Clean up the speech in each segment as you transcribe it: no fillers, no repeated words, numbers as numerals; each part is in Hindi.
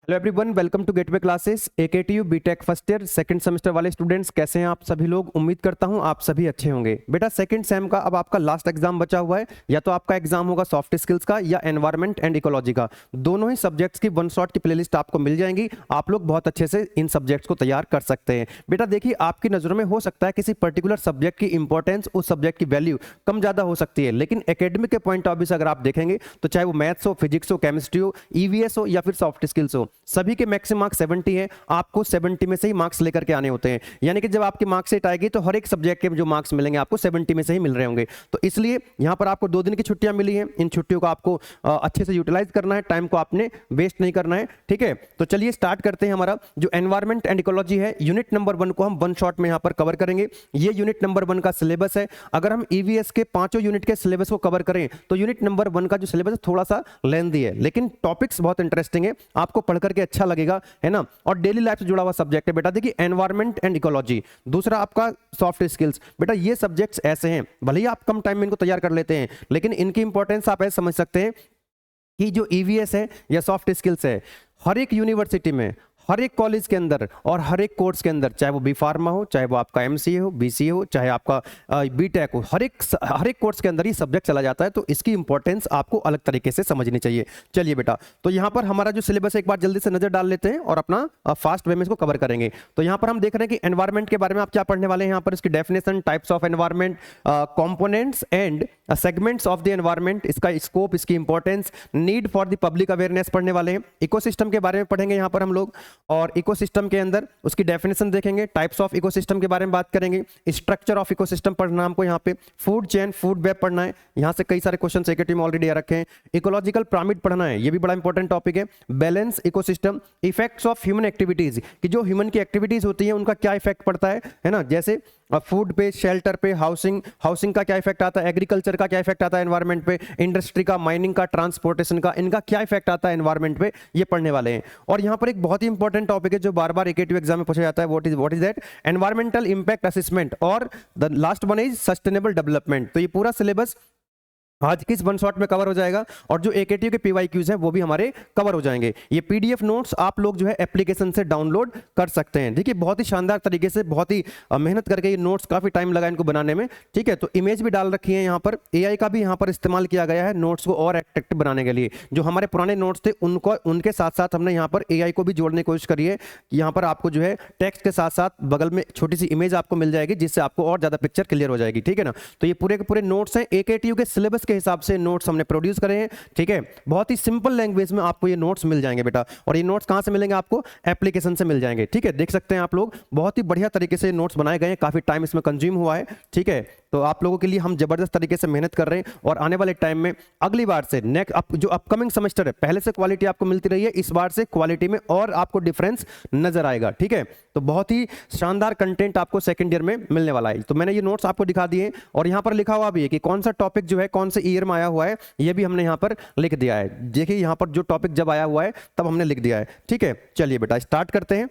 Hello everyone, welcome to Gateway Classes. AKTU BTech first year second semester वाले स्टूडेंट्स कैसे हैं आप सभी लोग। उम्मीद करता हूं आप सभी अच्छे होंगे। बेटा सेकंड सेम का अब आपका लास्ट एग्जाम बचा हुआ है। या तो आपका एग्जाम होगा सॉफ्ट स्किल्स का या एनवायरमेंट एंड इकोलॉजी का। दोनों ही सब्जेक्ट्स की वन शॉट की प्लेलिस्ट आपको मिल जाएंगी। आप लोग बहुत अच्छे से इन सब्जेक्ट्स को तैयार कर सकते हैं। बेटा देखिए, आपकी नज़रों में हो सकता है किसी पर्टिकुलर सब्जेक्ट की इंपॉर्टेंस, उस सब्जेक्ट की वैल्यू कम ज़्यादा हो सकती है, लेकिन एकेडमिक के पॉइंट ऑफ व्यू से अगर आप देखेंगे तो चाहे वो मैथ्स हो, फिजिक्स हो, केमिस्ट्री हो, ईवीएस हो या फिर सॉफ्ट स्किल्स हो, सभी के मैक्सिमम मार्क्स 70 है। आपको 70 में से ही मार्क्स लेकर के आने होते हैं। यानी कि जब आपकी मार्क्स आएगी तो हर एक सब्जेक्ट के जो मार्क्स मिलेंगे आपको 70 में से ही मिल रहे होंगे। तो इसलिए यहां पर आपको 2 दिन की छुट्टियां मिली हैं। इन छुट्टियों को आपको अच्छे से यूटिलाइज करना है, टाइम को आपने वेस्ट नहीं करना है। ठीक है, तो चलिए स्टार्ट करते हैं। हमारा जो एनवायरमेंट एंड इकोलॉजी है, यूनिट नंबर 1 को हम वन शॉट में यहां पर कवर करेंगे। ये यूनिट नंबर 1 का सिलेबस है। अगर हम ईवीएस के 5 यूनिट के सिलेबस को कवर करें तो यूनिट नंबर 1 का जो सिलेबस है थोड़ा सा लेंथी है, लेकिन टॉपिक्स बहुत इंटरेस्टिंग है, आपको पढ़ करके अच्छा लगेगा, है ना। और डेली लाइफ से जुड़ा हुआ सब्जेक्ट है। बेटा देखिए, एनवायरमेंट एंड इकोलॉजी, दूसरा आपका सॉफ्ट स्किल्स। बेटा ये सब्जेक्ट्स ऐसे हैं, भले ही आप कम टाइम में इनको तैयार कर लेते हैं, लेकिन इनकी इंपॉर्टेंस आप ऐसे समझ सकते हैं कि जो ईवीएस है या सॉफ्ट स्किल्स है, हर एक यूनिवर्सिटी में, हर एक कॉलेज के अंदर और हर एक कोर्स के अंदर, चाहे वो बी फार्मा हो, चाहे वो आपका एमसीए हो, बीसीए हो, चाहे आपका बीटेक हो, हर एक कोर्स के अंदर ये सब्जेक्ट चला जाता है। तो इसकी इंपॉर्टेंस आपको अलग तरीके से समझनी चाहिए। चलिए बेटा, तो यहाँ पर हमारा जो सिलेबस है एक बार जल्दी से नजर डाल लेते हैं और अपना फास्ट वे में इसको कवर करेंगे। तो यहाँ पर हम देख रहे हैं कि एनवायरमेंट के बारे में आप क्या पढ़ने वाले हैं। यहाँ पर इसकी definition, types of environment, components and segments of the environment, इसका स्कोप, इसकी importance, need for the public awareness पढ़ने वाले हैं। इकोसिस्टम के बारे में पढ़ेंगे यहाँ पर हम लोग, और इकोसिस्टम के अंदर उसकी डेफिनेशन देखेंगे। टाइप्स ऑफ इकोसिस्टम के बारे में बात करेंगे। स्ट्रक्चर ऑफ इकोसिस्टम पढ़ना हमको यहाँ पे। फूड चेन, फूड वेब पढ़ना है। यहाँ से कई सारे क्वेश्चन एकेटी में ऑलरेडी आ रखे हैं। इकोलॉजिकल पिरामिड पढ़ना है, ये भी बड़ा इंपॉर्टेंट टॉपिक है। Balance ecosystem, effects of human activities, कि जो ह्यूमन की एक्टिविटीज होती है उनका क्या इफेक्ट पड़ता है ना। जैसे फूड पे, शेल्टर पे, हाउसिंग का क्या इफेक्ट आता है, एग्रीकल्चर का क्या इफेक्ट आता है एनवायरमेंट पे, इंडस्ट्री का, माइनिंग का, ट्रांसपोर्टेशन का, इनका क्या इफेक्ट आता है एनवायरमेंट पे, ये पढ़ने वाले हैं। और यहाँ पर एक बहुत ही इंपॉर्टेंट टॉपिक है जो बार बार एकेटीव एग्जाम में पूछा जाता है, what is that, environmental impact assessment, और the last one is sustainable development. तो ये पूरा सिलेबस आज की इस वन शॉट में कवर हो जाएगा, और जो एकेटीयू के पीवाईक्यूज हैं वो भी हमारे कवर हो जाएंगे। ये पीडीएफ नोट्स आप लोग जो है एप्लीकेशन से डाउनलोड कर सकते हैं। देखिए बहुत ही शानदार तरीके से, बहुत ही मेहनत करके ये नोट्स, काफी टाइम लगा इनको बनाने में। ठीक है, तो इमेज भी डाल रखी है यहाँ पर, एआई का भी यहाँ पर इस्तेमाल किया गया है नोट्स को और अट्रैक्टिव बनाने के लिए। जो हमारे पुराने नोट्स थे उनको, उनके साथ साथ हमने यहाँ पर एआई को भी जोड़ने की कोशिश करी है। यहाँ पर आपको जो है टेक्स्ट के साथ साथ बगल में छोटी सी इमेज आपको मिल जाएगी, जिससे आपको और ज्यादा पिक्चर क्लियर हो जाएगी। ठीक है ना, तो ये पूरे के पूरे नोट्स हैं, एकेटीयू के सिलेबस के हिसाब से नोट्स हमने प्रोड्यूस करे हैं। ठीक है, बहुत ही सिंपल लैंग्वेज में आपको ये नोट्स मिल जाएंगे बेटा। और ये नोट्स कहां से मिलेंगे आपको, एप्लीकेशन से मिल जाएंगे। ठीक है, देख सकते हैं आप लोग, बहुत ही बढ़िया तरीके से नोट्स बनाए गए हैं, काफी टाइम इसमें कंज्यूम हुआ है। ठीक है, तो आप लोगों के लिए हम जबरदस्त तरीके से मेहनत कर रहे हैं, और आने वाले टाइम में अगली बार से जो अपकमिंग सेमेस्टर है, पहले से क्वालिटी आपको मिलती रही है, इस बार से क्वालिटी में और आपको डिफरेंस नजर आएगा। ठीक है, तो बहुत ही शानदार कंटेंट आपको सेकंड ईयर में मिलने वाला है। तो मैंने ये नोट्स आपको दिखा दिए, और यहाँ पर लिखा हुआ भी है कि कौन सा टॉपिक जो है कौन से ईयर में आया हुआ है, ये भी हमने यहाँ पर लिख दिया है। देखिए यहाँ पर जो टॉपिक जब आया हुआ है तब हमने लिख दिया है। ठीक है, चलिए बेटा स्टार्ट करते हैं।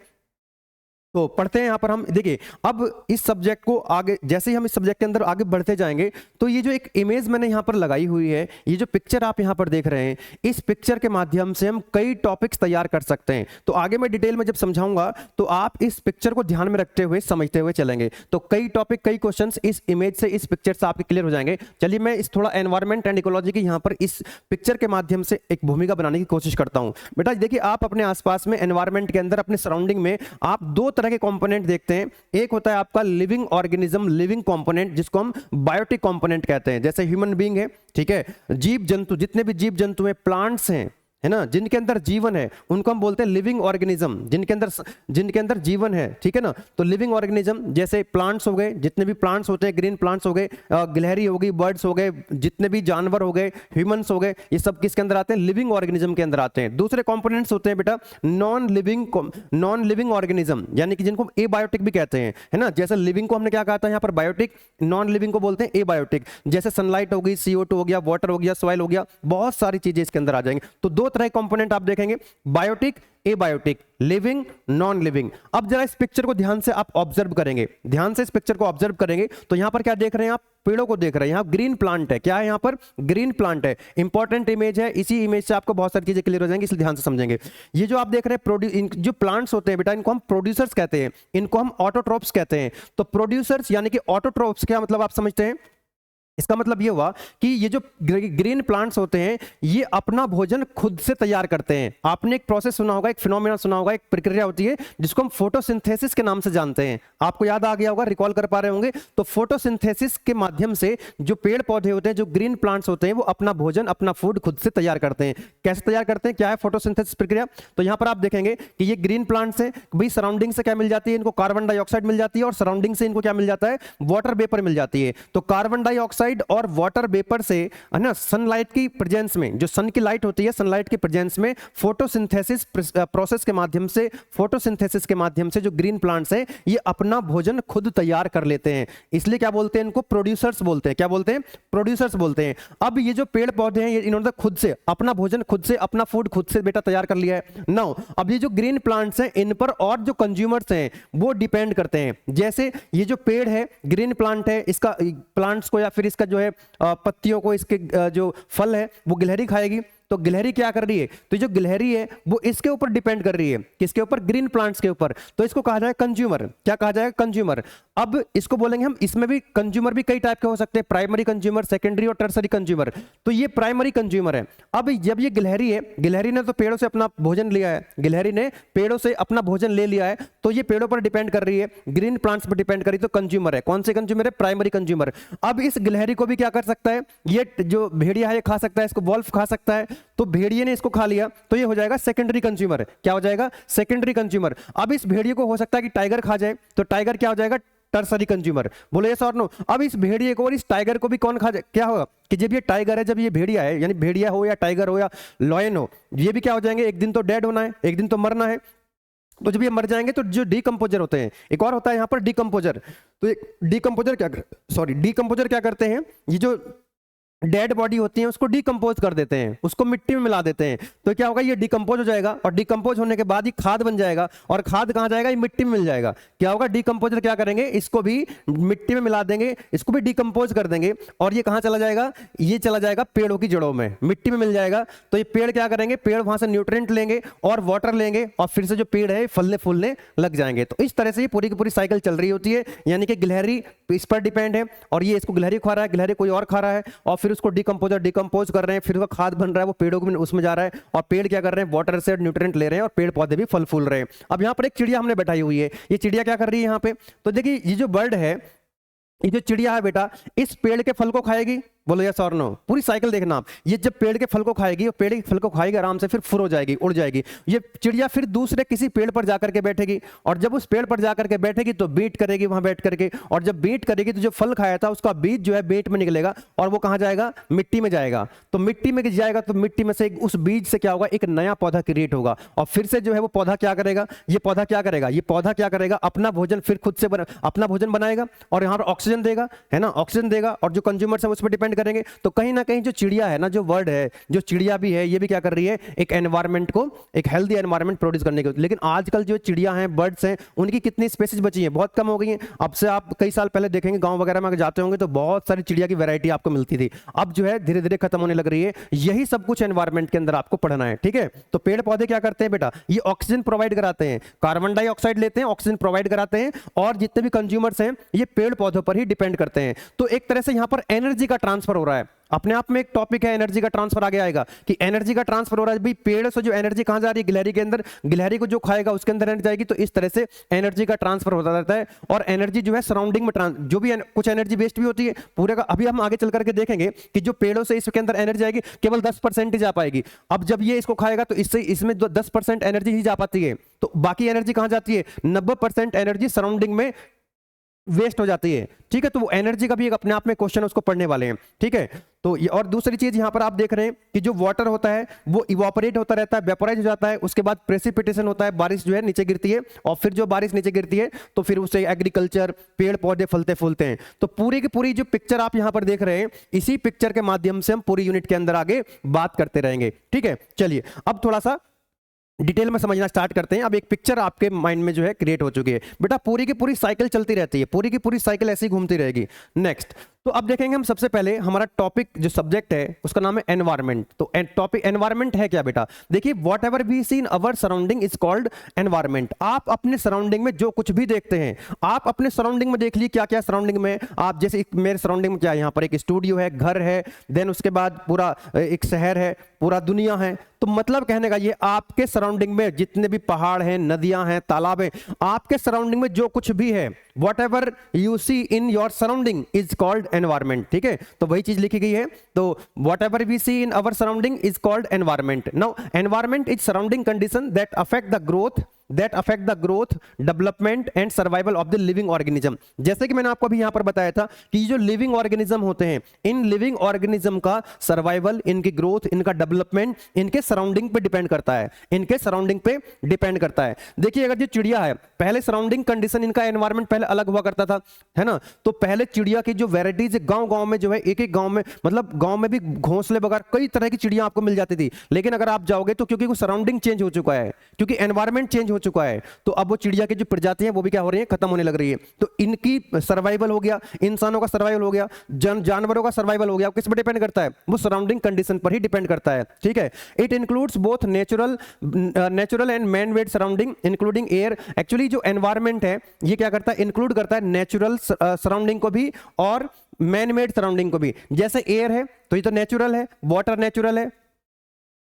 तो पढ़ते हैं यहाँ पर हम। देखिए अब इस सब्जेक्ट को आगे, जैसे ही हम इस सब्जेक्ट के अंदर आगे बढ़ते जाएंगे, तो ये जो एक इमेज मैंने यहाँ पर लगाई हुई है, ये जो पिक्चर आप यहाँ पर देख रहे हैं, इस पिक्चर के माध्यम से हम कई टॉपिक्स तैयार कर सकते हैं। तो आगे मैं डिटेल में जब समझाऊंगा तो आप इस पिक्चर को ध्यान में रखते हुए समझते हुए चलेंगे, तो कई टॉपिक, कई क्वेश्चंस इस इमेज से, इस पिक्चर से आपके क्लियर हो जाएंगे। चलिए मैं इस थोड़ा एनवायरमेंट एंड इकोलॉजी की यहाँ पर इस पिक्चर के माध्यम से एक भूमिका बनाने की कोशिश करता हूँ। बेटा देखिए, आप अपने आसपास में, एनवायरमेंट के अंदर, अपने सराउंडिंग में आप 2 तरह के कंपोनेंट देखते हैं। एक होता है आपका लिविंग ऑर्गेनिज्म, लिविंग कंपोनेंट, जिसको हम बायोटिक कंपोनेंट कहते हैं। जैसे ह्यूमन बीइंग है, ठीक है, जीव जंतु, जितने भी जीव जंतु हैं, प्लांट्स हैं, है ना, जिनके अंदर जीवन है, उनको हम बोलते हैं लिविंग ऑर्गेनिज्म, जिनके अंदर जीवन है। ठीक है ना, तो लिविंग ऑर्गेनिज्म जैसे प्लांट्स हो गए, जितने भी प्लांट्स होते हैं, ग्रीन प्लांट्स हो गए, गिलहरी हो गई, बर्ड्स हो गए, जितने भी जानवर हो गए, ह्यूमंस हो गए, ये सब किसके अंदर आते हैं, लिविंग ऑर्गेनिज्म के अंदर आते हैं। दूसरे कंपोनेंट्स होते हैं बेटा नॉन लिविंग ऑर्गेनिज्म, यानी कि जिनको एबायोटिक भी कहते हैं, है ना। जैसे लिविंग को हमने क्या कहा था यहाँ पर, बायोटिक, नॉन लिविंग को बोलते हैं एबायोटिक। जैसे सनलाइट हो गई, CO2 हो गया, वाटर हो गया, सॉइल हो गया, बहुत सारी चीजें इसके अंदर आ जाएंगे। तो 2 तरह के कंपोनेंट आप देखेंगे, biotic, abiotic, living, non living. अब जरा इस पिक्चर को ध्यान से आप ऑब्जर्व करेंगे, ध्यान से इस पिक्चर को ऑब्जर्व करेंगे तो यहां पर क्या देख रहे हैं आप, पेड़ों को देख रहे हैं। यहां ग्रीन प्लांट है, क्या है यहां पर, ग्रीन प्लांट है। इंपॉर्टेंट इमेज है, इसी इमेज से आपको बहुत सारी चीजें क्लियर हो जाएंगी, इसलिए ध्यान से समझेंगे। ये जो आप देख रहे हैं जो प्लांट्स होते हैं बेटा, इनको हम प्रोड्यूसर्स कहते हैं, इनको हम ऑटोट्रोप्स कहते हैं। तो प्रोड्यूसर्स यानी कि ऑटोट्रोप्स, क्या मतलब आप समझते हैं, इसका मतलब ये हुआ कि ये जो ग्रीन प्लांट्स होते हैं ये अपना भोजन खुद से तैयार करते हैं। आपने एक प्रोसेस सुना होगा, एक फिनोमेना सुना होगा, एक प्रक्रिया होती है जिसको हम फोटोसिंथेसिस के नाम से जानते हैं। आपको याद आ गया होगा, रिकॉल कर पा रहे होंगे। तो फोटोसिंथेसिस के माध्यम से जो पेड़ पौधे होते हैं, जो ग्रीन प्लांट्स होते हैं, वो अपना भोजन, अपना फूड खुद से तैयार करते हैं। कैसे तैयार करते हैं, क्या है फोटोसिंथेसिस प्रक्रिया, तो यहां पर आप देखेंगे कि ये ग्रीन प्लांट्स हैं, भाई सराउंडिंग से क्या मिल जाती है इनको, कार्बन डाइऑक्साइड मिल जाती है, और सराउंडिंग से इनको क्या मिल जाता है, वाटर वेपर मिल जाती है। तो कार्बन डाइऑक्साइड और वाटर वेपर से, है ना, सनलाइट की प्रेजेंस में, जो सन की लाइट होती है, सनलाइट की प्रेजेंस में फोटोसिंथेसिस प्रोसेस के माध्यम से, फोटोसिंथेसिस के माध्यम से जो ग्रीन प्लांट्स हैं ये अपना भोजन खुद तैयार कर लेते हैं। इसलिए क्या बोलते हैं इनको, प्रोड्यूसर्स बोलते हैं। क्या बोलते हैं, प्रोड्यूसर्स बोलते हैं। अब ये जो पेड़ पौधे हैं ये इन्होंने खुद से अपना भोजन, खुद से अपना फूड खुद से बेटा तैयार कर लिया है। नाउ अब ये जो ग्रीन प्लांट्स हैं इन पर और जो कंज्यूमर्स हैं वो डिपेंड करते हैं। जैसे ये जो पेड़ है, ग्रीन प्लांट है, इसका प्लांट्स को या फिर इसका जो है पत्तियों को, इसके जो फल है वो गिलहरी खाएगी। तो गिलहरी क्या कर रही है, तो जो गिलहरी है वो इसके ऊपर डिपेंड कर रही है, किसके ऊपर, ग्रीन प्लांट्स के ऊपर। तो इसको कहा जाएगा कंज्यूमर। क्या कहा जाएगा, कंज्यूमर। अब इसको बोलेंगे हम, इसमें भी कंज्यूमर भी कई टाइप के हो सकते हैं, प्राइमरी कंज्यूमर, सेकेंडरी और टर्सरी कंज्यूमर। तो ये प्राइमरी कंज्यूमर है। अब जब ये गिलहरी है, गिलहरी ने तो पेड़ों से अपना भोजन लिया है, गिलहरी ने पेड़ों से अपना भोजन ले लिया है, तो ये पेड़ों पर डिपेंड कर रही है, ग्रीन प्लांट्स पर डिपेंड कर रही है, तो कंज्यूमर है। कौन से कंज्यूमर है, प्राइमरी कंज्यूमर। अब इस गिलहरी को भी क्या कर सकता है, ये जो भेड़िया है ये खा सकता है, इसको वॉल्फ खा सकता है। तो भेड़िए ने इसको खा लिया तो ये हो जाएगा सेकेंडरी कंज्यूमर। क्या हो जाएगा, सेकेंडरी कंज्यूमर। अब इस भेड़िए को हो सकता है कि टाइगर खा जाए, तो टाइगर क्या हो जाएगा, टर्सरी कंज्यूमर। बोलो यस और नो। अब इस भेड़िए को और इस टाइगर को भी कौन खा जाए, क्या होगा कि जब ये टाइगर है, जब ये भेड़िया है, यानी भेड़िया हो या टाइगर हो या लॉयन हो, ये भी क्या हो जाएंगे, एक दिन तो डेड होना है, एक दिन तो मरना है। तो जब ये मर जाएंगे तो जो डीकंपोजर होते हैं, एक और होता है यहां पर डीकंपोजर। तो डीकंपोजर डीकंपोजर क्या करते हैं, ये जो डेड बॉडी होती है उसको डिकम्पोज कर देते हैं, उसको मिट्टी में मिला देते हैं। तो क्या होगा, ये डिकम्पोज हो जाएगा, और डिकम्पोज होने के बाद ये खाद बन जाएगा, और खाद कहां जाएगा, ये मिट्टी में मिल जाएगा। क्या होगा, डिकम्पोजर क्या करेंगे, इसको भी मिट्टी में मिला देंगे, इसको भी डिकम्पोज कर देंगे, और ये कहां चला जाएगा, ये चला जाएगा पेड़ों की जड़ों में, मिट्टी में मिल जाएगा। तो ये पेड़ क्या करेंगे, पेड़ वहां से न्यूट्रिएंट लेंगे और वाटर लेंगे, और फिर से जो पेड़ है फलने फूलने लग जाएंगे। तो इस तरह से ये पूरी की पूरी साइकिल चल रही होती है। यानी कि गिलहरी इस पर डिपेंड है, और ये इसको गिलहरी खा रहा है, गिलहरी कोई और खा रहा है, और फिर उसको डिकम्पोज कर रहे हैं, फिर उसका खाद बन रहा है, वो पेड़ों में उसमें जा रहा है, और पेड़ क्या कर रहे हैं, वाटर से न्यूट्रिएंट ले रहे हैं, और पेड़ पौधे भी फल फूल रहे हैं। अब यहाँ पर एक चिड़िया हमने बैठाई हुई है, ये चिड़िया क्या कर रही है यहाँ पे, तो देखिए ये जो बर्ड है, ये जो चिड़िया है बेटा, इस पेड़ के फल को खाएगी। बोलो यस और नो। पूरी साइकिल देखना आप, ये जब पेड़ के फल को खाएगी, और पेड़ के फल को खाएगी आराम से, फिर फुर हो जाएगी, उड़ जाएगी। ये चिड़िया फिर दूसरे किसी पेड़ पर जाकर के बैठेगी, और जब उस पेड़ पर जाकर के बैठेगी तो बीट करेगी वहां बैठ करके, और जब बीट करेगी तो जो फल खाया था उसका बीज जो है बीट में निकलेगा, और वो कहां जाएगा, मिट्टी में जाएगा। तो मिट्टी में जाएगा तो मिट्टी में से उस बीज से क्या होगा, एक नया पौधा क्रिएट होगा, और फिर से जो है वो पौधा क्या करेगा, ये पौधा क्या करेगा, ये पौधा क्या करेगा, अपना भोजन फिर खुद से अपना भोजन बनाएगा, और यहाँ पर ऑक्सीजन देगा, है ना, ऑक्सीजन देगा, और जो कंज्यूमर्स है उस पर डिपेंड करेंगे। तो कहीं ना कहीं जो चिड़िया है ना, जो वर्ड है, जो चिड़िया भी है, ये भी क्या कर रही है, एक एनवायरनमेंट को, एक हेल्दी एनवायरनमेंट प्रोड्यूस करने के। लेकिन आजकल जो चिड़िया हैं, बर्ड्स हैं, उनकी कितनी स्पेसीज बची हैं, बहुत कम हो गई हैं। अब से आप कई साल पहले देखेंगे गांव वगैरह में अगर जाते होंगे तो बहुत सारी चिड़िया की वैरायटी आपको मिलती थी, अब जो है धीरे धीरे खत्म होने लग रही है। यही सब कुछ एनवायरनमेंट के अंदर आपको पढ़ना है, ठीक है। तो पेड़ पौधे क्या करते हैं बेटा, ये ऑक्सीजन प्रोवाइड कराते हैं, कार्बन डाइऑक्साइड लेते हैं, ऑक्सीजन प्रोवाइड कराते हैं, और जितने भी कंज्यूमर्स हैं ये पेड़ पौधों पर ही डिपेंड करते हैं। तो एक तरह से यहां पर एनर्जी का ट्रांसफर हो रहा है, अपने आप में एक टॉपिक है एनर्जी का ट्रांसफर, आगे आएगा कि एनर्जी का ट्रांसफर हो रहा है। भाई पेड़ से जो एनर्जी कहां जा रही है, गिलहरी के अंदर, गिलहरी को जो खाएगा उसके अंदर एनर्जी जाएगी। तो इस तरह से एनर्जी का ट्रांसफर होता रहता है, और एनर्जी जो है सराउंडिंग में जो भी कुछ एनर्जी वेस्ट भी होती है पूरे का। अभी हम आगे चल करके देखेंगे कि जो पेड़ों से इसके अंदर एनर्जी आएगी केवल 10% ही जा पाएगी। अब जब ये इसको खाएगा तो इससे इसमें 10% एनर्जी ही जा पाती है, तो बाकी एनर्जी कहां जाती है, 90% एनर्जी सराउंडिंग में वेस्ट हो जाती है, ठीक है। तो वो एनर्जी का भी एक अपने आप में क्वेश्चन उसको पढ़ने वाले हैं, ठीक है। तो ये, और दूसरी चीज यहां पर आप देख रहे हैं कि जो वाटर होता है वो इवापोरेट होता रहता है, वेपोराइज हो जाता है, उसके बाद प्रेसिपिटेशन होता है, बारिश जो है नीचे गिरती है, और फिर जो बारिश नीचे गिरती है तो फिर उससे एग्रीकल्चर, पेड़ पौधे फलते फूलते हैं। तो पूरी की पूरी जो पिक्चर आप यहां पर देख रहे हैं, इसी पिक्चर के माध्यम से हम पूरी यूनिट के अंदर आगे बात करते रहेंगे, ठीक है। चलिए अब थोड़ा सा डिटेल में समझना स्टार्ट करते हैं। अब एक पिक्चर आपके माइंड में जो है क्रिएट हो चुकी है। बेटा पूरी की पूरी साइकिल चलती रहती है, पूरी की पूरी साइकिल ऐसी घूमती रहेगी। नेक्स्ट, तो अब देखेंगे हम सबसे पहले हमारा टॉपिक जो सब्जेक्ट है उसका नाम है एनवायरनमेंट। तो टॉपिक एनवायरनमेंट है क्या बेटा? देखिए, whatever we see in our surrounding is called environment. आप अपने सराउंडिंग में जो कुछ भी देखते हैं, आप अपने सराउंडिंग में देख लीजिए क्या क्या सराउंडिंग में। आप जैसे मेरे सराउंडिंग में क्या है, यहाँ पर एक स्टूडियो है, घर है, देन उसके बाद पूरा एक शहर है, पूरा दुनिया है। तो मतलब कहने का ये, आपके सराउंडिंग में जितने भी पहाड़ हैं, नदियां हैं, तालाब हैं, आपके सराउंडिंग में जो कुछ भी है, whatever you see in your surrounding is called environment, ठीक है। तो वही चीज लिखी गई है। तो whatever we see in our surrounding is called environment. Now environment is surrounding condition that affect the growth, development and survival of the living organism. जैसे कि मैंने आपको अभी यहां पर बताया था कि जो लिविंग ऑर्गेनिज्म होते हैं, इन लिविंग ऑर्गेनिज्म का सर्वाइवल, इनकी ग्रोथ, इनका डेवलपमेंट इनके सराउंडिंग पे डिपेंड करता है, इनके सराउंडिंग पे डिपेंड करता है। देखिए, अगर जो चिड़िया है, पहले सराउंडिंग कंडीशन, इनका एनवायरमेंट पहले अलग हुआ करता था, है ना। तो पहले चिड़िया की जो वेराइटीज गांव गांव में जो है, एक एक गांव में, मतलब गांव में भी घोंसले वगैरह कई तरह की चिड़िया आपको मिल जाती थी। लेकिन अगर आप जाओगे तो क्योंकि वो सराउंडिंग चेंज हो चुका है, क्योंकि एनवायरमेंट चेंज हो चुका है, तो अब वो चिड़िया की जो प्रजाति है वो भी क्या हो रही है, खत्म होने लग रही है। तो इनकी सर्वाइवल हो गया, इंसानों का सर्वाइवल हो गया, जानवरों का सर्वाइवल हो गया। किस पर डिपेंड करता है? वो सराउंडिंग कंडीशन पर ही डिपेंड करता है, ठीक है। It includes both natural and man made surrounding including air. Actually जो एनवायरमेंट है ये क्या करता है, इंक्लूड करता है नेचुरल सराउंडिंग को भी और मैन मेड सराउंडिंग को भी। जैसे एयर है तो ये तो नेचुरल है, वाटर नेचुरल है,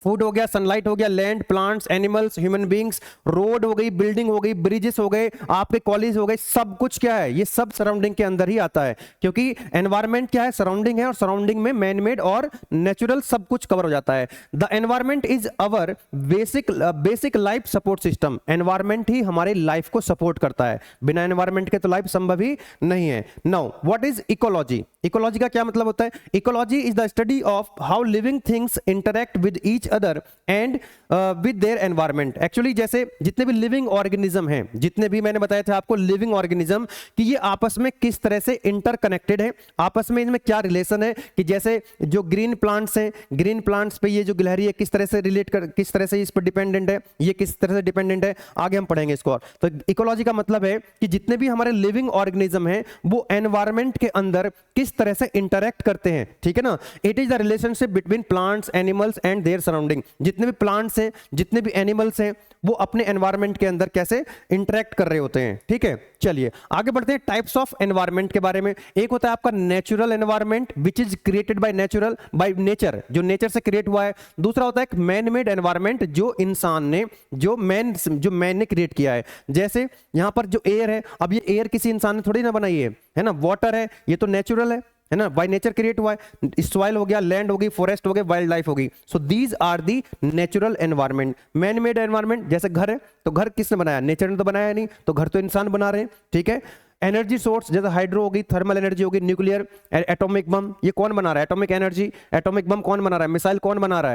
फूड हो गया, सनलाइट हो गया, land, plants, animals, human beings, road हो गई, बिल्डिंग हो गई, ब्रिजेस हो गए, आपके कॉलेज हो गए, सब कुछ क्या है, ये सब सराउंडिंग के अंदर ही आता है। क्योंकि एनवायरनमेंट क्या है, सराउंडिंग है, और सराउंडिंग में मैन मेड और नेचुरल सब कुछ कवर हो जाता है। The environment is our basic life support system. Environment ही हमारे लाइफ को सपोर्ट करता है, बिना एनवायरनमेंट के तो लाइफ संभव ही नहीं है। Now what is ecology? Ecology का क्या मतलब होता है? Ecology is the study of how living things interact with each other and with their environment. Actually जैसे जितने भी लिविंग ऑर्गेनिज्म हैं, जितने भी मैंने बताया था आपको लिविंग ऑर्गेनिज्म, कि ये आपस में किस तरह से इंटरकनेक्टेड है, आपस में इनमें क्या रिलेशन है। कि जैसे जो ग्रीन प्लांट्स हैं, ग्रीन प्लांट्स पे ये जो गिलहरी है किस तरह से रिलेट कर, किस तरह से इस पर डिपेंडेंट है, ये किस तरह से डिपेंडेंट है, आगे हम पढ़ेंगे इसको। और तो इकोलॉजी का मतलब है कि जितने भी हमारे लिविंग ऑर्गेनिज्म हैं वो एनवायरनमेंट के अंदर किस तरह से इंटरेक्ट करते हैं, ठीक है ना। It is the relationship between plants, animals and their surrounding. जितने भी प्लांट्स हैं, जितने भी एनिमल्स हैं, वो अपने एनवायरनमेंट के अंदर कैसे इंटरेक्ट कर रहे होते हैं, ठीक है। चलिए आगे बढ़ते हैं टाइप्स ऑफ एनवायरनमेंट के बारे में। एक होता है आपका natural environment which is created by nature, जो नेचर से क्रिएट हुआ है। दूसरा होता है एक मैन मेड एनवायरनमेंट, जो इंसान ने, जो मैन ने क्रिएट किया है। जैसे यहां पर जो एयर है, अब ये एयर किसी इंसान ने थोड़ी ना बनाई है ना। वाटर है, ये तो नेचुरल है ना, बाय नेचर क्रिएट हुआ है। सॉइल हो गया, लैंड हो गई, फॉरेस्ट हो गए, वाइल्ड लाइफ होगी। So these are the natural environment. Man made environment, जैसे घर है तो घर किसने बनाया? नेचर ने तो बनाया नहीं, तो घर तो इंसान बना रहे हैं, ठीक है। एनर्जी सोर्स, जैसे हाइड्रो होगी, थर्मल एनर्जी होगी, न्यूक्लियर, एटॉमिक बम, ये कौन बना रहा है? एटॉमिक एनर्जी, एटॉमिक बम कौन बना रहा है? मिसाइल कौन बना रहा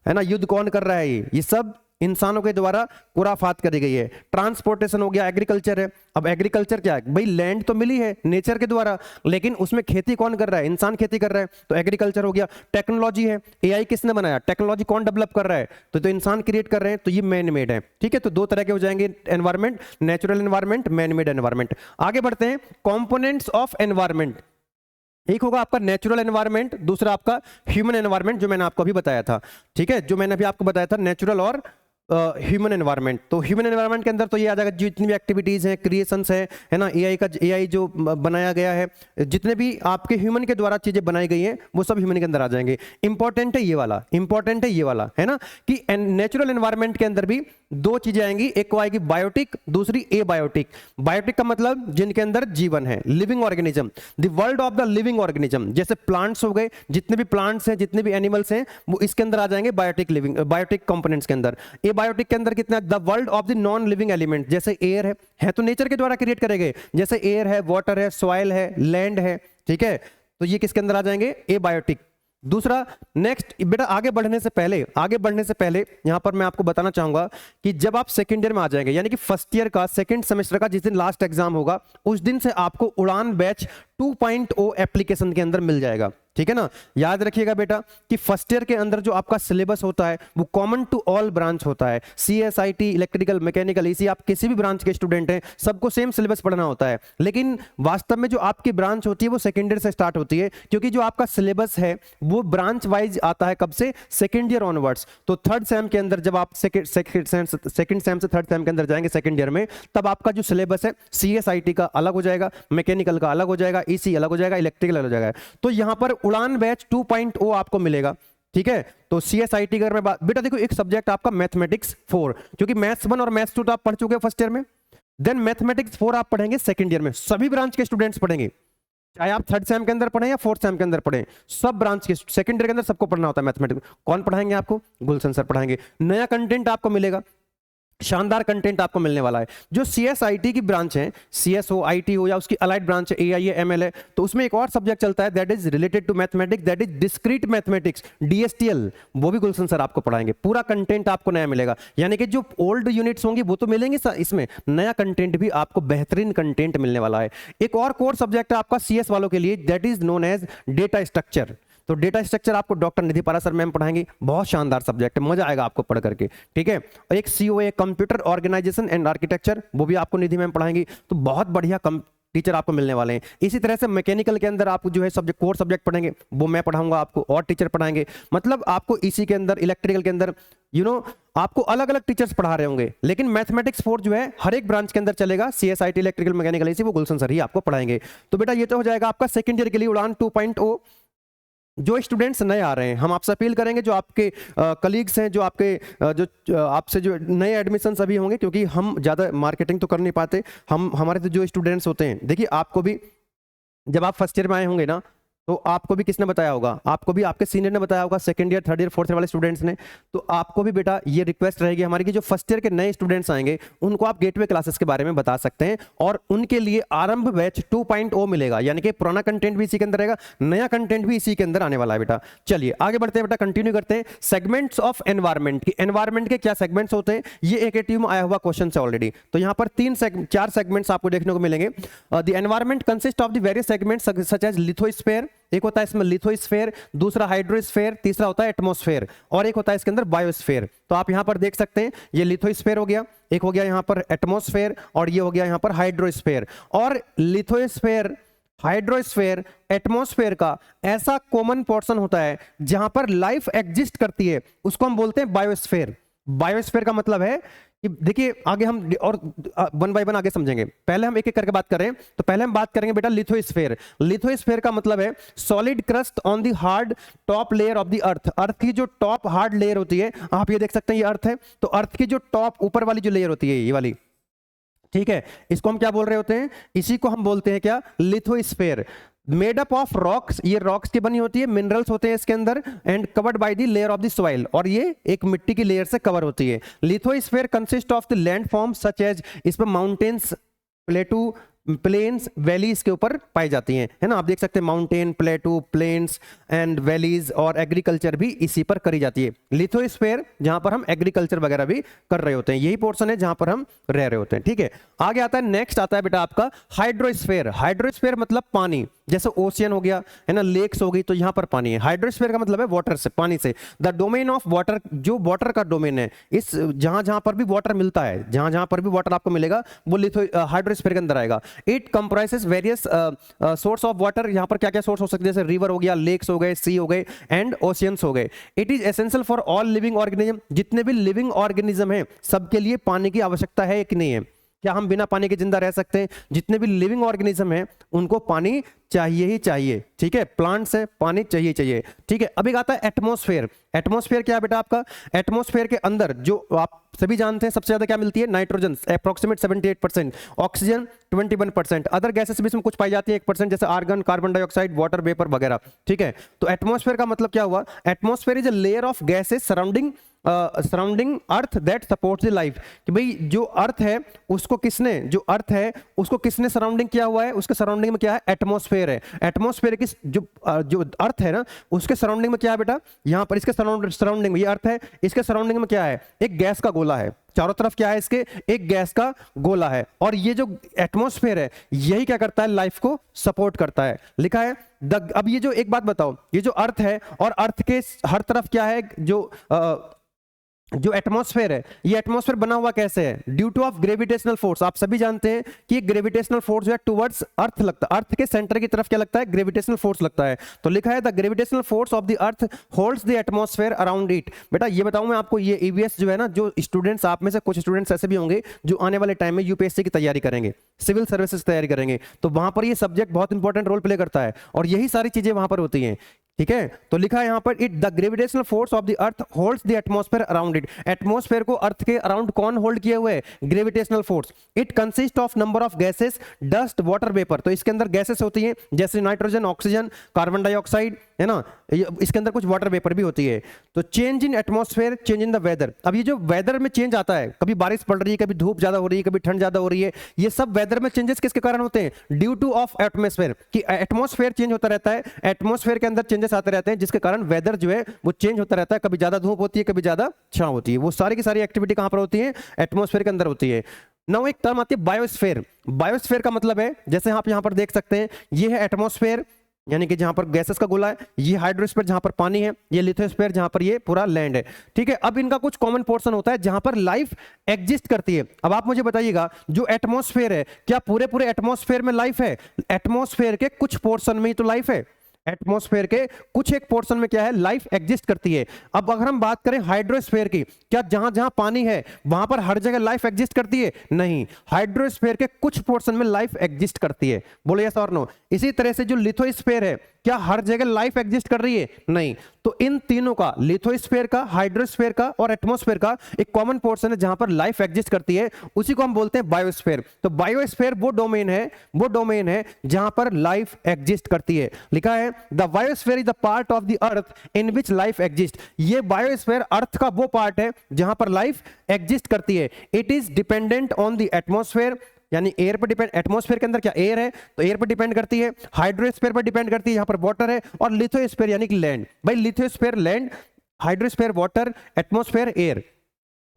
है ना। युद्ध कौन कर रहा है? ये सब इंसानों के द्वारा कुराफात करी गई है। ट्रांसपोर्टेशन हो गया, एग्रीकल्चर है। अब एग्रीकल्चर क्या है भाई? लैंड तो मिली है नेचर के द्वारा, लेकिन उसमें खेती कौन कर रहा है? इंसान खेती कर रहा है, तो एग्रीकल्चर हो गया। टेक्नोलॉजी है, एआई किसने बनाया? टेक्नोलॉजी कौन डेवलप कर रहा है? तो इंसान क्रिएट कर रहे हैं, तो ये मैन मेड है, ठीक है। तो दो तरह के हो जाएंगे environment, natural environment, man made environment. आगे बढ़ते हैं, कंपोनेंट्स ऑफ एनवायरमेंट। एक होगा आपका नेचुरल एनवायरनमेंट, दूसरा आपका ह्यूमन एनवायरनमेंट, जो मैंने आपको अभी बताया था, ठीक है। जो मैंने अभी आपको बताया था नेचुरल और ह्यूमन एनवायरनमेंट। तो ह्यूमन एनवायरनमेंट के अंदर तो ये आ जाएगा जितनी भी एक्टिविटीज हैं, क्रिएशंस है ना, एआई जो बनाया गया है, जितने भी आपके ह्यूमन के द्वारा चीजें बनाई गई हैं वो सब ह्यूमन के अंदर आ जाएंगे। इंपॉर्टेंट है ये वाला, इंपॉर्टेंट है ये वाला, है ना, कि नेचुरल एनवायरनमेंट के अंदर भी दो चीजें आएंगी, एक को आएगी बायोटिक, दूसरी एबायोटिक। बायोटिक का मतलब जिनके अंदर जीवन है, living organism, the world of the living organism, जैसे प्लांट्स हो गए, जितने भी प्लांट्स हैं, जितने भी एनिमल्स हैं, वो इसके अंदर आ जाएंगे बायोटिक लिविंग, बायोटिक कंपोनेंट्स के अंदर। एबायोटिक के अंदर कितना, the world of the non living element, जैसे एयर है तो नेचर के द्वारा क्रिएट करेंगे, जैसे एयर है, वाटर है, सॉइल है, लैंड है, ठीक है, तो ये किसके अंदर आ जाएंगे, एबायोटिक। दूसरा, नेक्स्ट बेटा आगे बढ़ने से पहले यहां पर मैं आपको बताना चाहूंगा कि जब आप सेकंड ईयर में आ जाएंगे, यानी कि फर्स्ट ईयर का सेकंड सेमेस्टर का जिस दिन लास्ट एग्जाम होगा, उस दिन से आपको उड़ान बैच 2.0 एप्लीकेशन के अंदर मिल जाएगा, ठीक है ना। याद रखिएगा बेटा कि फर्स्ट ईयर के अंदर जो आपका सिलेबस होता है वो कॉमन टू ऑल ब्रांच होता है, CSIT, इलेक्ट्रिकल, मैकेनिकल, इसी आप किसी भी ब्रांच के स्टूडेंट हैं, सबको सेम सिलेबस पढ़ना होता है। लेकिन वास्तव में जो आपकी ब्रांच होती है वो सेकेंड ईयर से स्टार्ट होती है, क्योंकि जो आपका सिलेबस है वो ब्रांच वाइज आता है, कब से, सेकेंड ईयर ऑनवर्ड्स। तो थर्ड सेम के अंदर जब आप सेकेंड सेम से थर्ड सेम के अंदर जाएंगे सेकेंड ईयर में, तब आपका जो सिलेबस है CSIT का अलग हो जाएगा, मैकेनिकल का अलग हो जाएगा, EC अलग हो जाएगा, इलेक्ट्रिकल अलग हो जाएगा। तो यहां पर उड़ान बैच 2.0 आपको मिलेगा, ठीक है। तो CSIT अगर मैं बात, बेटा देखो एक सब्जेक्ट आपका मैथमेटिक्स 4, क्योंकि मैथ्स 1 और मैथ्स 2 तो आप पढ़ चुके हो फर्स्ट ईयर में, देन मैथमेटिक्स 4 आप पढ़ेंगे सेकंड ईयर में, सभी ब्रांच के स्टूडेंट्स पढ़ेंगे, चाहे आप थर्ड सेम के अंदर पढ़ें या फोर्थ सेम के अंदर पढ़ें, सब ब्रांच के सेकंड ईयर के अंदर सबको पढ़ना होता है मैथमेटिक्स। कौन पढ़ाएंगे आपको, गुलशन सर पढ़ाएंगे। नया कंटेंट आपको मिलेगा, शानदार कंटेंट आपको मिलने वाला है। जो CSIT की ब्रांच है, CS हो, IT हो, या उसकी अलाइड ब्रांच है, AI है, ML है, तो उसमें एक और सब्जेक्ट चलता है that is related to mathematics, that is discrete mathematics, DSTL, वो भी गुलशन सर आपको पढ़ाएंगे। पूरा कंटेंट आपको नया मिलेगा, यानी कि जो ओल्ड यूनिट्स होंगी वो तो मिलेंगे, इसमें नया कंटेंट भी आपको, बेहतरीन कंटेंट मिलने वाला है। एक और कोर सब्जेक्ट है आपका CS वालों के लिए, that is known as data structure. तो डेटा स्ट्रक्चर आपको डॉक्टर निधि पारा सर मैम पढ़ाएंगे, बहुत शानदार सब्जेक्ट है, मजा आएगा आपको पढ़ करके, ठीक है। और एक COA, computer organisation and architecture, वो भी आपको निधि मैम पढ़ाएंगी। तो बहुत बढ़िया टीचर आपको मिलने वाले हैं। इसी तरह से मैकेनिकल के अंदर आपको जो है सब्जेक्ट, कोर सब्जेक्ट पढ़ेंगे, वो मैं पढ़ाऊंगा आपको, और टीचर पढ़ाएंगे। मतलब आपको इसी के अंदर, इलेक्ट्रिकल के अंदर, आपको अलग अलग टीचर्स पढ़ा रहे होंगे, लेकिन मैथमेटिक्स 4 जो है हर एक ब्रांच के अंदर चलेगा, CSIT, इलेक्ट्रिकल, मैकेनिकल, इसी वो गुलशन सर ही आपको पढ़ाएंगे। तो बेटा ये तो हो जाएगा आपका सेकंड ईयर के लिए उड़ान 2.0। जो स्टूडेंट्स नए आ रहे हैं, हम आपसे अपील करेंगे, जो आपके कलीग्स हैं, जो आपके जो आपसे जो नए एडमिशन अभी होंगे, क्योंकि हम ज़्यादा मार्केटिंग तो कर नहीं पाते, हमारे तो जो स्टूडेंट्स होते हैं, देखिए आपको भी जब आप फर्स्ट ईयर में आए होंगे ना, तो आपको भी किसने बताया होगा, आपको भी आपके सीनियर ने बताया होगा, second year, third year, fourth year वाले स्टूडेंट्स ने। तो आपको भी बेटा ये रिक्वेस्ट रहेगी हमारी कि जो फर्स्ट ईयर के नए स्टूडेंट्स आएंगे उनको आप गेटवे क्लासेस के बारे में बता सकते हैं, और उनके लिए आरंभ बैच 2.0 मिलेगा, यानी कि पुराना कंटेंट भी इसी के अंदर रहेगा, नया कंटेंट भी इसी के अंदर आने वाला है बेटा। चलिए आगे बढ़ते हैं बेटा, कंटिन्यू करते हैं। सेगमेंट्स ऑफ एनवायरमेंट की, एनवायरमेंट के क्या सेगमेंट्स होते हैं, ये AKTU में आया हुआ क्वेश्चन है ऑलरेडी। तो यहाँ पर 4 सेगमेंट्स आपको देखने को मिलेंगे। The environment consist of the various segments such as lithosphere, एक होता है इसमें लिथोस्फीयर, दूसरा हाइड्रोस्फीयर, तीसरा होता है एटमॉस्फेयर, और एक होता है इसके अंदर बायोस्फीयर। तो आप यहां पर देख सकते हैं, ये लिथोस्फीयर हो गया, एक हो गया यहां पर एटमॉस्फेयर, और ये हो गया यहां पर हाइड्रोस्फीयर। और लिथोस्फीयर, हाइड्रोस्फीयर, एटमॉस्फेयर का ऐसा कॉमन पोर्शन होता है जहां पर लाइफ एग्जिस्ट करती है, उसको हम बोलते हैं बायोस्फीयर। बायोस्फीयर का मतलब है कि देखिए आगे हम और 1 बाय 1 आगे समझेंगे, पहले हम एक एक करके बात कर रहे हैं। तो पहले हम बात करेंगे बेटा लिथोस्फीयर। लिथोस्फीयर का मतलब है solid crust on the hard top layer of the earth. Earth की जो टॉप हार्ड लेयर होती है, आप ये देख सकते हैं ये अर्थ है, तो अर्थ की जो टॉप ऊपर वाली जो लेयर होती है, ये वाली, ठीक है, इसको हम क्या बोल रहे होते हैं, इसी को हम बोलते हैं क्या, lithosphere. Made up of rocks, ये रॉक्स की बनी होती है, मिनरल्स होते हैं इसके अंदर, and covered by the layer of the soil, और ये एक मिट्टी की लेयर से कवर होती है। Lithosphere consist of the land form such as, इस पर माउंटेन्स, प्लेटू, प्लेन्स, वैलीज के ऊपर पाई जाती हैं, है ना। आप देख सकते हैं mountain, plateau, plains and valleys, और एग्रीकल्चर भी इसी पर करी जाती है। लिथोस्फीयर जहां पर हम एग्रीकल्चर वगैरह भी कर रहे होते हैं, यही पोर्शन है जहां पर हम रह रहे होते हैं, ठीक है। आगे आता है, नेक्स्ट आता है बेटा आपका हाइड्रोस्फीयर। हाइड्रोस्फीयर मतलब पानी, जैसे ओशियन हो गया, है ना, लेक्स हो गई, तो यहां पर पानी है। हाइड्रोस्फीयर का मतलब है वाटर से, पानी से। द डोमेन ऑफ वाटर, जो वाटर का डोमेन है, इस जहां जहां पर भी वाटर मिलता है, जहां जहां पर भी वाटर आपको मिलेगा, वो हाइड्रोस्फीयर के अंदर आएगा। It comprises various source of water, यहां पर क्या क्या सोर्स हो सकते हैं, जैसे रिवर हो गया, लेक्स हो गए, सी हो गए, एंड ओशियंस हो गए। It is essential for all living organism, जितने भी लिविंग ऑर्गेनिज्म है सबके लिए पानी की आवश्यकता है कि नहीं है, क्या हम बिना पानी के जिंदा रह सकते हैं? जितने भी लिविंग ऑर्गेनिज्म हैं उनको पानी चाहिए ही चाहिए, ठीक है। प्लांट्स है, पानी चाहिए चाहिए, ठीक है। अभी आता है एटमॉस्फेयर। एटमॉस्फेयर क्या है बेटा आपका? एटमॉस्फेयर के अंदर जो आप सभी जानते हैं सबसे ज्यादा क्या मिलती है? Nitrogen approximate 78%, oxygen 21%, other gases भी इसमें कुछ पाई जाती है 1%, जैसे argon, carbon dioxide, water vapour वगैरह, ठीक है। तो एटमॉस्फेयर का मतलब क्या हुआ? Atmosphere is a layer of gases surrounding earth that supports the life. कि भाई जो अर्थ है उसको किसने, जो अर्थ है उसको किसने सराउंडिंग किया हुआ है? उसके सराउंडिंग में क्या है? एटमॉस्फेयर है। एटमॉस्फेयर की जो अर्थ है ना उसके सराउंडिंग में क्या है बेटा? यहां पर इसके सराउंडिंग में ये अर्थ है, इसके सराउंडिंग में क्या है? एक गैस का गोला है। चारों तरफ क्या है इसके? एक गैस का गोला है। और ये जो एटमॉस्फेयर है यही क्या करता है? लाइफ को सपोर्ट करता है। लिखा है अब ये जो एक बात बताओ, ये जो अर्थ है और अर्थ के हर तरफ क्या है? जो एटमॉस्फेयर है, ये एटमॉस्फेयर बना हुआ कैसे है? Due two of gravitational force. आप सभी जानते हैं कि ग्रेविटेशनल फोर्स जो है टुवर्ड्स अर्थ लगता है, अर्थ के सेंटर की तरफ क्या लगता है? ग्रेविटेशनल फोर्स लगता है। तो लिखा है the gravitational force of the earth holds the atmosphere around it. बेटा ये बताऊं मैं आपको, ये ईवीएस जो है ना, जो स्टूडेंट्स आप में से कुछ स्टूडेंट्स ऐसे भी होंगे जो आने वाले टाइम में यूपीएससी की तैयारी करेंगे, सिविल सर्विसेज की तैयारी करेंगे, तो वहां पर ये सब्जेक्ट बहुत इंपॉर्टेंट रोल प्ले करता है और यही सारी चीजें वहां पर होती हैं, ठीक है। तो लिखा है यहां पर it the gravitational force of the earth holds the atmosphere around it. Atmosphere को अर्थ के अराउंड कौन होल्ड किए हुए है? Gravitational force. It consist of number of gases, dust, water vapour. तो इसके अंदर गैसेस होती हैं जैसे नाइट्रोजन, ऑक्सीजन, कार्बन डाइऑक्साइड, है ना। इसके अंदर कुछ वाटर वेपर भी होती है। तो change in atmosphere, change in the weather. अब ये जो वेदर में चेंज आता है, कभी बारिश पड़ रही है, कभी धूप ज्यादा हो रही है, कभी ठंड ज्यादा हो रही है, ये सब वेदर में चेंजेस किसके कारण होते हैं? Due two of atmosphere. कि एटमॉस्फेयर चेंज होता रहता है, एटमॉस्फेयर के अंदर चेंजेस आते रहते हैं जिसके कारण वेदर जो है वो चेंज होता रहता है। कभी ज्यादा धूप होती है, कभी ज्यादा छांव होती है। वो सारी की सारी एक्टिविटी कहां पर होती है? एटमॉस्फेयर के अंदर होती है। नाउ एक टर्म आती है बायोस्फीयर। बायोस्फीयर का मतलब है, जैसे आप यहां पर देख सकते हैं, ये है एटमॉस्फेयर यानी कि जहां पर गैसेस का गोला है, ये हाइड्रोस्फीयर जहां पर पानी है, ये लिथोस्फीयर जहां पर ये पूरा लैंड है, ठीक है। अब इनका कुछ कॉमन पोर्शन होता है जहां पर लाइफ एग्जिस्ट करती है। अब आप मुझे बताइएगा, जो एटमॉस्फेयर है, क्या पूरे पूरे एटमॉस्फेयर में लाइफ है? एटमॉस्फेयर के कुछ पोर्शन में ही तो लाइफ है। एटमॉस्फेयर के कुछ एक पोर्शन में क्या है? लाइफ एग्जिस्ट करती है। अब अगर हम बात करें हाइड्रोस्फीयर की, क्या जहां जहां पानी है वहां पर हर जगह लाइफ एग्जिस्ट करती है? नहीं, हाइड्रोस्फीयर के कुछ पोर्शन में लाइफ एग्जिस्ट करती है। बोलो यस और नो। इसी तरह से जो लिथोस्फीयर है, क्या हर जगह लाइफ एग्जिस्ट कर रही है? नहीं। तो इन तीनों का, लिथोस्फीयर का, हाइड्रोस्फीयर का और एटमॉस्फेयर का एक कॉमन पोर्शन है जहां पर लाइफ एग्जिस्ट करती है, उसी को हम बोलते हैं बायोस्फीयर। तो बायोस्फीयर वो डोमेन है जहां पर लाइफ एग्जिस्ट करती है। लिखा है the biosphere is the part of the earth in which life exist. ये बायोस्फीयर अर्थ का वो पार्ट है जहां पर लाइफ एग्जिस्ट करती है। It is dependent on the atmosphere, यानी एयर पर डिपेंड। एटमॉस्फेयर के अंदर क्या एयर है, तो एयर पर डिपेंड करती है। हाइड्रोस्फीयर पर डिपेंड करती है, यहां पर वाटर है। और लिथोस्फीयर यानी कि लैंड। भाई lithosphere land, hydrosphere water, atmosphere air.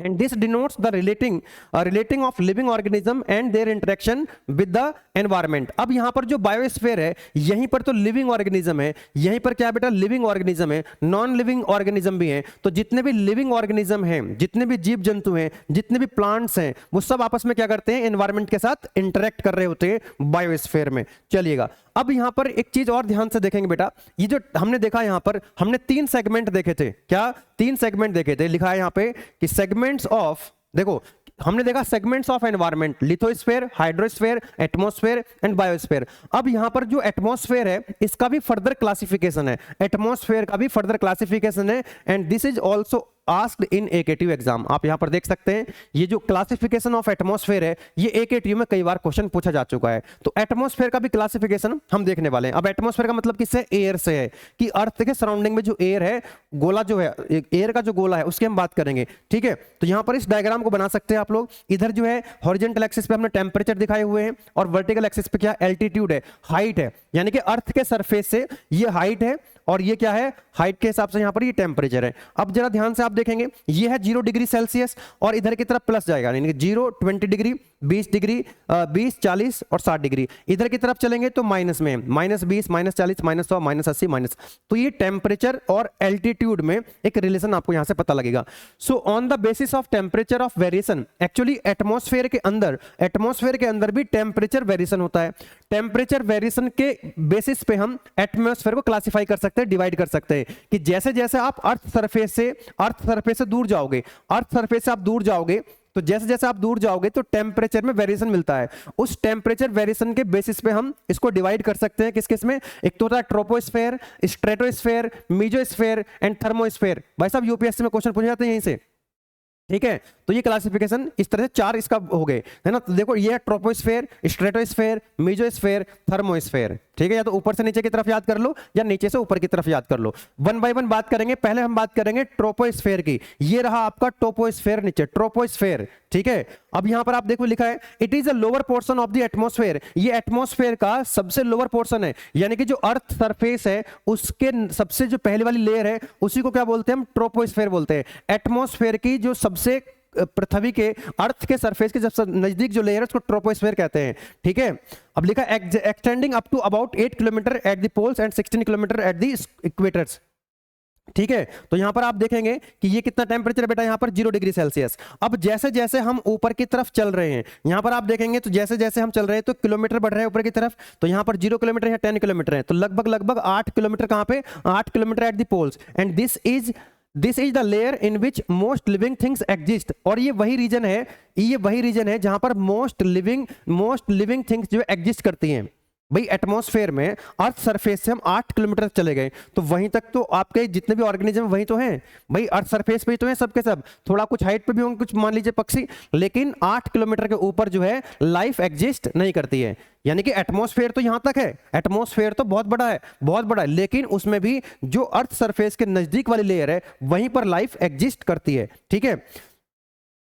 And this denotes the relating of living organism and their interaction with the environment। अब यहाँ पर जो बायोस्फीयर है, यहीं पर तो लिविंग ऑर्गेनिज्म है, यहीं पर क्या बेटा? लिविंग ऑर्गेनिज्म है, नॉन लिविंग ऑर्गेनिज्म भी है। तो जितने भी लिविंग ऑर्गेनिज्म हैं, जितने भी जीव जंतु हैं, जितने भी प्लांट्स हैं, वो सब आपस में क्या करते हैं? एनवायरमेंट के साथ इंटरेक्ट कर रहे होते हैं बायोस्फीयर में। चलिएगा, अब यहां पर एक चीज और ध्यान से देखेंगे बेटा। ये जो हमने देखा, यहां पर हमने 3 सेगमेंट देखे थे। क्या? 3 सेगमेंट देखे थे। लिखा है यहां पे कि सेगमेंट्स ऑफ, देखो हमने देखा segments of environment, lithosphere, hydrosphere, atmosphere and biosphere. अब यहां पर जो एटमॉस्फेयर है, इसका भी फर्दर क्लासिफिकेशन है, एटमॉस्फेयर का भी फर्दर क्लासिफिकेशन है। And this is also asked in एकेटीव एग्जाम। आप यहां पर देख सकते हैं, ये जो क्लासिफिकेशन ऑफ एटमॉस्फेयर है, ये एकेटीव में कई बार क्वेश्चन पूछा जा चुका है। तो एटमॉस्फेयर का भी क्लासिफिकेशन हम देखने वाले हैं। अब एटमॉस्फेयर का मतलब किससे? एयर से है, कि अर्थ के सराउंडिंग में जो एयर है, गोला जो है, एयर का जो गोला है, उसकी हम बात करेंगे, ठीक है। तो यहां पर इस डायग्राम को बना सकते हैं आप लोग। इधर जो है हॉरिजॉन्टल एक्सिस पे हमने टेम्परेचर दिखाए हुए हैं, और वर्टिकल एक्सिस पे क्या? एल्टीट्यूड है, हाइट है, यानी कि अर्थ के सरफेस से ये हाइट है, और ये क्या है? हाइट के हिसाब से यहां पर ये टेम्परेचर है। अब जरा ध्यान से आप देखेंगे, ये है 0 डिग्री सेल्सियस, और इधर की तरफ प्लस जाएगा, यानी कि 0, 20 डिग्री, 20 डिग्री, 20, 40 और 60 डिग्री। इधर की तरफ चलेंगे तो माइनस में, -20, -40, -100, -80, माइनस। तो ये टेम्परेचर और एल्टीट्यूड में एक रिलेशन आपको यहां से पता लगेगा। So on the basis of temperature of variation, actually atmosphere के अंदर भी टेम्परेचर वेरिएशन होता है। टेम्परेचर वेरिएशन के बेसिस पे हम एटमॉस्फेयर को क्लासिफाई कर सकते हैं, डिवाइड कर सकते हैं, कि जैसे जैसे आप अर्थ सरफेस से दूर जाओगे, अर्थ सरफेस से आप दूर जाओगे, तो जैसे जैसे आप दूर जाओगे तो टेम्परेचर में वेरिएशन मिलता है, उस टेम्परेचर वेरिएशन के बेसिस पे हम इसको डिवाइड कर सकते हैं किस किस में। एक तो होता है troposphere, stratosphere, mesosphere and thermosphere. भाई साहब यूपीएससी में क्वेश्चन पूछे जाते हैं यहीं से, ठीक है। तो ये क्लासिफिकेशन इस तरह से 4 इसका हो गए, है ना। तो देखो ये है ट्रोपोस्फेयर, स्ट्रेटोस्फेयर, मीजोस्फेयर, थर्मोस्फेयर, ठीक है। या तो ऊपर से नीचे की तरफ याद कर लो या नीचे से ऊपर की तरफ याद कर लो। वन बाय वन बात करेंगे। पहले हम बात करेंगे ट्रोपोस्फेयर की। ये रहा आपका ट्रोपोस्फेयर नीचे, ट्रोपोस्फेयर, ठीक है। अब यहां पर आप देखो लिखा है it is a lower portion of the atmosphere. ये एटमॉस्फेयर का सबसे लोअर पोर्शन है, यानी कि जो अर्थ सरफेस है उसके सबसे जो पहली वाली लेयर है उसी को क्या बोलते हैं हम, ट्रोपोस्फेयर बोलते हैं। एटमॉस्फेयर की जो सबसे पृथ्वी के अर्थ के सरफेस के सबसे नजदीक जो लेयर है उसको ट्रोपोस्फेयर कहते हैं, ठीक है। अब लिखा extending up to about 8 kilometre at the poles and 16 kilometre at the equators, ठीक है। तो यहां पर आप देखेंगे कि ये कितना टेम्परेचर है बेटा, यहां पर 0 डिग्री सेल्सियस। अब जैसे जैसे हम ऊपर की तरफ चल रहे हैं, यहां पर आप देखेंगे तो जैसे जैसे हम चल रहे हैं तो किलोमीटर बढ़ रहे हैं ऊपर की तरफ। तो यहां पर 0 किलोमीटर या 10 किलोमीटर है, तो लगभग लगभग 8 किलोमीटर कहां पे, 8 kilometre at the poles. And this is the layer in which most living things exist. और ये वही रीजन है जहां पर मोस्ट लिविंग थिंग्स जो एग्जिस्ट करती हैं। भाई एटमॉस्फेयर में अर्थ सरफेस से हम 8 किलोमीटर चले गए तो वहीं तक तो आपके जितने भी ऑर्गेनिज्म वहीं तो हैं। भाई अर्थ सरफेस पे ही तो हैं सबके सब, थोड़ा कुछ हाइट पे भी होंगे कुछ मान लीजिए पक्षी, लेकिन 8 किलोमीटर के ऊपर जो है लाइफ एग्जिस्ट नहीं करती है। यानी कि एटमॉस्फेयर तो यहां तक है, एटमॉस्फेयर तो बहुत बड़ा है, लेकिन उसमें भी जो अर्थ सरफेस के नजदीक वाली लेयर है वहीं पर लाइफ एग्जिस्ट करती है, ठीक है।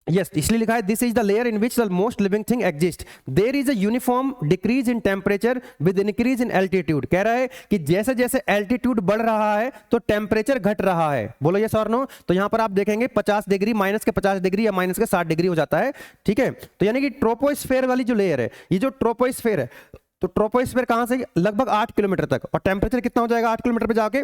यस, इसलिए लिखा है this is the layer in which the most living thing exist. There is a uniform decrease in temperature with increase in altitude. कह रहा है कि जैसे जैसे एल्टीट्यूड बढ़ रहा है तो टेम्परेचर घट रहा है। बोलो यस और नो। तो यहां पर आप देखेंगे 50 डिग्री माइनस के 50 डिग्री या माइनस के 60 डिग्री हो जाता है, ठीक है। तो यानी कि ट्रोपोस्फेयर वाली जो लेयर है, ये जो ट्रोपोस्फेयर है, तो ट्रोपोस्फेयर कहां से लगभग 8 किलोमीटर तक, और टेम्परेचर कितना हो जाएगा 8 किलोमीटर पे जाके,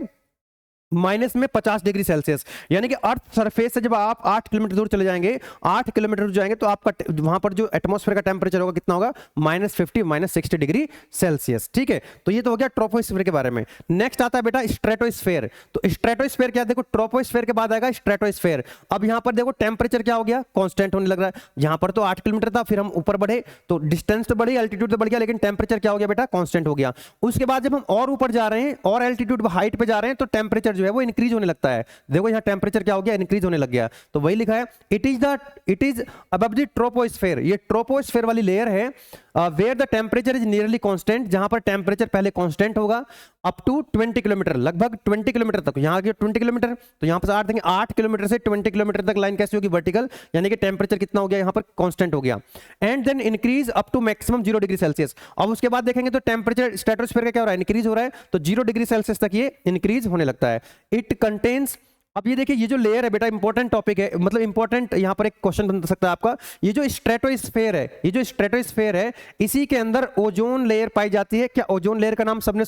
माइनस में 50 डिग्री सेल्सियस। यानी कि अर्थ सरफेस से जब आप 8 किलोमीटर दूर चले जाएंगे, 8 किलोमीटर दूर जाएंगे तो आपका वहां पर जो एटमॉस्फेयर का टेम्परेचर होगा कितना होगा, -50 -60 डिग्री सेल्सियस, ठीक है। तो ये तो हो गया ट्रोपोस्फेयर के बारे में। नेक्स्ट आता है बेटा स्ट्रेटोस्फेयर। तो स्ट्रेटोस्फेयर क्या, देखो ट्रोपोस्फेयर के बाद आएगा स्ट्रेटोस्फेयर। अब यहां पर देखो टेम्परेचर क्या हो गया, कांस्टेंट होने लग रहा है। यहां पर तो 8 किलोमीटर था, फिर हम ऊपर बढ़े तो डिस्टेंस तो बढ़ी, एल्टीट्यूड तो बढ़ गया, लेकिन टेम्परेचर क्या हो गया बेटा, कांस्टेंट हो गया। उसके बाद जब हम और ऊपर जा रहे हैं और एल्टीट्यूड हाइट पे जा रहे हैं तो टेम्परेचर जो है वो इंक्रीज होने लगता है। देखो यहां टेम्परेचर क्या हो गया, इंक्रीज होने लग गया। तो वही लिखा है it is above the troposphere. ये ट्रोपोस्फेयर वाली लेयर है where the temperature is nearly constant, जहां पर टेम्परेचर पहले कांस्टेंट होगा अप टू 20 किलोमीटर, लगभग 20 किलोमीटर तक। यहां आ गया 20 किलोमीटर, तो यहां पर 8 देंगे, 8 किलोमीटर से 20 किलोमीटर तक लाइन कैसी होगी, वर्टिकल, यानी कि टेम्परेचर कितना हो गया यहां पर, कांस्टेंट हो गया। And then increase up to maximum 0 degree Celsius. अब उसके बाद देखेंगे तो टेम्परेचर स्ट्रेटोस्फेयर का क्या हो रहा है, इंक्रीज हो रहा है, तो 0 डिग्री सेल्सियस तक ये इंक्रीज होने लगता है। इट कंटेन्स, अब ये देखिए ये जो लेयर है बेटा इंपॉर्टेंट टॉपिक है, मतलब इंपॉर्टेंट यहां पर एक क्वेश्चन बन सकता है आपका। ये जो स्ट्रेटोस्फेयर है, इसी के अंदर ओजोन लेयर पाई जाती है। क्या ओजोन लेयर का नाम सबने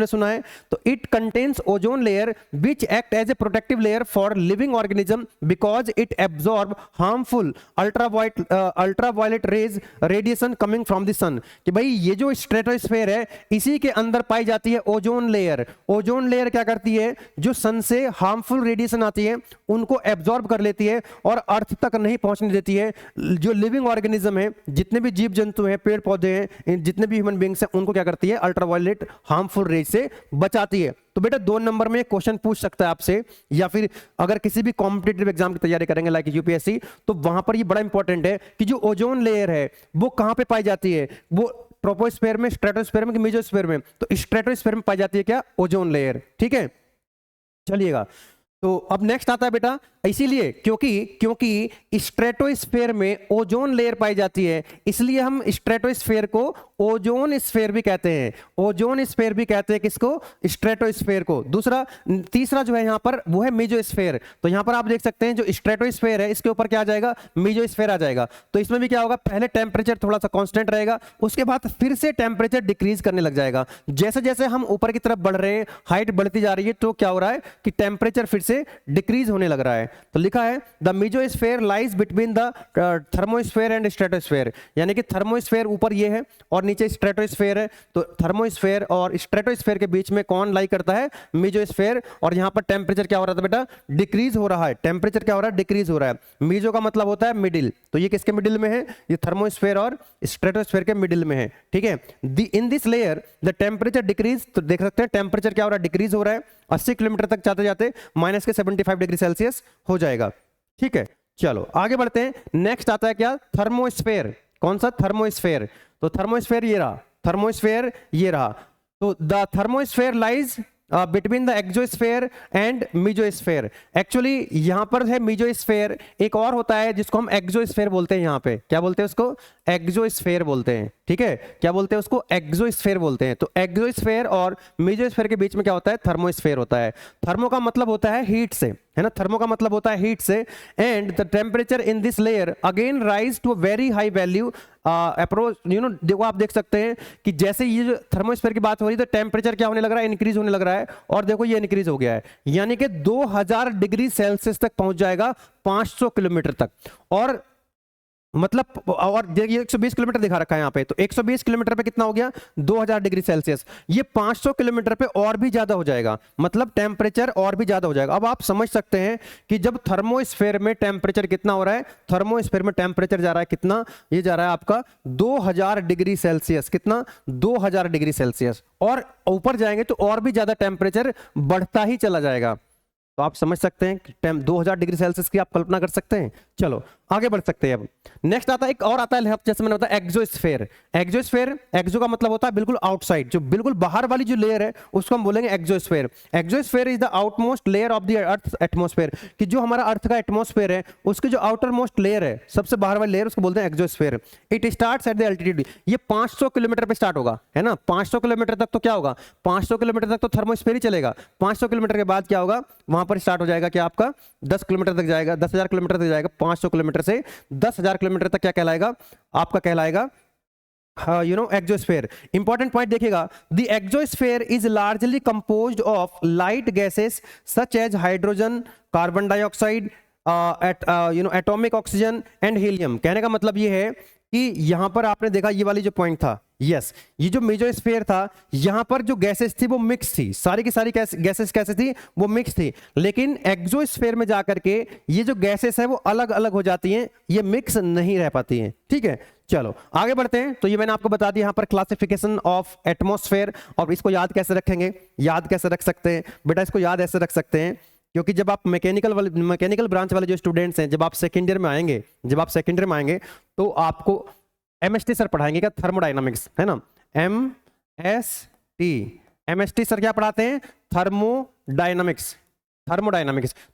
सुना है, तो it contains ozone layer which act as a protective layer for living organism because it absorb harmful ultraviolet rays radiation coming from the sun. कि भाई ये जो स्ट्रेटोस्फेयर है इसी के अंदर पाई जाती है ओजोन लेयर। ओजोन लेयर क्या करती है, जो सन से हार्मफुल रेडिएशन आती है उनको एब्जॉर्ब कर लेती है और अर्थ तक नहीं पहुंचने देती है। जो लिविंग ऑर्गेनिज्म है, जितने भी जीव जंतु हैं, पेड़ पौधे हैं, जितने भी ह्यूमन बीइंग्स हैं, उनको क्या करती है, अल्ट्रावायलेट हार्मफुल रेज से बचाती है। तो बेटा 2 नंबर में क्वेश्चन पूछ सकता है आपसे, या फिर अगर किसी भी कॉम्पिटिटिव एग्जाम की तैयारी करेंगे लाइक यूपीएससी, तो वहां पर ये बड़ा इंपॉर्टेंट है कि जो ओजोन लेयर है वो कहां पे पाई जाती है, वो ट्रोपोस्फेयर में, स्ट्रेटोस्फेयर में कि मेसोस्फेयर में। तो स्ट्रेटोस्फेयर में पाई जाती है क्या, ओजोन लेयर, ठीक है। चलिएगा, तो अब नेक्स्ट आता है बेटा, इसीलिए क्योंकि स्ट्रेटोस्फेयर में ओजोन लेयर पाई जाती है, इसलिए हम स्ट्रेटोस्फेयर को ओजोन स्फेयर भी कहते हैं। ओजोन स्फेयर भी कहते हैं किसको, स्ट्रेटोस्फेयर को। तीसरा जो है यहां पर वो है मेसोस्फेयर। तो यहां पर आप देख सकते हैं जो स्ट्रेटोस्फेयर है इसके ऊपर क्या आ जाएगा, मेसोस्फेयर आ जाएगा। तो इसमें भी क्या होगा, पहले टेम्परेचर थोड़ा सा कांस्टेंट रहेगा, उसके बाद फिर से टेम्परेचर डिक्रीज करने लग जाएगा। जैसे जैसे हम ऊपर की तरफ बढ़ रहे हैं, हाइट बढ़ती जा रही है, तो क्या हो रहा है कि टेम्परेचर फिर से डिक्रीज होने लग रहा है। तो लिखा है the mesosphere lies between the thermosphere and stratosphere, यानी कि थर्मोस्फीयर ऊपर ये है और नीचे स्ट्रेटोस्फीयर है। तो थर्मोस्फीयर और स्ट्रेटोस्फीयर के बीच में कौन लाई करता है? मेसोस्फीयर। और यहाँ पर टेम्परेचर क्या हो रहा था बेटा? डिक्रीज हो रहा है। टेम्परेचर क्या हो रहा है? डिक्रीज हो रहा है। मेसो का मतलब होता है मिडिल, तो ये किसके मिडिल में है? ये थर्मोस्फीयर और स्ट्रेटोस्फीयर के मिडिल में है, ठीक है। इन this layer the temperature decrease, तो देख सकते हैं टेम्परेचर क्या हो रहा है? डिक्रीज हो रहा है। 80 किलोमीटर तक जाते जाते माइनस के 75 डिग्री सेल्सियस हो जाएगा, ठीक है। चलो आगे बढ़ते हैं। नेक्स्ट आता है क्या? थर्मोस्फीयर। कौन सा? थर्मोस्फीयर। तो थर्मोस्फीयर ये रहा, थर्मोस्फीयर ये रहा। तो the thermosphere lies between the exosphere and mesosphere. Actually यहां पर है मेसोस्फीयर, एक और होता है जिसको हम एक्सोस्फीयर बोलते हैं। यहाँ पे क्या बोलते हैं उसको? एक्सोस्फीयर बोलते हैं, ठीक है। क्या बोलते हैं उसको? एक्सोस्फीयर बोलते हैं। तो एक्सोस्फीयर और मेसोस्फीयर के बीच में क्या होता है? थर्मोस्फीयर होता है। थर्मो का मतलब होता है हीट से, है ना। थर्मो का मतलब होता है हीट से। And the temperature in this layer again rise to a very high value approach, you know. देखो आप देख सकते हैं कि जैसे ये जो थर्मोस्फीयर की बात हो रही है तो टेम्परेचर क्या होने लग रहा है? इंक्रीज होने लग रहा है। और देखो ये इंक्रीज हो गया है, यानी कि 2000 डिग्री सेल्सियस तक पहुंच जाएगा 500 किलोमीटर तक। और मतलब, और ये 120 किलोमीटर दिखा रखा है यहाँ पे, तो 120 किलोमीटर पे कितना हो गया? 2000 डिग्री सेल्सियस। ये 500 किलोमीटर पे और भी ज्यादा हो जाएगा, मतलब टेम्परेचर और भी ज्यादा हो जाएगा। अब आप समझ सकते हैं कि जब थर्मोस्फीयर में टेम्परेचर कितना हो रहा है? थर्मोस्फीयर में टेम्परेचर जा रहा है कितना? ये जा रहा है आपका 2000 डिग्री सेल्सियस। कितना? 2000 डिग्री सेल्सियस। और ऊपर जाएंगे तो और भी ज्यादा टेम्परेचर बढ़ता ही चला जाएगा। तो आप समझ सकते हैं कि 2000 डिग्री सेल्सियस की आप कल्पना कर सकते हैं। चलो आगे बढ़ सकते हैं। अब नेक्स्ट आता है, एक और आता है, जैसे मैंने बताया एक्सोस्फीयर। एक्सोस्फीयर, एक्सो का मतलब होता है बिल्कुल आउटसाइड, जो बिल्कुल बाहर वाली जो लेयर है उसको हम बोलेंगे exosphere. Exosphere is the outmost layer of the earth atmosphere, कि जो हमारा अर्थ का एटमॉस्फेयर है उसकी जो आउटर मोस्ट लेयर है, सबसे बाहर वाली लेयर, उसको बोलते हैं exosphere. It starts at the altitude, ये 500 किलोमीटर पे स्टार्ट होगा, है ना। 500 किलोमीटर तक तो क्या होगा? 500 किलोमीटर तक तो थर्मोस्फीयर ही चलेगा। 500 किलोमीटर के बाद क्या होगा? वहां पर स्टार्ट हो जाएगा क्या आपका? 10 किलोमीटर तक जाएगा, 10,000 किलोमीटर तक जाएगा। 500 किलोमीटर से 10,000 किलोमीटर तक क्या कहलाएगा? आपका कहलाएगा you know exosphere. Important point देखिएगा, the exosphere is largely composed of light gases such as hydrogen, carbon dioxide, atomic oxygen and helium. कहने का मतलब ये है कि यहां पर आपने देखा ये वाली जो पॉइंट था, यस, ये जो मेसोस्फीयर था, यहां पर जो गैसेस थी वो मिक्स थी, सारी की सारी गैसेस कैसे थी? वो मिक्स थी। लेकिन एक्सोस्फीयर में जाकर के ये जो गैसेस है वो अलग अलग हो जाती हैं, ये मिक्स नहीं रह पाती हैं, ठीक है। चलो आगे बढ़ते हैं। तो ये मैंने आपको बता दिया यहाँ पर क्लासिफिकेशन ऑफ एटमॉस्फेयर। और इसको याद कैसे रखेंगे? याद कैसे रख सकते हैं बेटा? इसको याद ऐसे रख सकते हैं, क्योंकि जब आप मैकेनिकल ब्रांच वाले जो स्टूडेंट्स हैं, जब आप सेकेंड ईयर में आएंगे, तो आपको एमएसटी सर पढ़ाएंगे क्या? थर्मोडायनामिक्स, है ना। एमएसटी सर क्या पढ़ाते हैं? थर्मोडायनामिक्स।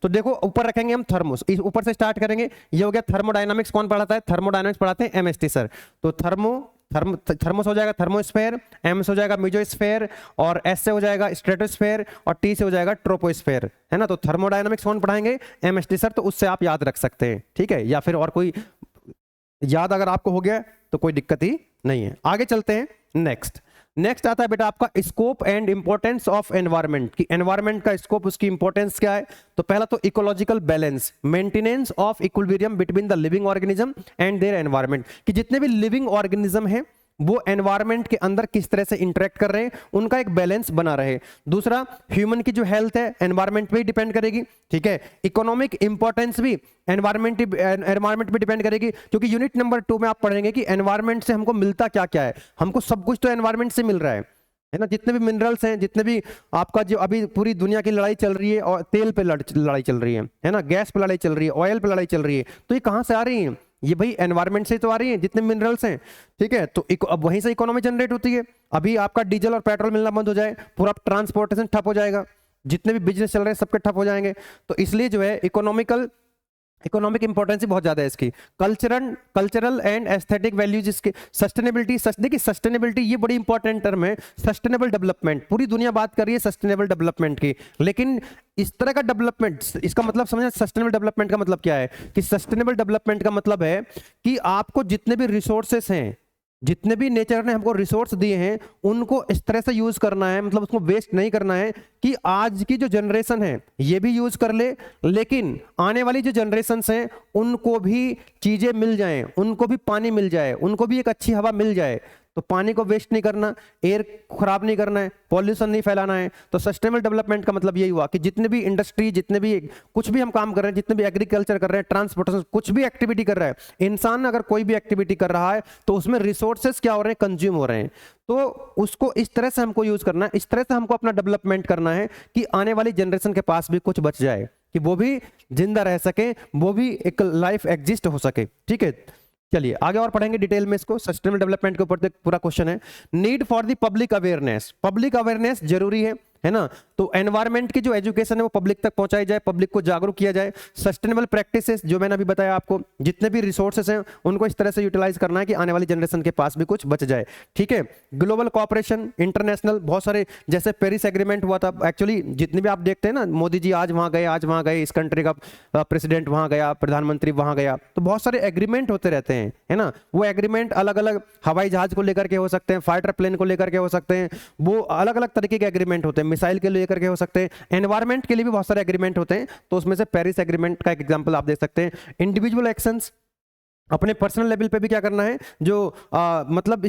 तो देखो ऊपर रखेंगे हम थर्मोस, ऊपर से स्टार्ट करेंगे। ये हो गया थर्मोडायनामिक्स। कौन पढ़ाता है? थर्मोडायनामिक्स पढ़ाते हैं एमएसटी सर। तो थर्मोस हो जाएगा थर्मोस्फेयर, एम से हो जाएगा मेसोस्फेयर, और एस से हो जाएगा स्ट्रेटोस्फेयर, और टी से हो जाएगा ट्रोपोस्फेयर, है ना। तो थर्मोडायनामिक्स कौन पढ़ाएंगे? MST sir. तो उससे आप याद रख सकते हैं, ठीक है। या फिर और कोई याद अगर आपको हो गया तो कोई दिक्कत ही नहीं है। आगे चलते हैं। नेक्स्ट आता है बेटा आपका scope and importance of environment, कि एनवायरनमेंट का स्कोप, उसकी इंपॉर्टेंस क्या है। तो पहला तो ecological balance, maintenance of equilibrium between the living organism and their environment, कि जितने भी लिविंग ऑर्गेनिज्म हैं वो एनवायरनमेंट के अंदर किस तरह से इंटरेक्ट कर रहे हैं, उनका एक बैलेंस बना रहे। दूसरा, ह्यूमन की जो हेल्थ है एनवायरनमेंट पे ही डिपेंड करेगी, ठीक है। इकोनॉमिक इंपॉर्टेंस भी एनवायरनमेंट पे डिपेंड करेगी, क्योंकि यूनिट नंबर 2 में आप पढ़ेंगे कि एनवायरनमेंट से हमको मिलता क्या क्या है। हमको सब कुछ तो एनवायरनमेंट से मिल रहा है ना। जितने भी मिनरल्स हैं, जितने भी आपका जो अभी पूरी दुनिया की लड़ाई चल रही है, और तेल पे लड़ाई चल रही है ना, गैस पे लड़ाई चल रही है, ऑयल पे लड़ाई चल रही है, तो ये कहाँ से आ रही है? ये भाई एनवायरनमेंट से तो आ रही है, जितने मिनरल्स हैं, ठीक है। तो अब वहीं से इकोनॉमी जनरेट होती है। अभी आपका डीजल और पेट्रोल मिलना बंद हो जाए, पूरा ट्रांसपोर्टेशन ठप हो जाएगा, जितने भी बिजनेस चल रहे हैं सबके ठप हो जाएंगे। तो इसलिए जो है इकोनॉमिक इंपॉर्टेंस ही बहुत ज्यादा है इसकी। कल्चरल एंड एस्थेटिक वैल्यूज, इसके सस्टेनेबिलिटी। देखिए सस्टेनेबिलिटी ये बड़ी इंपॉर्टेंट टर्म है। सस्टेनेबल डेवलपमेंट, पूरी दुनिया बात कर रही है सस्टेनेबल डेवलपमेंट की, लेकिन इस तरह का डेवलपमेंट, इसका मतलब समझना, सस्टेनेबल डेवलपमेंट का मतलब क्या है? कि सस्टेनेबल डेवलपमेंट का मतलब है कि आपको जितने भी रिसोर्सेस हैं, जितने भी नेचर ने हमको रिसोर्स दिए हैं उनको इस तरह से यूज करना है, मतलब उसको वेस्ट नहीं करना है कि आज की जो जनरेशन है ये भी यूज कर ले, लेकिन आने वाली जो जनरेशन्स हैं उनको भी चीजें मिल जाएं, उनको भी पानी मिल जाए, उनको भी एक अच्छी हवा मिल जाए। तो पानी को वेस्ट नहीं करना, एयर खराब नहीं करना है, पॉल्यूशन नहीं फैलाना है। तो सस्टेनेबल डेवलपमेंट का मतलब यही हुआ कि जितने भी इंडस्ट्री, जितने भी कुछ भी हम काम कर रहे हैं, जितने भी एग्रीकल्चर कर रहे हैं, ट्रांसपोर्टेशन, कुछ भी एक्टिविटी कर रहा है, इंसान अगर कोई भी एक्टिविटी कर रहा है तो उसमें रिसोर्सेस क्या हो रहे हैं, कंज्यूम हो रहे हैं। तो उसको इस तरह से हमको यूज करना है, इस तरह से हमको अपना डेवलपमेंट करना है कि आने वाली जनरेशन के पास भी कुछ बच जाए, कि वो भी जिंदा रह सके, वो भी एक लाइफ एग्जिस्ट हो सके। ठीक है, चलिए आगे और पढ़ेंगे डिटेल में इसको। सस्टेनेबल डेवलपमेंट के ऊपर पूरा क्वेश्चन है। Need for the public awareness, public awareness जरूरी है ना। तो एनवायरनमेंट की जो एजुकेशन है वो पब्लिक तक पहुंचाई जाए, पब्लिक को जागरूक किया जाए। सस्टेनेबल प्रैक्टिसेस जो मैंने अभी बताया आपको, जितने भी रिसोर्सेस हैं उनको इस तरह से यूटिलाइज करना है कि आने वाली जनरेशन के पास भी कुछ बच जाए। ठीक है, ग्लोबल कोऑपरेशन, इंटरनेशनल बहुत सारे, जैसे पेरिस एग्रीमेंट हुआ था, एक्चुअली जितने भी आप देखते हैं ना, मोदी जी आज वहां गए, आज वहां गए, इस कंट्री का प्रेसिडेंट वहां गया, प्रधानमंत्री वहां गया, तो बहुत सारे एग्रीमेंट होते रहते हैं, है ना। वो एग्रीमेंट अलग अलग हवाई जहाज को लेकर के हो सकते हैं, फाइटर प्लेन को लेकर के हो सकते हैं, वो अलग अलग तरीके के एग्रीमेंट होते हैं, मिसाइल के लेकर के हो सकते हैं, एनवायरमेंट के लिए भी बहुत सारे एग्रीमेंट होते हैं। तो उसमें से पेरिस एग्रीमेंट का एक एग्जांपल आप देख सकते हैं। इंडिविजुअल एक्शंस, अपने पर्सनल लेवल पे भी क्या करना है, जो मतलब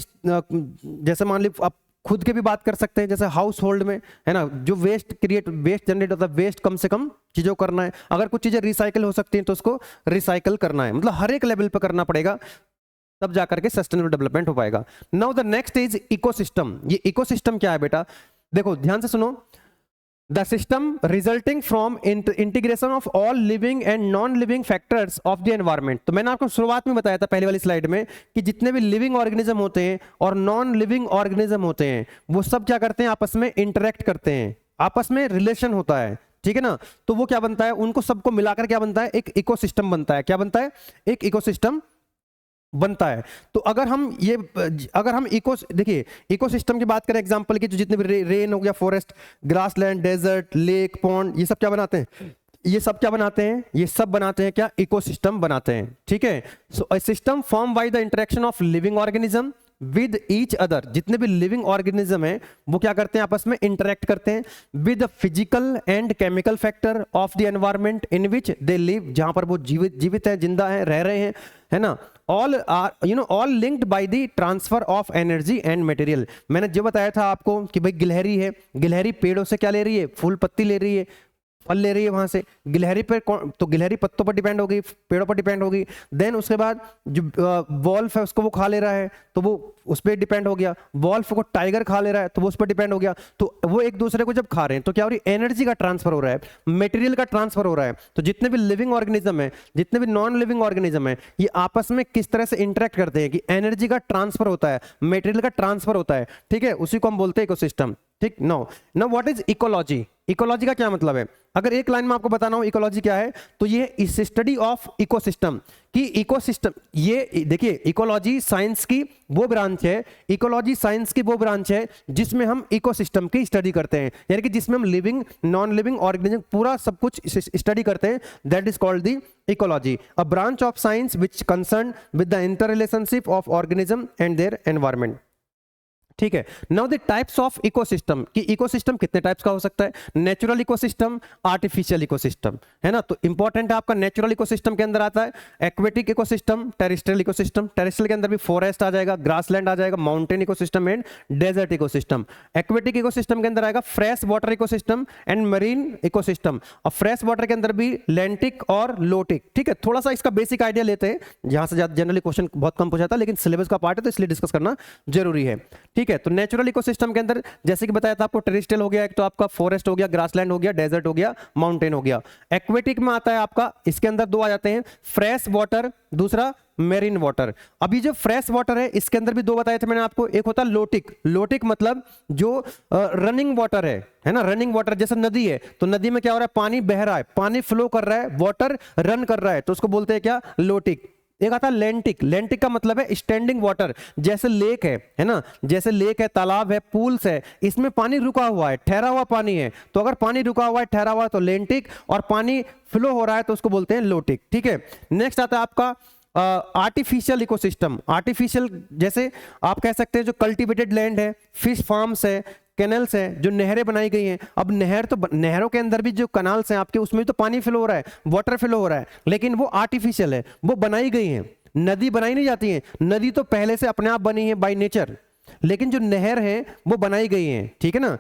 जैसे मान ली आप खुद के भी बात कर सकते हैं, जैसे हाउस होल्ड में, है ना, जो वेस्ट जनरेट होता है, वेस्ट कम से कम चीजों करना है। अगर कुछ चीजें रिसाइकिल हो सकती हैं तो उसको रिसाइकिल करना है, मतलब हर एक लेवल पे करना पड़ेगा, तब जाकर के सस्टेनेबल डेवलपमेंट हो पाएगा। Now the next is ecosystem. ये इकोसिस्टम क्या है बेटा, देखो ध्यान से सुनो। The system resulting from integration of all living and non-living factors of the environment। तो मैंने आपको शुरुआत में बताया था पहली वाली स्लाइड में कि जितने भी लिविंग ऑर्गेनिज्म होते हैं और नॉन लिविंग ऑर्गेनिज्म होते हैं वो सब क्या करते हैं, आपस में इंटरेक्ट करते हैं, आपस में रिलेशन होता है। ठीक है ना, तो वो क्या बनता है, उनको सबको मिलाकर क्या बनता है, एक इकोसिस्टम बनता है। क्या बनता है, एक इकोसिस्टम बनता है। तो अगर हम देखिए इकोसिस्टम की बात करें एग्जांपल की, जो जितने भी रेन हो गया, forest, grassland, desert, lake, pond, ये सब क्या बनाते हैं, ये सब क्या बनाते हैं, ये सब बनाते हैं क्या, इकोसिस्टम बनाते हैं। ठीक है, so a system form by the interaction of living organism with each other. जितने भी लिविंग ऑर्गेनिज्म है वो क्या करते हैं, आपस में इंटरेक्ट करते हैं with physical and chemical factor of the environment in which they live, जहां पर वो जीवित है, जिंदा है, रह रहे हैं, है ना। All are all linked by the transfer of energy and material. मैंने जो बताया था आपको कि भाई गिलहरी है, गिलहरी पेड़ों से क्या ले रही है, फूल पत्ती ले रही है, फल ले रही है वहां से। गिलहरी पर तो गिलहरी पत्तों पर डिपेंड होगी, पेड़ों पर डिपेंड होगी। देन उसके बाद जो वॉल्फ है उसको वो खा ले रहा है तो वो उस पर डिपेंड हो गया। वॉल्फ को टाइगर खा ले रहा है तो वो उस पर डिपेंड हो गया। तो वो एक दूसरे को जब खा रहे हैं तो क्या हो रही है, एनर्जी का ट्रांसफर हो रहा है, मटेरियल का ट्रांसफर हो रहा है। तो जितने भी लिविंग ऑर्गेनिज्म है, जितने भी नॉन लिविंग ऑर्गेनिज्म है, ये आपस में किस तरह से इंटरेक्ट करते हैं कि एनर्जी का ट्रांसफर होता है, मटेरियल का ट्रांसफर होता है। ठीक है, उसी को हम बोलते हैं इकोसिस्टम। ठीक, now what is ecology. Ecology का क्या मतलब है, अगर एक लाइन में आपको बताना हो इकोलॉजी क्या है, तो ये इज स्टडी ऑफ इकोसिस्टम। कि इकोसिस्टम, ये देखिए इकोलॉजी साइंस की वो ब्रांच है, इकोलॉजी साइंस की वो ब्रांच है जिसमें हम इकोसिस्टम की स्टडी करते हैं, यानी कि जिसमें हम लिविंग नॉन लिविंग ऑर्गेनिज्म पूरा सब कुछ स्टडी करते हैं। That is called the ecology, a branch of science which concern with the inter relationship of organism and their environment. ठीक है, now the types of ecosystem, कि इकोसिस्टम कितने टाइप्स का हो सकता है, नेचुरल इकोसिस्टम, आर्टिफिशियल इकोसिस्टम, है ना। तो इंपॉर्टेंट है आपका, नेचुरल इकोसिस्टम के अंदर आता है aquatic ecosystem, terrestrial ecosystem. Terrestrial के अंदर भी फॉरेस्ट आ जाएगा, ग्रासलैंड आ जाएगा, mountain ecosystem and desert ecosystem. Aquatic ecosystem के अंदर आएगा fresh water ecosystem and marine ecosystem. और फ्रेश वाटर के अंदर भी लैंटिक और लोटिक। ठीक है, थोड़ा सा इसका बेसिक आइडिया लेते हैं, जहां से जनरली क्वेश्चन बहुत कम पूछा था, लेकिन सिलेबस का पार्ट है तो इसलिए डिस्कस करना जरूरी है। ठीक है, तो नेचुरल इकोसिस्टम के अंदर जैसे कि बताया था आपको, टेरेस्ट्रियल हो गया, एक तो आपका फॉरेस्ट हो गया, ग्रासलैंड हो गया, डेजर्ट हो गया, माउंटेन हो गया। एक्वेटिक में आता है आपका, इसके अंदर दो आ जाते हैं, फ्रेश वाटर, दूसरा मेरीन वाटर। अभी जो फ्रेश वाटर है इसके अंदर भी दो बताए थे मैंने आपको, एक होता है लोटिक। लोटिक मतलब जो रनिंग वाटर है ना, रनिंग वाटर, जैसे नदी है तो नदी में क्या हो रहा है, पानी बह रहा है, पानी फ्लो कर रहा है, वाटर रन कर रहा है, तो उसको बोलते हैं क्या, लोटिक। एक आता है लेंटिक। लेंटिक का मतलब है स्टैंडिंग वाटर, जैसे लेक है ना, जैसे लेक है, तालाब है, पूल्स है, इसमें पानी रुका हुआ है, ठहरा हुआ पानी है। तो अगर पानी रुका हुआ है, ठहरा हुआ है तो लेंटिक, और पानी फ्लो हो रहा है तो उसको बोलते हैं लोटिक। ठीक है, नेक्स्ट आता है आपका आर्टिफिशियल इकोसिस्टम, आर्टिफिशियल जैसे आप कह सकते हैं जो कल्टीवेटेड लैंड है, फिश फार्म्स है, कैनल्स है, जो नहरें बनाई गई हैं। अब नहर तो नहरों के अंदर भी जो कनाल्स हैं आपके, उसमें तो पानी फ्लो हो रहा है, वाटर फ्लो हो रहा है, लेकिन वो आर्टिफिशियल है, वो बनाई गई हैं। नदी बनाई नहीं जाती है, नदी तो पहले से अपने आप बनी है बाय नेचर, लेकिन जो नहर है वो बनाई गई है, ठीक है ना।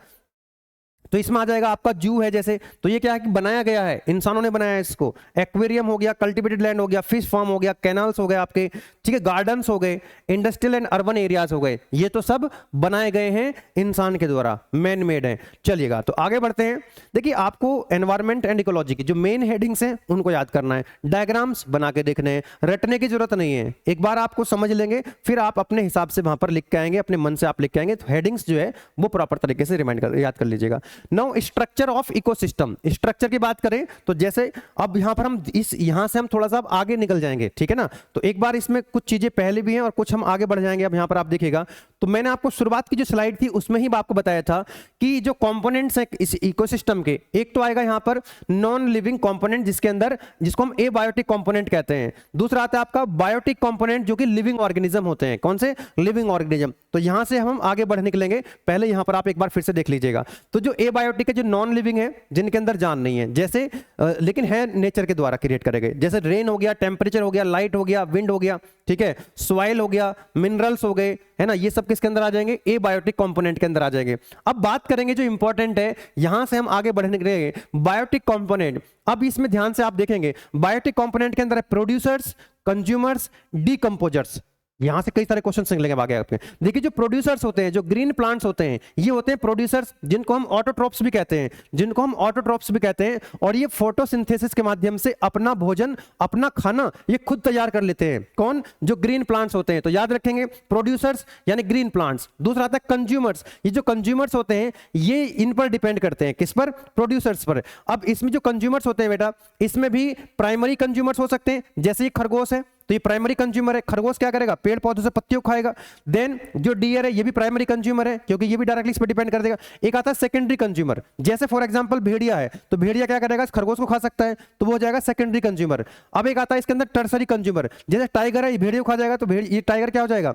तो इसमें आ जाएगा आपका जू है जैसे, तो ये क्या है कि बनाया गया है, इंसानों ने बनाया है इसको। एक्वेरियम हो गया, कल्टीवेटेड लैंड हो गया, फिश फार्म हो गया, कैनाल्स हो गए आपके, ठीक है, गार्डन्स हो गए, इंडस्ट्रियल एंड अर्बन एरियाज हो गए, ये तो सब बनाए गए हैं इंसान के द्वारा, मैन मेड है। चलिएगा तो आगे बढ़ते हैं। देखिए आपको एनवायरमेंट एंड इकोलॉजी की जो मेन हेडिंग्स हैं उनको याद करना है, डायग्राम्स बना के देखने हैं, रटने की जरूरत नहीं है, एक बार आपको समझ लेंगे फिर आप अपने हिसाब से वहां पर लिख के आएंगे, अपने मन से आप लिख के आएंगे, तो हेडिंग्स जो है वो प्रॉपर तरीके से याद कर लीजिएगा। Now structure of ecosystem, structure की बात करें तो जैसे अब यहां पर हम यहां से हम थोड़ा सा आगे निकल जाएंगे, ठीक है ना। तो एक बार इसमें कुछ चीजें पहले भी हैं और कुछ हम आगे बढ़ जाएंगे। अब यहां पर आप देखिएगा तो मैंने आपको शुरुआत की जो स्लाइड थी उसमें ही आपको बताया था कि जो कंपोनेंट्स हैं इस इकोसिस्टम के, एक तो आएगा यहां पर नॉन लिविंग कंपोनेंट जिसके अंदर, जिसको हम एबायोटिक कंपोनेंट कहते हैं। दूसरा आता है आपका बायोटिक कंपोनेंट जो कि लिविंग ऑर्गेनिज्म होते हैं। कौन से? Living organism. तो यहां से हम आगे बढ़ निकलेंगे, पहले यहां पर आप एक बार फिर से देख लीजिएगा। तो जो एबायोटिक है, जो नॉन लिविंग है, जिनके अंदर जान नहीं है, जैसे लेकिन है नेचर के द्वारा क्रिएट करे गए, जैसे रेन हो गया, टेम्परेचर हो गया, लाइट हो गया, विंड हो गया, ठीक है, सॉइल हो गया, मिनरल्स हो गए, है ना, ये सब किसके अंदर आ जाएंगे? एबायोटिक कंपोनेंट के अंदर आ जाएंगे। अब बात करेंगे जो इंपॉर्टेंट है, यहां से हम आगे बढ़ने के लिए बायोटिक कंपोनेंट। अब इसमें ध्यान से आप देखेंगे बायोटिक कंपोनेंट के अंदर है प्रोड्यूसर्स, कंज्यूमर्स, डीकंपोजर्स। यहां से कई सारे क्वेश्चन निकलेंगे आगे आपके। देखिए जो प्रोड्यूसर्स होते हैं, जो ग्रीन प्लांट्स होते हैं, ये होते हैं प्रोड्यूसर्स, जिनको हम ऑटोट्रोप्स भी कहते हैं, जिनको हम ऑटोट्रोप्स भी कहते हैं। और ये फोटोसिंथेसिस के माध्यम से अपना भोजन, अपना खाना ये खुद तैयार कर लेते हैं। कौन? जो ग्रीन प्लांट्स होते हैं। तो याद रखेंगे प्रोड्यूसर्स यानी ग्रीन प्लांट्स। दूसरा आता है कंज्यूमर्स। ये जो कंज्यूमर्स होते हैं ये इन पर डिपेंड करते हैं, किस पर? प्रोड्यूसर्स पर। अब इसमें जो कंज्यूमर्स होते हैं बेटा, इसमें भी प्राइमरी कंज्यूमर्स हो सकते हैं, जैसे ये खरगोश है तो ये प्राइमरी कंज्यूमर है। खरगोश क्या करेगा? पेड़ पौधों से पत्तियों खाएगा। देन जो डियर है ये भी प्राइमरी कंज्यूमर है, क्योंकि ये भी डायरेक्टली इस पर डिपेंड कर देगा। एक आता है सेकेंडरी कंज्यूमर, जैसे फॉर एग्जांपल भेड़िया है, तो भेड़िया क्या करेगा? खरगोश को खा सकता है, तो वो हो जाएगा सेकेंडरी कंज्यूमर। अब एक आता है इसके अंदर टर्सरी कंज्यूमर, जैसे टाइगर है, ये भेड़िया को खा जाएगा, तो ये टाइगर क्या हो जाएगा?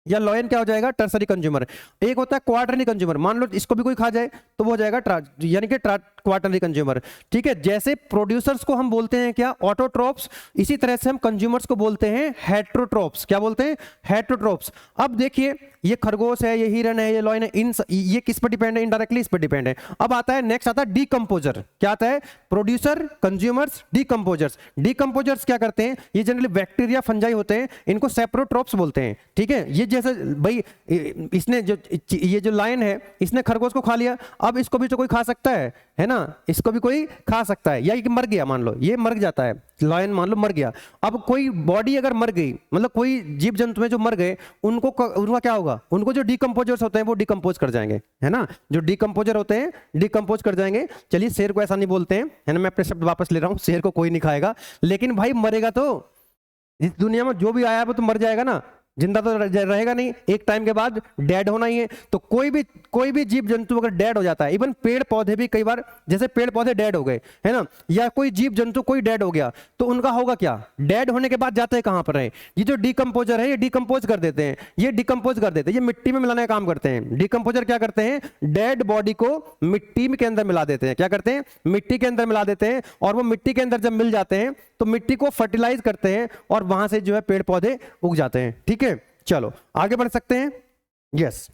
या लॉयन क्या हो जाएगा? Tertiary consumer. एक होता है क्वार्टरली कंज्यूमर, मान लो इसको भी कोई खा जाए तो वो हो जाएगा यानी कि क्वार्टरली कंज्यूमर, ठीक है। जैसे प्रोड्यूसर्स को हम बोलते हैं क्या? ऑटोट्रोप्स। इसी तरह से हम कंज्यूमर्स को बोलते हैं हेट्रोट्रोप्स। क्या बोलते हैं? हेट्रोट्रोप्स। अब देखिए ये खरगोश है, ये हिरन है, ये लॉयन है, ये किस पर डिपेंड है? इनडायरेक्टली इस पर डिपेंड है। अब आता है नेक्स्ट, आता है डीकंपोजर। क्या आता है? Producer, consumers, decomposers. डीकंपोजर्स क्या करते हैं? ये जनरली बैक्टीरिया, फंजाई होते हैं, इनको सेप्रोट्रोप्स बोलते हैं, ठीक है। ये जैसे भाई इसने जो ये जो लायन है, इसने खरगोश को खा लिया, अब इसको भी तो कोई खा सकता है ना, इसको भी कोई खा सकता है। या ये मर गया, मान लो ये मर जाता है, लायन मान लो मर गया। अब कोई बॉडी अगर मर गई, मतलब कोई जीव जंतु में जो मर गए, उनका क्या होगा? उनको जो डीकंपोजर्स होते हैं वो डिकंपोज कर जाएंगे, है ना। जो डीकंपोजर होते हैं डिकंपोज कर जाएंगे। चलिए शेर को ऐसा नहीं बोलते हैं, है ना, मैं अपने शब्द वापस ले रहा हूं, शेर को कोई नहीं खाएगा, लेकिन भाई मरेगा तो। इस दुनिया में जो भी आया है वो तो मर जाएगा ना, जिंदा तो रहेगा नहीं, एक टाइम के बाद डेड होना ही है। तो कोई भी जीव जंतु अगर डेड हो जाता है, इवन पेड़ पौधे भी कई बार, जैसे पेड़ पौधे डेड हो गए, है ना, या कोई जीव जंतु कोई डेड हो गया, तो उनका होगा क्या? डेड होने के बाद जाते हैं कहां पर है? ये जो डीकंपोजर है ये डीकंपोज कर देते हैं, ये डीकंपोज कर देते हैं, ये मिट्टी में मिलाने का काम करते हैं। डीकंपोजर क्या करते हैं? डेड बॉडी को मिट्टी के अंदर मिला देते हैं। क्या करते हैं? मिट्टी के अंदर मिला देते हैं, और वो मिट्टी के अंदर जब मिल जाते हैं तो मिट्टी को फर्टिलाइज करते हैं, और वहां से जो है पेड़ पौधे उग जाते हैं, ठीक है। चलो आगे बढ़ सकते हैं। यस,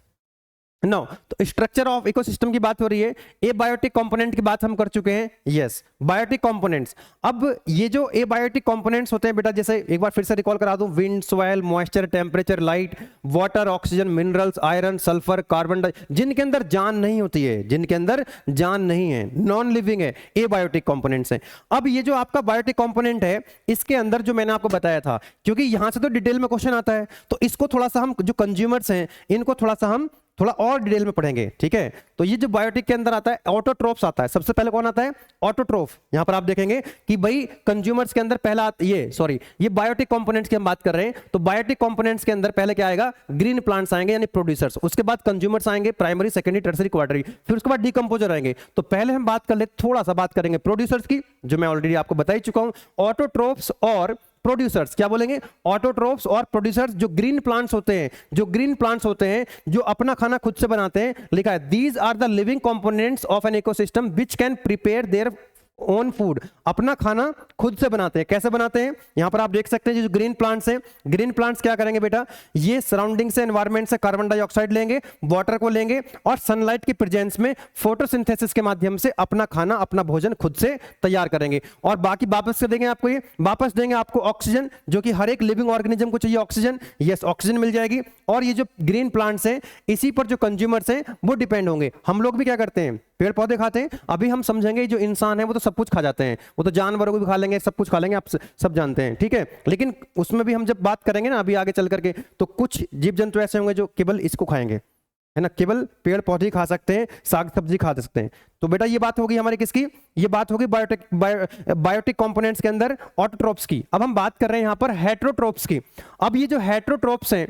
नो, तो स्ट्रक्चर ऑफ इकोसिस्टम की बात हो रही है, एबायोटिक कंपोनेंट की बात हम कर चुके हैं। Yes, biotic components. अब ये जो एबायोटिक कंपोनेंट्स होते हैं बेटा, जैसे एक बार फिर से रिकॉल करा दूं, wind, soil, moisture, temperature, light, water, oxygen, minerals, iron, sulphur, carbon dioxide, जिनके अंदर जान नहीं होती है, जिनके अंदर जान नहीं है, नॉन लिविंग है, एबायोटिक कंपोनेंट्स हैं। अब ये जो आपका बायोटिक कंपोनेंट है, इसके अंदर जो मैंने आपको बताया था, क्योंकि यहां से तो डिटेल में क्वेश्चन आता है, तो इसको थोड़ा सा हम जो कंज्यूमर्स हैं इनको थोड़ा सा हम थोड़ा और डिटेल में पढ़ेंगे, ठीक है। तो ये जो बायोटिक के अंदर आता है, ऑटोट्रोप्स आता है। सबसे पहले कौन आता है? ऑटोट्रोफ। यहां पर आप देखेंगे कि भाई कंज्यूमर्स के अंदर पहला ये बायोटिक कंपोनेंट्स की हम बात कर रहे हैं, तो बायोटिक कंपोनेंट्स के अंदर पहले क्या आएगा? ग्रीन प्लांट्स आएंगे यानी प्रोड्यूसर्स, उसके बाद कंज्यूमर्स आएंगे, प्राइमरी, सेकेंडरी, टर्सरी, क्वार्टरी, फिर उसके बाद डीकंपोजर आएंगे। तो पहले हम बात कर ले, थोड़ा सा बात करेंगे प्रोड्यूसर्स की, जो मैं ऑलरेडी आपको बता ही चुका हूं। ऑटोट्रोफ्स और प्रोड्यूसर्स, क्या बोलेंगे, ऑटोट्रोफ्स और प्रोड्यूसर्स, जो ग्रीन प्लांट्स होते हैं, जो ग्रीन प्लांट्स होते हैं जो अपना खाना खुद से बनाते हैं। लिखा है these are the living components of an ecosystem which can prepare their own food, अपना खाना खुद से बनाते हैं। कैसे बनाते हैं, यहां पर आप देख सकते हैं जो ग्रीन प्लांट्स हैं, ग्रीन प्लांट्स क्या करेंगे बेटा, ये सराउंडिंग से, एनवायरमेंट से कार्बन डाइऑक्साइड लेंगे, वाटर को लेंगे और सनलाइट की प्रेजेंस में फोटोसिंथेसिस के माध्यम से अपना खाना, अपना भोजन खुद से तैयार करेंगे और बाकी वापस कर देंगे आपको, ये वापस देंगे आपको ऑक्सीजन, जो कि हर एक लिविंग ऑर्गेनिज्म को चाहिए ऑक्सीजन। यस, ऑक्सीजन मिल जाएगी। और ये जो ग्रीन प्लांट्स हैं, इसी पर जो कंज्यूमर्स हैं वो डिपेंड होंगे। हम लोग भी क्या करते हैं, पेड़ पौधे खाते हैं। अभी हम समझेंगे जो इंसान है वो तो सब कुछ खा जाते हैं, वो तो जानवरों को भी खा लेंगे, सब कुछ खा लेंगे, आप सब जानते हैं, ठीक है। लेकिन उसमें भी हम जब बात करेंगे ना अभी आगे चल करके, तो कुछ जीव जंतु ऐसे होंगे जो केवल इसको खाएंगे, है ना, केवल पेड़ पौधे खा सकते हैं, साग सब्जी खा सकते हैं। तो बेटा ये बात होगी हमारी किसकी, ये बात होगी बायोटिक कंपोनेंट्स के अंदर ऑटोट्रोप्स की। अब हम बात कर रहे हैं यहां पर हेटेरोट्रोप्स की। अब ये जो हेटेरोट्रोप्स हैं,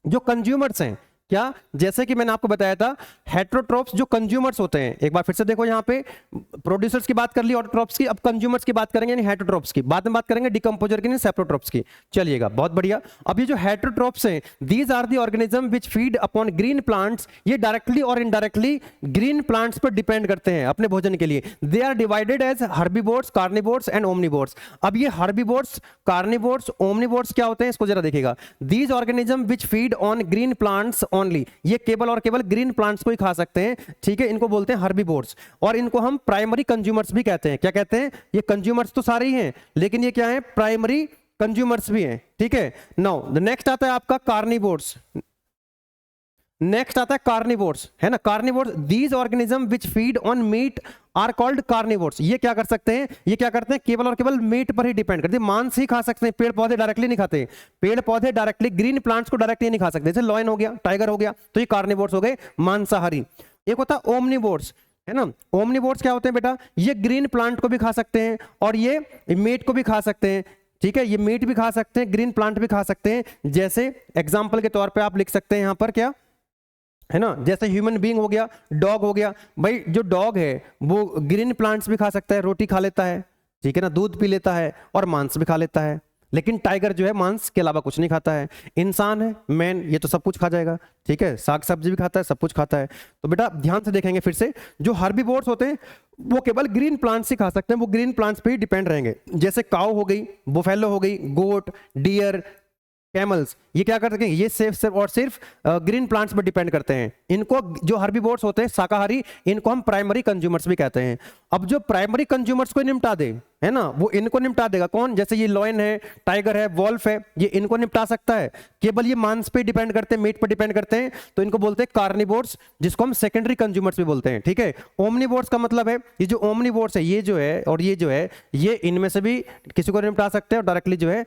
जो कंज्यूमर्स हैं, क्या, जैसे कि मैंने आपको बताया था, हेटेरोट्रोप्स जो कंज्यूमर्स होते हैं, एक बार फिर से देखो, यहाँ पे प्रोड्यूसर्स की बात कर ली ऑटोट्रोप्स की, अब कंज्यूमर्स की बात करेंगे यानी हेटेरोट्रोप्स की, बाद में बात करेंगे डिकम्पोजर की, सेप्रोट्रोप्स की। चलिएगा, बहुत बढ़िया। अब ये जो हेटेरोट्रोप्स हैं, these are the organism which feed upon green plants, ये डायरेक्टली और इनडायरेक्टली ग्रीन प्लांट्स पर डिपेंड करते हैं अपने भोजन के लिए। They are divided as herbivores, carnivores and omnivores. अब ये हर्बीवोर्स, कार्निवोर्स, ओमनिवोर्स क्या होते हैं, इसको जरा देखिएगा। These organism which feed on green plants only, ये केवल और केवल ग्रीन प्लांट्स को ही खा सकते हैं, ठीक है। इनको बोलते हैं हर्बीवोर्स और इनको हम प्राइमरी कंज्यूमर्स भी कहते हैं। क्या कहते हैं, ये कंज्यूमर्स तो सारे ही हैं, लेकिन ये क्या है, प्राइमरी कंज्यूमर्स भी हैं, ठीक है। नाउ द नेक्स्ट आता है आपका कार्निवोर्स। नेक्स्ट आता है कार्निवोर्स, है ना, carnivores, these organism which feed on meat are called carnivores. ये क्या कर सकते हैं, ये क्या करते हैं, केवल और केवल मीट पर ही डिपेंड करते हैं, मांस ही खा सकते हैं, पेड़ पौधे डायरेक्टली नहीं खाते। पेड़ पौधे डायरेक्टली ग्रीन प्लांट्स को डायरेक्टली नहीं खा सकते, जैसे लॉयन हो गया, टाइगर हो गया, तो ये कार्निवोर्स हो गए, मांसाहारी। एक होता है ओमनिवोर्स, है ना। ओमनिवोर्स क्या होते हैं बेटा, ये ग्रीन प्लांट को भी खा सकते हैं और ये मीट को भी खा सकते हैं, ठीक है। ये मीट भी खा सकते हैं, ग्रीन प्लांट भी खा सकते हैं। जैसे एग्जाम्पल के तौर पर आप लिख सकते हैं यहां पर, क्या है ना, जैसे ह्यूमन बीइंग हो गया, डॉग हो गया। भाई जो डॉग है वो ग्रीन प्लांट्स भी खा सकता है, रोटी खा लेता है, ठीक है ना, दूध पी लेता है और मांस भी खा लेता है। लेकिन टाइगर जो है मांस के अलावा कुछ नहीं खाता है। इंसान है, मैन, ये तो सब कुछ खा जाएगा, ठीक है, साग सब्जी भी खाता है, सब कुछ खाता है। तो बेटा ध्यान से देखेंगे फिर से, जो हर्बीवोर्स होते हैं वो केवल ग्रीन प्लांट्स ही खा सकते हैं, वो ग्रीन प्लांट्स पे ही डिपेंड रहेंगे। जैसे काऊ हो गई, बुफेलो हो गई, गोट, डियर, कैमल्स, ये क्या करते हैं, ये सिर्फ और सिर्फ ग्रीन प्लांट्स पर डिपेंड करते हैं। इनको जो हर्बीवोर्स होते हैं शाकाहारी, इनको हम प्राइमरी कंज्यूमर्स भी कहते हैं। अब जो प्राइमरी कंज्यूमर्स को निपटा दे, है ना, वो इनको निपटा देगा कौन, जैसे ये लॉयन है, टाइगर है, वॉल्फ है, ये इनको निपटा सकता है। केवल ये मांस पे डिपेंड करते हैं, मीट पर डिपेंड करते हैं, तो इनको बोलते हैं कार्निवोर्स, जिसको हम सेकेंडरी कंज्यूमर्स भी बोलते हैं, ठीक है। ओमनिवोर्स का मतलब है, ये जो ओमनिवोर्स है, ये जो है और ये जो है, ये इनमें से भी किसी को निपटा सकते हैं और डायरेक्टली जो है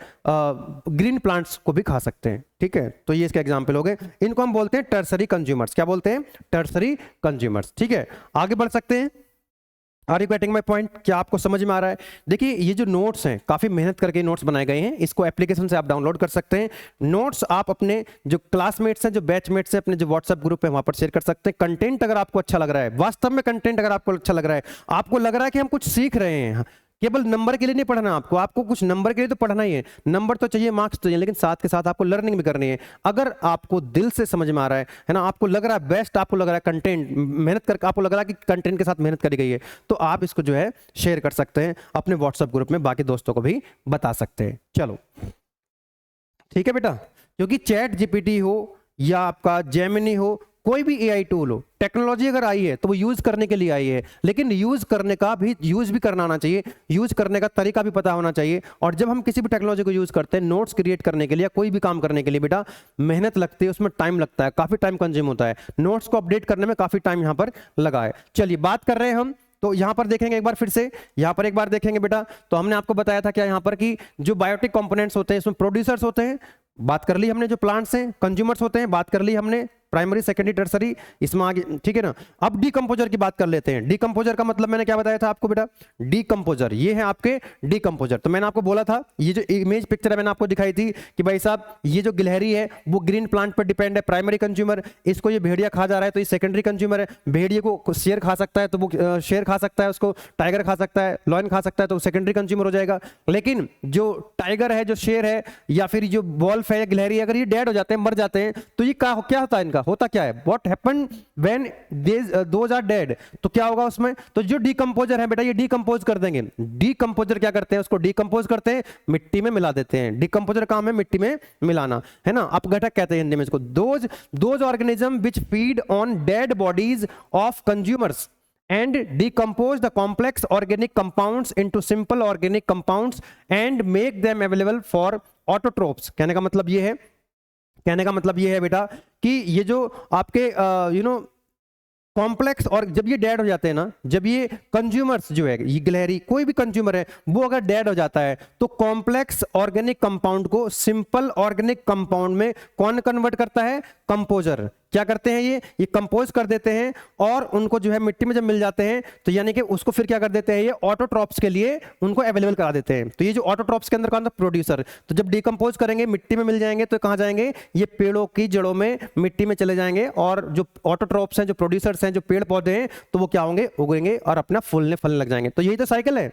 ग्रीन प्लांट्स को भी खा सकते हैं, ठीक है। तो ये इसके एग्जाम्पल हो गए। इनको हम बोलते हैं टर्सरी कंज्यूमर्स। क्या बोलते हैं, टर्सरी कंज्यूमर्स, ठीक है। आगे बढ़ सकते हैं। Are you getting my point, क्या आपको समझ में आ रहा है। देखिए ये जो नोट्स हैं, काफी मेहनत करके नोट्स बनाए गए हैं, इसको एप्लीकेशन से आप डाउनलोड कर सकते हैं। नोट्स आप अपने जो क्लासमेट्स हैं, जो बैचमेट्स हैं, अपने जो व्हाट्सएप ग्रुप है वहां पर शेयर कर सकते हैं। कंटेंट अगर आपको अच्छा लग रहा है, वास्तव में कंटेंट अगर आपको अच्छा लग रहा है, आपको लग रहा है कि हम कुछ सीख रहे हैं, केवल नंबर के लिए नहीं पढ़ना, आपको कुछ नंबर के लिए तो पढ़ना ही है, नंबर तो चाहिए, मार्क्स तो चाहिए, लेकिन साथ के साथ आपको लर्निंग भी करनी है। अगर आपको दिल से समझ में आ रहा है ना, आपको लग रहा है बेस्ट, आपको लग रहा है कंटेंट मेहनत कर, आपको लग रहा है कि कंटेंट के साथ मेहनत करी गई है, तो आप इसको जो है शेयर कर सकते हैं अपने व्हाट्सएप ग्रुप में, बाकी दोस्तों को भी बता सकते हैं। चलो ठीक है बेटा, क्योंकि चैट जीपीटी हो या आपका जेमिनी हो, कोई भी एआई टूल हो, टेक्नोलॉजी अगर आई है तो वो यूज करने के लिए आई है, लेकिन यूज भी करना आना चाहिए, यूज करने का तरीका भी पता होना चाहिए। और जब हम किसी भी टेक्नोलॉजी को यूज करते हैं, नोट्स क्रिएट करने के लिए, कोई भी काम करने के लिए बेटा मेहनत लगती है, उसमें टाइम लगता है, काफी टाइम कंज्यूम होता है, नोट्स को अपडेट करने में काफी टाइम यहाँ पर लगा है। चलिए बात कर रहे हैं हम, तो यहां पर देखेंगे एक बार फिर से, यहां पर एक बार देखेंगे बेटा, तो हमने आपको बताया था क्या यहां पर कि जो बायोटिक कंपोनेंट्स होते हैं इसमें प्रोड्यूसर्स होते हैं, बात कर ली हमने, जो प्लांट्स हैं कंज्यूमर्स होते हैं, बात कर ली हमने, प्राइमरी सेकेंडरी टर्सरी इसमें आगे, ठीक है ना। अब डीकंपोजर की बात कर लेते हैं। डीकंपोजर का मतलब मैंने क्या बताया था आपको बेटा, डीकंपोजर ये है आपके डीकंपोजर। तो मैंने आपको बोला था ये जो इमेज पिक्चर है मैंने आपको दिखाई थी कि भाई साहब ये जो गिलहरी है वो ग्रीन प्लांट पर डिपेंड है, प्राइमरी कंज्यूमर, इसको ये भेड़िया खा जा रहा है तो ये सेकेंडरी कंज्यूमर है। भेड़िए को शेर खा सकता है तो वो शेर खा सकता है, उसको टाइगर खा सकता है, लॉयन खा सकता है तो सेकेंडरी कंज्यूमर हो जाएगा। लेकिन जो टाइगर है, जो शेर है या फिर जो वॉल्फ है या गिलहरी है, अगर ये डेड हो जाते हैं, मर जाते हैं, तो ये क्या होता है, इनका होता क्या है, what happen when those are dead, तो क्या होगा उसमें, तो जो डीकंपोजर है बेटा ये डीकंपोज कर देंगे। डीकंपोजर क्या करते हैं, उसको डीकंपोज करते हैं, मिट्टी में मिला देते हैं। डीकंपोजर काम है मिट्टी में मिलाना, है ना। अपघटक कहते हैं हिंदी में इसको। Those organism which feed on dead bodies of consumers and decompose the complex organic compounds into simple organic compounds and make them available for autotrophs। कहने का मतलब ये है बेटा कि ये जो आपके कॉम्प्लेक्स, और जब ये डेड हो जाते हैं ना, जब ये कंज्यूमर्स जो है, ये गिलहरी कोई भी कंज्यूमर है वो अगर डेड हो जाता है तो कॉम्प्लेक्स ऑर्गेनिक कंपाउंड को सिंपल ऑर्गेनिक कंपाउंड में कौन कन्वर्ट करता है, कंपोजर। क्या करते हैं ये कंपोज कर देते हैं और उनको जो है मिट्टी में जब मिल जाते हैं तो यानी कि उसको फिर क्या कर देते हैं, ये ऑटोट्रॉप्स के लिए उनको अवेलेबल करा देते हैं। तो ये जो ऑटोट्रॉप्स के अंदर कौन था, प्रोड्यूसर। तो जब डिकम्पोज करेंगे मिट्टी में मिल जाएंगे तो कहां जाएंगे, ये पेड़ों की जड़ों में मिट्टी में चले जाएंगे, और जो ऑटोट्रॉप्स हैं, जो प्रोड्यूसर्स हैं, जो पेड़ पौधे हैं, तो वो क्या होंगे, उगेंगे और अपना फूलने फलने लग जाएंगे। तो यही तो साइकिल है।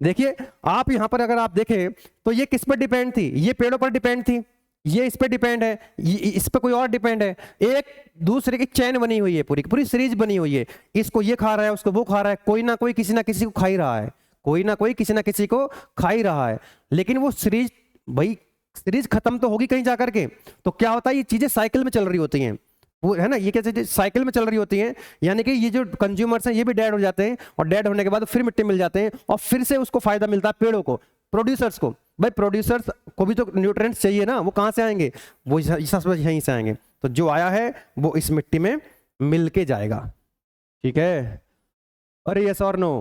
देखिए आप यहां पर अगर आप देखें तो ये किस पर डिपेंड थी, ये पेड़ों पर डिपेंड थी, ये इस पे डिपेंड है, इस पे कोई और डिपेंड है, एक दूसरे की चैन बनी हुई है, पूरी पूरी सीरीज बनी हुई है। इसको ये खा रहा है, उसको वो खा रहा है, कोई ना कोई किसी ना किसी को खा ही रहा है, कोई ना कोई किसी ना किसी को खा ही रहा है। लेकिन वो सीरीज, भाई सीरीज खत्म तो होगी कहीं जाकर के, तो क्या होता है, ये चीजें साइकिल में चल रही होती हैं, वो है ना, ये कैसे साइकिल में चल रही होती हैं। यानी कि ये जो कंज्यूमर्स हैं ये भी डेड हो जाते हैं, और डेड होने के बाद फिर मिट्टी मिल जाते हैं, और फिर से उसको फायदा मिलता है पेड़ों को, प्रोड्यूसर्स को। भाई प्रोड्यूसर्स को भी तो न्यूट्रिएंट्स चाहिए ना, वो कहां से आएंगे, वो यहीं से आएंगे। तो जो आया है वो इस मिट्टी में मिल के जाएगा, ठीक है। अरे यस और नो।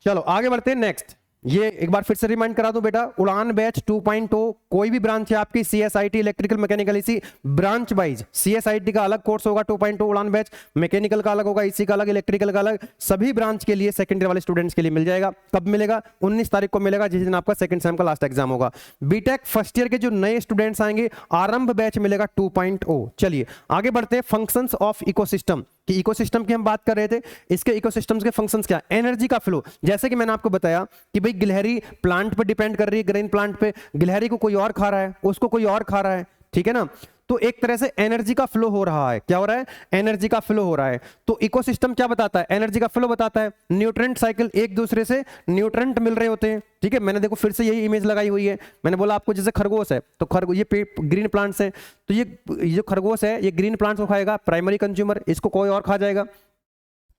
चलो आगे बढ़ते हैं नेक्स्ट। ये एक बार फिर से रिमाइंड करा दूं बेटा, उड़ान बैच 2.0 कोई भी ब्रांच है आपकी, सीएसआईटी इलेक्ट्रिकल मैकेनिकल इसी ब्रांच वाइज, सीएसआईटी का अलग कोर्स होगा 2.0 उड़ान बैच, मैकेनिकल का अलग होगा, इसी का अलग, इलेक्ट्रिकल का अलग, सभी ब्रांच के लिए सेकेंडरी वाले स्टूडेंट्स के लिए मिल जाएगा। कब मिलेगा, 19 तारीख को मिलेगा, जिस दिन आपका सेकंड सेम का लास्ट एग्जाम होगा। बीटेक फर्स्ट ईयर के जो नए स्टूडेंट्स आएंगे, आरंभ बैच मिलेगा 2.0। चलिए आगे बढ़ते हैं, फंक्शंस ऑफ इकोसिस्टम कि इकोसिस्टम की हम बात कर रहे थे, इसके इकोसिस्टम्स के फंक्शंस क्या, एनर्जी का फ्लो। जैसे कि मैंने आपको बताया कि भाई गिलहरी प्लांट पे डिपेंड कर रही है, ग्रीन प्लांट पे, गिलहरी को कोई और खा रहा है, उसको कोई और खा रहा है, ठीक है ना। तो एक तरह से एनर्जी का फ्लो हो रहा है, क्या हो रहा है, एनर्जी का फ्लो हो रहा है। तो इकोसिस्टम क्या बताता है, एनर्जी का फ्लो बताता है। न्यूट्रेंट साइकिल, एक दूसरे से न्यूट्रेंट मिल रहे होते हैं, ठीक है। मैंने देखो फिर से यही इमेज लगाई हुई है, मैंने बोला आपको जैसे खरगोश है, तो खरगोश ये ग्रीन प्लांट्स है, तो ये जो खरगोश है ये ग्रीन प्लांट्स को खाएगा, प्राइमरी कंज्यूमर, इसको कोई और खा जाएगा,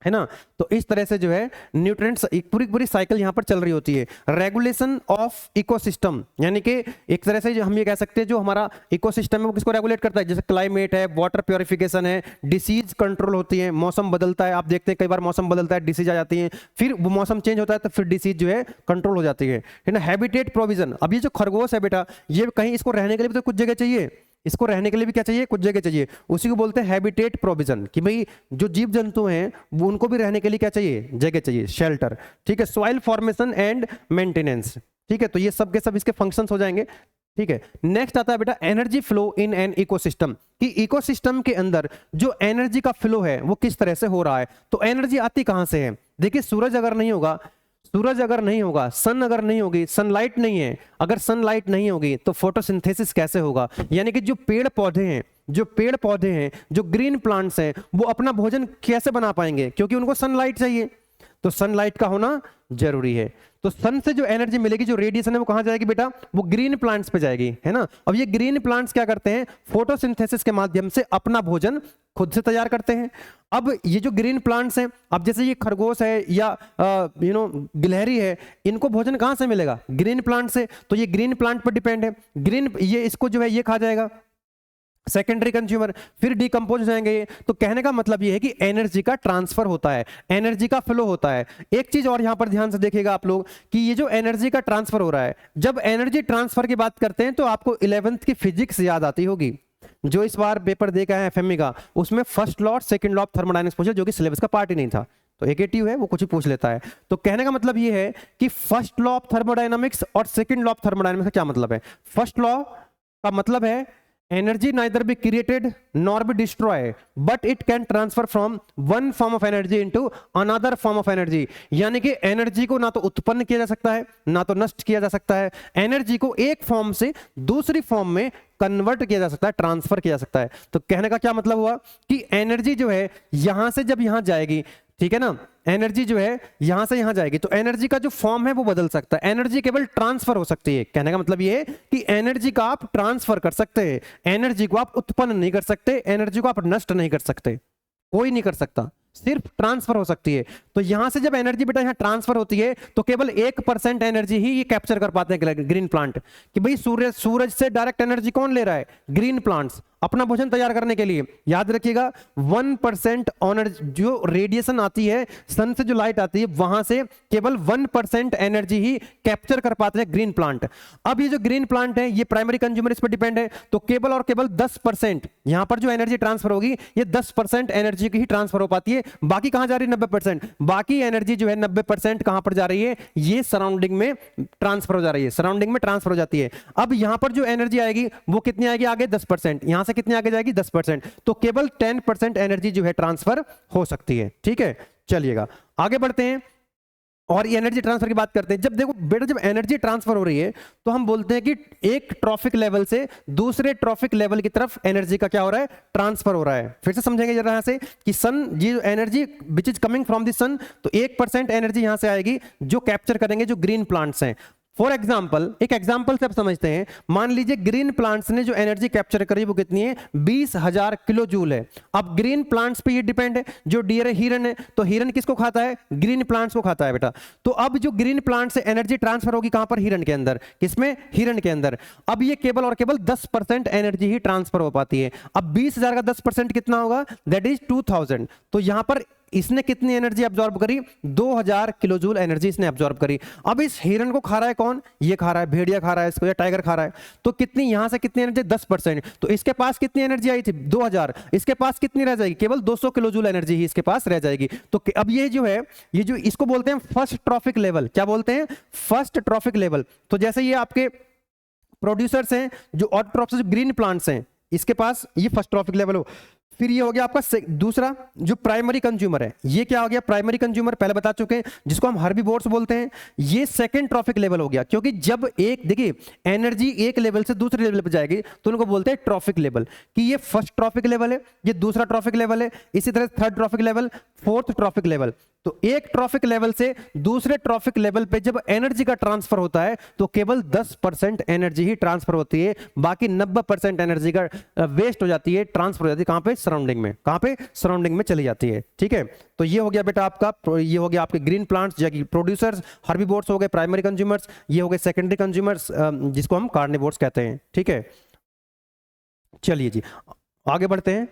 है ना। तो इस तरह से जो है न्यूट्रिएंट्स पूरी पूरी साइकिल यहां पर चल रही होती है। रेगुलेशन ऑफ इकोसिस्टम, यानी कि एक तरह से जो हम ये कह सकते हैं जो हमारा इकोसिस्टम है वो किसको रेगुलेट करता है, जैसे क्लाइमेट है, वाटर प्योरिफिकेशन है, डिसीज कंट्रोल होती है, मौसम बदलता है, आप देखते हैं कई बार मौसम बदलता है, डिसीज आ जाती है, फिर वो मौसम चेंज होता है तो फिर डिसीज जो है कंट्रोल हो जाती है ना। हैबिटेट प्रोविजन, अब ये जो खरगोश है बेटा, ये कहीं इसको रहने के लिए भी तो कुछ जगह चाहिए, इसको रहने के लिए भी क्या चाहिए, कुछ जगह चाहिए, उसी को बोलते हैं हैबिटेट प्रोविजन, कि भाई जो जीव जंतु हैं वो उनको भी रहने के लिए क्या चाहिए, जगह चाहिए, शेल्टर, ठीक है। सॉइल फॉर्मेशन एंड मेंटेनेंस, ठीक है। तो ये सब के सब इसके फंक्शंस हो जाएंगे, ठीक है। नेक्स्ट आता है बेटा energy flow in an ecosystem, कि इकोसिस्टम के अंदर जो एनर्जी का फ्लो है वो किस तरह से हो रहा है। तो एनर्जी आती कहां से है, देखिए सूरज अगर नहीं होगा, सन अगर नहीं होगी, सनलाइट नहीं है, अगर सनलाइट नहीं होगी तो फोटोसिंथेसिस कैसे होगा। यानी कि जो पेड़ पौधे हैं, जो ग्रीन प्लांट्स हैं, वो अपना भोजन कैसे बना पाएंगे, क्योंकि उनको सनलाइट चाहिए, तो सनलाइट का होना जरूरी है। तो सन से जो एनर्जी मिलेगी, जो रेडिएशन है, वो कहां जाएगी बेटा, वो ग्रीन प्लांट्स पे जाएगी, है ना। अब ये ग्रीन प्लांट्स क्या करते हैं, फोटोसिंथेसिस के माध्यम से अपना भोजन खुद से तैयार करते हैं। अब ये जो ग्रीन प्लांट्स हैं, अब जैसे ये खरगोश है या गिलहरी है, इनको भोजन कहां से मिलेगा, ग्रीन प्लांट से, तो ये ग्रीन प्लांट पर डिपेंड है, ग्रीन ये इसको जो है ये खा जाएगा, सेकेंडरी कंज्यूमर, फिर डिकम्पोज हो जाएंगे ये। तो कहने का मतलब ये है कि एनर्जी का ट्रांसफर होता है, एनर्जी का फ्लो होता है। एक चीज और यहां पर ध्यान से देखिएगा आप लोग कि ये जो एनर्जी का ट्रांसफर हो रहा है, जब एनर्जी ट्रांसफर की बात करते हैं तो आपको 11th की फिजिक्स याद आती होगी, जो इस बार पेपर दे के आए एफएमई का, उसमें फर्स्ट लॉ और सेकंड लॉ ऑफ थर्मोडायनामिक्स पूछे, जो कि सिलेबस का पार्ट ही नहीं था। तो एकेटीयू है वो कुछ ही पूछ लेता है। तो कहने का मतलब ये है कि फर्स्ट लॉ ऑफ थर्मोडायनामिक्स और सेकंड लॉ ऑफ थर्मोडायनामिक्स का क्या मतलब है। फर्स्ट लॉ का मतलब है energy neither be created nor be destroy but it can transfer from one form of energy into another form of energy. यानी कि एनर्जी को ना तो उत्पन्न किया जा सकता है ना तो नष्ट किया जा सकता है, एनर्जी को एक फॉर्म से दूसरी फॉर्म में कन्वर्ट किया जा सकता है, ट्रांसफर किया जा सकता है। तो कहने का क्या मतलब हुआ कि एनर्जी जो है यहां से जब यहां जाएगी, ठीक है ना, एनर्जी जो है यहां से यहां जाएगी तो एनर्जी का जो फॉर्म है वो बदल सकता है, एनर्जी केवल ट्रांसफर हो सकती है। कहने का मतलब ये है कि एनर्जी का आप ट्रांसफर कर सकते हैं, एनर्जी को आप उत्पन्न नहीं कर सकते, एनर्जी को आप नष्ट नहीं कर सकते, कोई नहीं कर सकता, सिर्फ ट्रांसफर हो सकती है। तो यहां से जब एनर्जी बेटा यहां ट्रांसफर होती है तो केवल 1% एनर्जी ही ये कैप्चर कर पाते हैं ग्रीन प्लांट। कि भाई सूरज से डायरेक्ट एनर्जी कौन ले रहा है, ग्रीन प्लांट्स, अपना भोजन तैयार करने के लिए। याद रखिएगा 1% एनर्जी जो रेडिएशन आती है सन से, जो लाइट आती है वहां से केवल 1% एनर्जी ही कैप्चर कर पाते हैं ग्रीन प्लांट। अब ये जो ग्रीन प्लांट है ये प्राइमरी कंज्यूमर इस पर डिपेंड है, तो केवल और केवल 10% यहां पर जो एनर्जी ट्रांसफर होगी ये 10% एनर्जी की ही ट्रांसफर हो पाती है। बाकी कहां जा रही है 90%, बाकी एनर्जी जो है 90% कहां पर जा रही है, ये सराउंडिंग में ट्रांसफर हो जा रही है, सराउंडिंग में ट्रांसफर हो जाती है। अब यहां पर जो एनर्जी आएगी वो कितनी आएगी आगे 10%, यहां से कितनी आगे जाएगी 10%, तो केवल 10% एनर्जी जो है ट्रांसफर हो सकती है। ठीक है, चलिएगा आगे बढ़ते हैं और ये एनर्जी ट्रांसफर की बात करते हैं। जब देखो बेटा जब एनर्जी ट्रांसफर हो रही है तो हम बोलते हैं कि एक ट्रॉफिक लेवल से दूसरे ट्रॉफिक लेवल की तरफ एनर्जी का क्या हो रहा है, ट्रांसफर हो रहा है। फिर से समझेंगे जरा यहां से कि सन ये जो energy which is coming from the sun, तो 1% एनर्जी यहां से आएगी जो कैप्चर करेंगे जो ग्रीन प्लांट्स हैं। फॉर एग्जाम्पल, एक एग्जाम्पल से आप समझते हैं, मान लीजिए ग्रीन प्लांट्स ने जो एनर्जी कैप्चर करी वो कितनी है, 20,000 किलो जूल है। अब ग्रीन प्लांट्स पे ये डिपेंड है, जो डियर है हिरन है, तो हिरन किसको खाता है, ग्रीन प्लांट्स को खाता है बेटा। तो अब जो ग्रीन प्लांट से एनर्जी ट्रांसफर होगी कहां पर, हिरन के अंदर, किसमें, हिरन के अंदर। अब ये केवल और केवल 10% एनर्जी ही ट्रांसफर हो पाती है। अब 20,000 का 10% कितना होगा, दैट इज 2000। तो यहां पर इसने कितनी एनर्जी अब्सॉर्ब करी, 2000 किलो जूल एनर्जी इसने अब्सॉर्ब करी। अब इस हिरन को खा रहा है कौन, ये खा रहा है, भेड़िया खा रहा है इसको या टाइगर खा रहा है, तो कितनी यहां से कितनी एनर्जी, 10%। तो इसके पास कितनी एनर्जी आई थी 2000, इसके पास कितनी रह जाएगी, केवल 200 किलो जूल एनर्जी ही इसके पास रह जाएगी। तो अब ये जो है, ये जो इसको बोलते हैं फर्स्ट ट्रॉफिक लेवल, क्या बोलते हैं, फर्स्ट ट्रॉफिक लेवल। तो जैसे ये आपके प्रोड्यूसर्स हैं जो ऑटोट्रॉफ्स, जो ग्रीन प्लांट्स हैं, इसके पास ये फर्स्ट ट्रॉफिक लेवल हो। फिर ये हो गया आपका दूसरा जो प्राइमरी कंज्यूमर है, ये क्या हो गया, प्राइमरी कंज्यूमर पहले बता चुके हैं, जिसको हम हर्बीवोर्स बोलते हैं। ये सेकंड ट्रॉफिक लेवल हो गया, क्योंकि जब एक देखिए एनर्जी एक लेवल से दूसरे लेवल पर जाएगी तो उनको बोलते हैं ट्रॉफिक लेवल, कि ये फर्स्ट ट्रॉफिक लेवल है, ये दूसरा ट्रॉफिक लेवल है, इसी तरह third trophic level, fourth traffic level. तो एक ट्रॉफिक लेवल से दूसरे ट्रॉफिक लेवल पे जब एनर्जी का ट्रांसफर होता है तो केवल 10% एनर्जी ही ट्रांसफर होती है, बाकी 90% एनर्जी का वेस्ट हो जाती है, ट्रांसफर हो जाती है कहां पे, सराउंडिंग में, कहां पे, सराउंडिंग में चली जाती है। ठीक है, तो ये हो गया बेटा आपका, ये हो गया आपके ग्रीन प्लांट्स या प्रोड्यूसर्स, हर्बीवोर्स हो गए प्राइमरी कंज्यूमर्स, ये हो गए सेकेंडरी कंज्यूमर्स जिसको हम कार्निवोर्स कहते हैं। ठीक है, चलिए जी आगे बढ़ते हैं।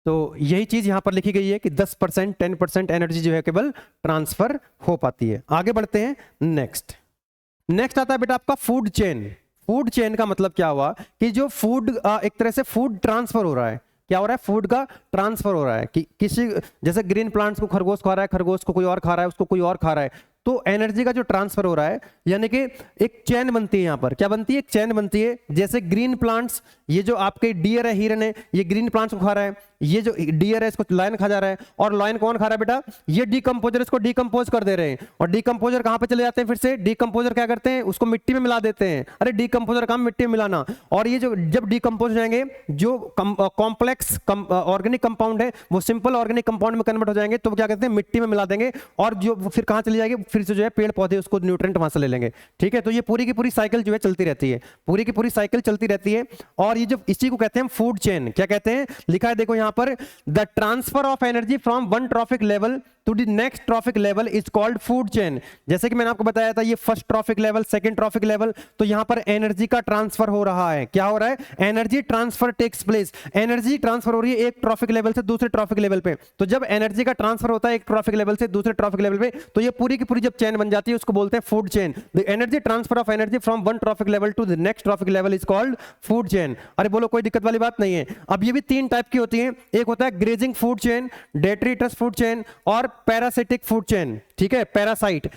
तो यही चीज यहां पर लिखी गई है कि 10% 10% एनर्जी जो है केवल ट्रांसफर हो पाती है। आगे बढ़ते हैं, नेक्स्ट आता है बेटा आपका फूड चेन। फूड चेन का मतलब क्या हुआ कि जो फूड एक तरह से फूड ट्रांसफर हो रहा है, क्या हो रहा है, फूड का ट्रांसफर हो रहा है कि किसी जैसे ग्रीन प्लांट्स को खरगोश खा रहा है, खरगोश को कोई और खा रहा है, उसको कोई और खा रहा है, तो एनर्जी का जो ट्रांसफर हो रहा है, यानी कि एक चेन बनती है। यहां पर क्या बनती है, एक चेन बनती है। जैसे ग्रीन प्लांट्स, ये जो आपके डियर है, हिरन है, ये ग्रीन प्लांट्स को खा रहा है, ये जो डियर है इसको लायन खा जा रहा है, और लायन कौन खा रहा है बेटा, ये डिकम्पोजर इसको डिकम्पोज कर दे रहे हैं। और डिकम्पोजर कहां पे चले जाते हैं, फिर से डिकम्पोजर क्या करते हैं, उसको मिट्टी में मिला देते हैं। अरे डिकम्पोजर काम मिट्टी में मिलाना, और ये जो जब डिकम्पोज हो जाएंगे, जो कॉम्प्लेक्स ऑर्गेनिक कंपाउंड है वो सिंपल ऑर्गेनिक कंपाउंड में कन्वर्ट हो जाएंगे, तो क्या कहते हैं, मिट्टी में मिला देंगे, और जो फिर कहां चली जाएगी, फिर से जो है पेड़ पौधे उसको न्यूट्रिएंट वहां से ले लेंगे। ठीक है, तो ये पूरी की पूरी साइकिल जो है चलती रहती है, पूरी की पूरी साइकिल चलती रहती है। और ये जो इसी को कहते हैं फूड चेन, क्या कहते हैं, लिखा है देखो यहां पर, the transfer of energy from one trophic level to the next trophic level is called food chain. जैसे कि मैंने आपको बताया था ये first trophic level, second trophic level, तो यहां पर एनर्जी का ट्रांसफर हो रहा है। क्या हो रहा है? Energy transfer takes place. Energy transfer हो रही है एक ट्रॉफिक लेवल से दूसरे ट्रॉफिक लेवल पे। तो जब एनर्जी का ट्रांसफर होता है एक ट्रॉफिक लेवल से दूसरे ट्रॉफिक लेवल पे, तो ये पूरी की पूरी जब चेन बन जाती है उसको बोलते हैं food chain. The energy transfer of energy from one trophic level to the next trophic level is called food chain. अरे बोलो, कोई दिक्कत वाली बात नहीं है। अब ये भी तीन टाइप की होती है, एक होता है grazing food chain, detritus food chain और पैरासिटिक फूड चेन। ठीक है, पैरासाइट।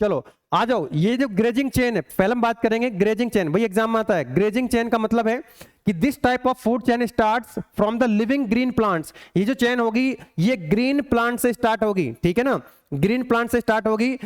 चलो आ जाओ, ये जो ग्रेजिंग चेन है पहले हम बात करेंगे। ग्रेजिंग चेन भाई एग्जाम में आता है। ग्रेजिंग चेन का मतलब है कि this type of food chain starts from the living green plants. ये जो चेन होगी ये ग्रीन प्लांट से स्टार्ट होगी, ठीक है ना, ग्रीन प्लांट से स्टार्ट होगी,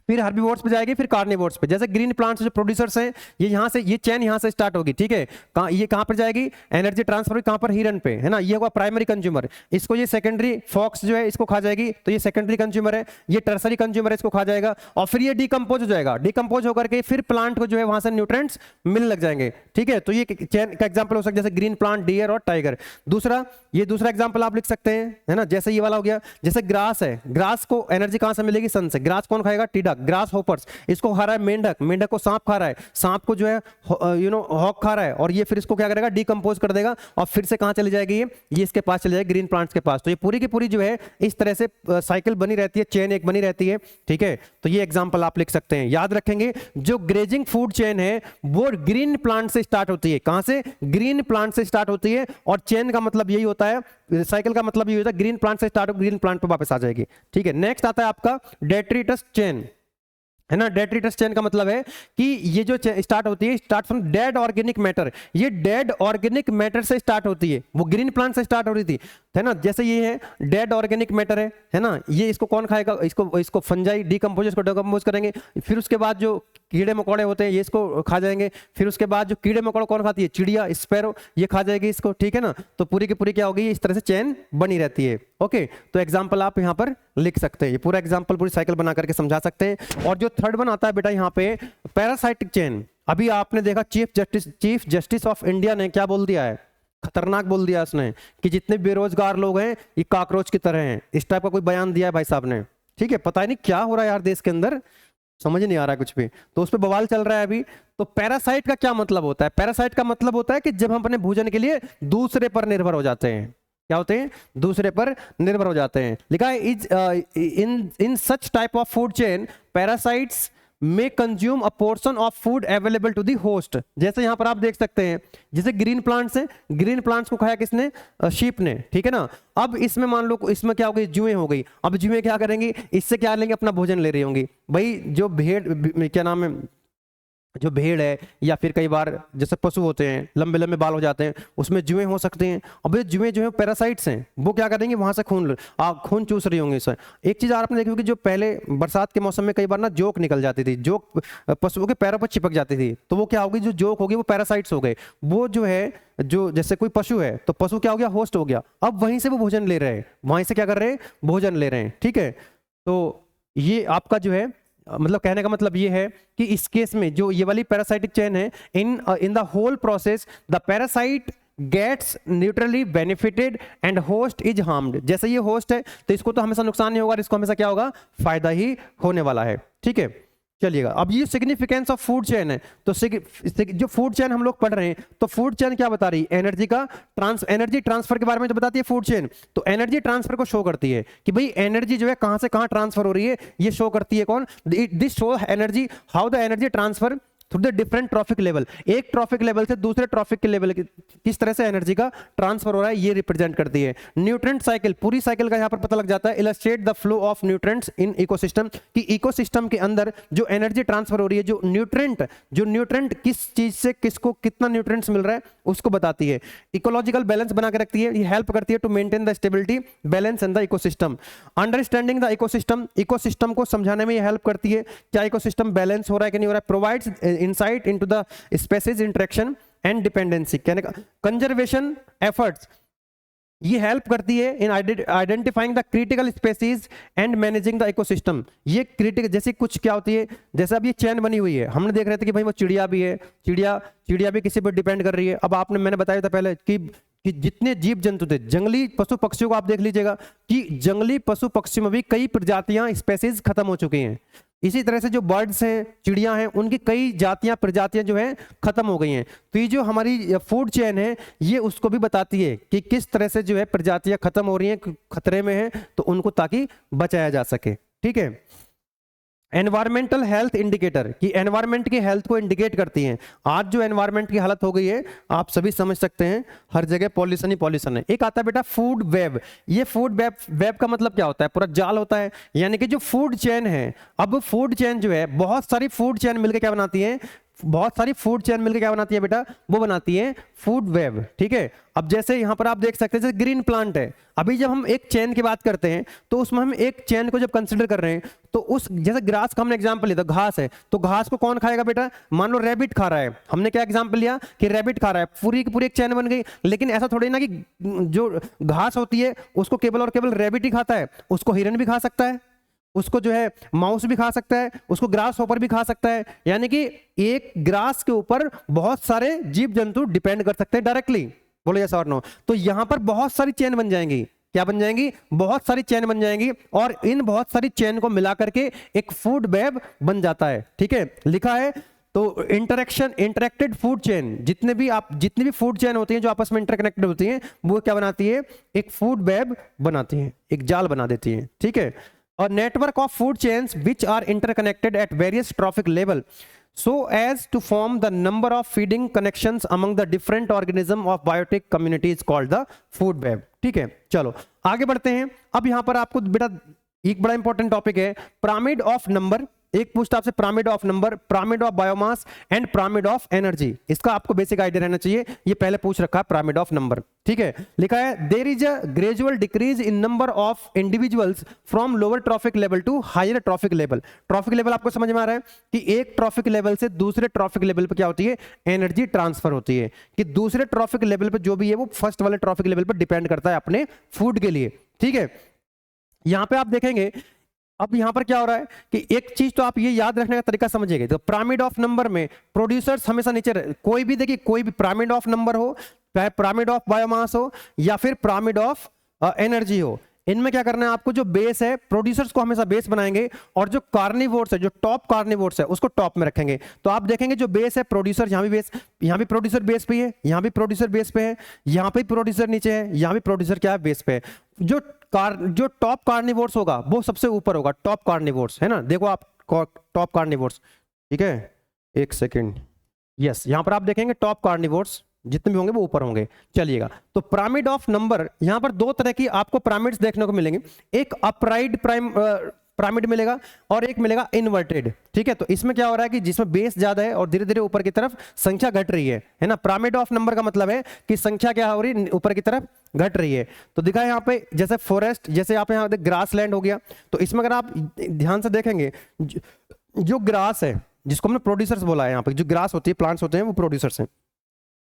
फिर हर्बीवोर्स पे जाएगी, फिर कार्निवोर्स पे। जैसे ग्रीन प्लांट्स जो प्रोड्यूसर्स हैं ये यहाँ से, ये चेन यहाँ से स्टार्ट होगी, ठीक है। ये कहाँ पर जाएगी? एनर्जी ट्रांसफर कहाँ पर? हिरन पे, है ना। ये होगा प्राइमरी कंज्यूमर, इसको ये सेकेंडरी फॉक्स जो है इसको खा जाएगी, तो ये सेकेंडरी कंज्यूमर है। ये टर्सरी कंज्यूमर है, इसको खा जाएगा और फिर ये डिकम्पोज हो जाएगा। डिकम्पोज होकर के फिर प्लांट को जो है वहां से न्यूट्रिएंट्स मिलने लग जाएंगे, ठीक है। तो ये चेन का एग्जाम्पल हो सकता है जैसे ग्रीन प्लांट, डियर और टाइगर। दूसरा, ये दूसरा एग्जाम्पल आप लिख सकते हैं, है ना, जैसे ये वाला हो गया। जैसे ग्रास है, ग्रास को एनर्जी कहां से मिलेगी? सन से। ग्रास कौन खाएगा? टिडक, ग्रास होपर्स। इसको खा रहा है मेंढक, मेंढक को सांप खा रहा है, सांप को जो है हॉक खा रहा है, और ये फिर इसको क्या करेगा? डिकम्पोज कर देगा और फिर से कहां चली जाएगी? ये इसके पास चली जाएगी, ग्रीन प्लांट्स के पास। तो ये पूरी की पूरी जो है इस तरह से साइकिल बनी रहती है, चेन एक बनी रहती है, ठीक है। तो ये एग्जांपल आप लिख सकते हैं। याद रखेंगे जो ग्रेजिंग फूड चेन है वो ग्रीन प्लांट से स्टार्ट होती है। कहां से? ग्रीन प्लांट से स्टार्ट होती है। और चेन का मतलब यही होता है, साइकिल का मतलब यही होता है, ग्रीन प्लांट से स्टार्ट हो ग्रीन प्लांट पर वापस आ जाएगी, ठीक है। नेक्स्ट आता है आपका डेट्रिटस चेन, है ना। डेट्रिटस चेन का मतलब है कि ये जो स्टार्ट होती है, start from dead organic matter. ये डेड ऑर्गेनिक मैटर से स्टार्ट होती है, वो ग्रीन प्लांट से स्टार्ट हो रही थी, है ना। जैसे ये है डेड ऑर्गेनिक मैटर है ना। ये इसको कौन खाएगा? इसको फंजाई डिकम्पोज, इसको डिकम्पोज करेंगे। फिर उसके बाद जो कीड़े मकोड़े होते हैं ये इसको खा जाएंगे। फिर उसके बाद जो कीड़े मकोड़े कौन खाती है? चिड़िया, स्पैरो, ये खा जाएगी इसको, ठीक है ना। तो पूरी की पूरी क्या होगी? इस तरह से चेन बनी रहती है, ओके। तो एग्जाम्पल आप यहाँ पर लिख सकते हैं, ये पूरा एग्जाम्पल पूरी साइकिल बना करके समझा सकते हैं। और जो थर्ड वन आता है बेटा यहाँ पे पैरासाइटिक चेन। अभी आपने देखा चीफ जस्टिस ऑफ इंडिया ने क्या बोल दिया है? खतरनाक बोल दिया उसने कि जितने बेरोजगार लोग हैं ये कॉकरोच की तरह हैं। इस टाइप का कोई बयान दिया है भाई साहब ने, ठीक है। पता ही नहीं क्या हो रहा है यार देश के अंदर, समझ नहीं आ रहा है कुछ भी, तो उस पर बवाल चल रहा है अभी। तो पैरासाइट का क्या मतलब होता है? पैरासाइट का मतलब होता है कि जब हम अपने भोजन के लिए दूसरे पर निर्भर हो जाते हैं। क्या होते हैं? दूसरे पर निर्भर हो जाते हैं। लिखा है is in such type of food chain parasites may consume a portion of food available to the host। जैसे यहां पर आप देख सकते हैं, जैसे ग्रीन प्लांट्स हैं, ग्रीन प्लांट्स को खाया किसने? शीप ने, ठीक है ना। अब इसमें मान लो इसमें क्या हो गई? जुएं हो गई। अब जुएं क्या करेंगी? इससे क्या लेंगे? अपना भोजन ले रही होंगी। भाई जो भेड़, क्या नाम है, जो भेड़ है या फिर कई बार जैसे पशु होते हैं लंबे लंबे बाल हो जाते हैं, उसमें जुएं हो सकते हैं। अब ये जुएं जो है पैरासाइट्स हैं, वो क्या करेंगे? वहां से खून चूस रही होंगी इससे। एक चीज आपने देखी होगी, जो पहले बरसात के मौसम में कई बार ना जोक निकल जाती थी, जोक पशुओं के पैरों पर चिपक जाती थी, तो वो क्या होगी? जो जोक होगी वो पैरासाइट्स हो गए। वो जो है, जो जैसे कोई पशु है तो पशु क्या हो गया? होस्ट हो गया। अब वहीं से वो भोजन ले रहे हैं, वहीं से क्या कर रहे हैं? भोजन ले रहे हैं, ठीक है। तो ये आपका जो है मतलब कहने का मतलब ये है कि इस केस में जो ये वाली पैरासाइटिक चेन है, in the whole process the parasite gets neutrally benefited and host is harmed. जैसे ये होस्ट है तो इसको तो हमेशा नुकसान नहीं होगा, इसको हमेशा क्या होगा? फायदा ही होने वाला है, ठीक है। चलिएगा, अब ये सिग्निफिकेंस ऑफ फूड चेन है। तो जो फूड चेन हम लोग पढ़ रहे हैं, तो फूड चेन क्या बता रही है? एनर्जी ट्रांसफर के बारे में जो बताती है फूड चेन, तो एनर्जी ट्रांसफर को शो करती है कि भाई एनर्जी जो है कहां से कहां ट्रांसफर हो रही है, ये शो करती है कौन? This show energy, how the energy transfer through the different trophic level. एक ट्रॉफिक लेवल से दूसरे ट्रॉफिक के लेवल किस तरह से एनर्जी का ट्रांसफर हो रहा है, ये रिप्रेजेंट करती है। न्यूट्रिएंट साइकिल, पूरी साइकिल का यहां पर पता लग जाता है। Illustrate the flow of nutrients in ecosystem, कि इकोसिस्टम के अंदर जो एनर्जी ट्रांसफर हो रही है, जो न्यूट्रिएंट किस चीज से किसको कितना न्यूट्रिएंट्स मिल रहा है उसको बताती है। इकोलॉजिकल बैलेंस बना के रखती है, ये हेल्प करती है to maintain the stability balance in the ecosystem. Understanding the ecosystem को समझाने में ये हेल्प करती है, क्या इकोसिस्टम बैलेंस हो रहा है कि नहीं हो रहा है। Provides insight into the species interaction and dependency। कहने का कंजर्वेशन एफर्ट्स, ये हेल्प करती है in identifying the critical species and managing the ecosystem. ये क्रिटिकल, जैसे कुछ क्या होती है, जैसे अब ये चेन बनी हुई है, हमने देख रहे थे कि भाई वो चिड़िया भी है, चिड़िया भी किसी पर डिपेंड कर रही है। अब मैंने बताया था पहले कि कि जितने जीव जंतु थे, जंगली पशु पक्षियों को आप देख लीजिएगा कि जंगली पशु पक्षियों में भी कई प्रजातियां, स्पेसीज खत्म हो चुकी हैं। इसी तरह से जो बर्ड्स हैं, चिड़िया हैं, उनकी कई जातियां, प्रजातियां जो हैं खत्म हो गई हैं। तो ये जो हमारी फूड चेन है ये उसको भी बताती है कि किस तरह से जो है प्रजातियां खत्म हो रही हैं, खतरे में हैं, तो उनको ताकि बचाया जा सके। ठीक है। एनवायरमेंटल हेल्थ इंडिकेटर, कि एनवायरमेंट की हेल्थ को इंडिकेट करती हैं। आज जो एनवायरमेंट की हालत हो गई है आप सभी समझ सकते हैं, हर जगह पॉल्यूशन ही पॉल्यूशन है। एक आता है बेटा फूड वेब। ये फूड वेब, वेब का मतलब क्या होता है? पूरा जाल होता है, यानी कि जो फूड चेन है। अब फूड चेन जो है, बहुत सारी फूड चेन मिलकर क्या बनाती है? बहुत सारी फूड चेन मिलकर क्या बनाती है बेटा? वो बनाती है फूड वेब। ठीक है। अब जैसे यहां पर आप देख सकते हैं, जैसे ग्रीन प्लांट है। अभी जब हम एक चेन की बात करते हैं तो उसमें हम एक चेन को जब कंसीडर कर रहे हैं तो उस, जैसे ग्रास का हमने एग्जांपल लिया था, घास है, तो घास को कौन खाएगा बेटा? मान लो रैबिट खा रहा है। हमने क्या एग्जांपल लिया कि रैबिट खा रहा है, पूरी की पूरी एक चेन बन गई। लेकिन ऐसा थोड़ी ना कि जो घास होती है उसको केवल और केवल रैबिट ही खाता है, उसको हिरन भी खा सकता है, उसको जो है माउस भी खा सकता है, उसको ग्रास होपर भी खा सकता है। यानी कि एक ग्रास के ऊपर बहुत सारे जीव जंतु डिपेंड कर सकते हैं डायरेक्टली। बोलो यस और नो। तो यहां पर बहुत सारी चेन बन जाएंगी। क्या बन जाएंगी? बहुत सारी चेन बन जाएंगी, और इन बहुत सारी चेन को मिला करके एक फूड वेब बन जाता है। ठीक है, लिखा है। तो इंटरेक्टेड फूड चेन, जितनी भी फूड चेन होती हैं जो आपस में इंटरकनेक्टेड होती हैं, वो क्या बनाती है? एक फूड वेब बनाती है, एक जाल बना देती है। ठीक है। और network of food chains which are interconnected at various trophic level so as to form the number of feeding connections among the different organism of biotic community is called the food web। ठीक है, चलो आगे बढ़ते हैं। अब यहां पर आपको बेटा एक बड़ा इंपॉर्टेंट टॉपिक है, पिरामिड ऑफ नंबर। एक पूछता आपसे pyramid of number, pyramid of biomass and pyramid of energy. इसका आपको बेसिक आइडिया रहना चाहिए। ये पहले पूछ रखा है पिरामिड ऑफ नंबर। ठीक है, लिखा है there is a gradual decrease in number of individuals from lower trophic level to higher trophic level. Trophic level आपको समझ में आ रहा है कि एक ट्रॉफिक लेवल से दूसरे ट्रॉफिक लेवल पर क्या होती है? एनर्जी ट्रांसफर होती है। कि दूसरे ट्रॉफिक लेवल पर जो भी है वो फर्स्ट वाले ट्रॉफिक लेवल पर डिपेंड करता है अपने फूड के लिए। ठीक है, यहां पे आप देखेंगे अब यहां पर क्या हो रहा है कि एक चीज तो आप ये याद रखने का तरीका समझिएगा। तो पिरामिड ऑफ नंबर में प्रोड्यूसर्स हमेशा नीचे कोई भी देखिए, कोई भी पिरामिड ऑफ नंबर हो, चाहे पिरामिड ऑफ बायोमास हो या फिर पिरामिड ऑफ एनर्जी हो, इनमें क्या करना है आपको? जो बेस है, प्रोड्यूसर्स को हमेशा बेस बनाएंगे, और जो कार्निवोर्स है, जो टॉप कार्निवोर्स है, उसको टॉप में रखेंगे। तो आप देखेंगे जो बेस है, प्रोड्यूसर यहां भी प्रोड्यूसर बेस पे है, यहां भी प्रोड्यूसर बेस पे है, यहां पे प्रोड्यूसर नीचे है, यहां भी प्रोड्यूसर क्या है? बेस पे है। जो टॉप कार्निवोर्स होगा वो सबसे ऊपर होगा, टॉप कार्निवोर्स, है ना? देखो आप टॉप कार्निवोर्स। ठीक है, एक सेकेंड, यस, यहां पर आप देखेंगे टॉप कार्निवोर्स जितने भी होंगे वो ऊपर होंगे। चलिएगा, तो पिरामिड ऑफ नंबर, यहां पर दो तरह की आपको पिरामिड्स देखने को मिलेंगे। एक अपराइट पिरामिड मिलेगा और एक मिलेगा इन्वर्टेड। ठीक है, तो इसमें क्या हो रहा है कि जिसमें बेस ज्यादा है और धीरे धीरे ऊपर की तरफ संख्या घट रही है ना? पिरामिड ऑफ नंबर का मतलब है कि संख्या क्या हो रही है? ऊपर की तरफ घट रही है। तो दिखा है यहाँ पे, जैसे फॉरेस्ट, जैसे आप यहाँ ग्रास लैंड हो गया, तो इसमें अगर आप ध्यान से देखेंगे जो ग्रास है, जिसको हमने प्रोड्यूसर्स बोला है, यहाँ पे जो ग्रास होती है, प्लांट्स होते हैं, वो प्रोड्यूसर्स हैं।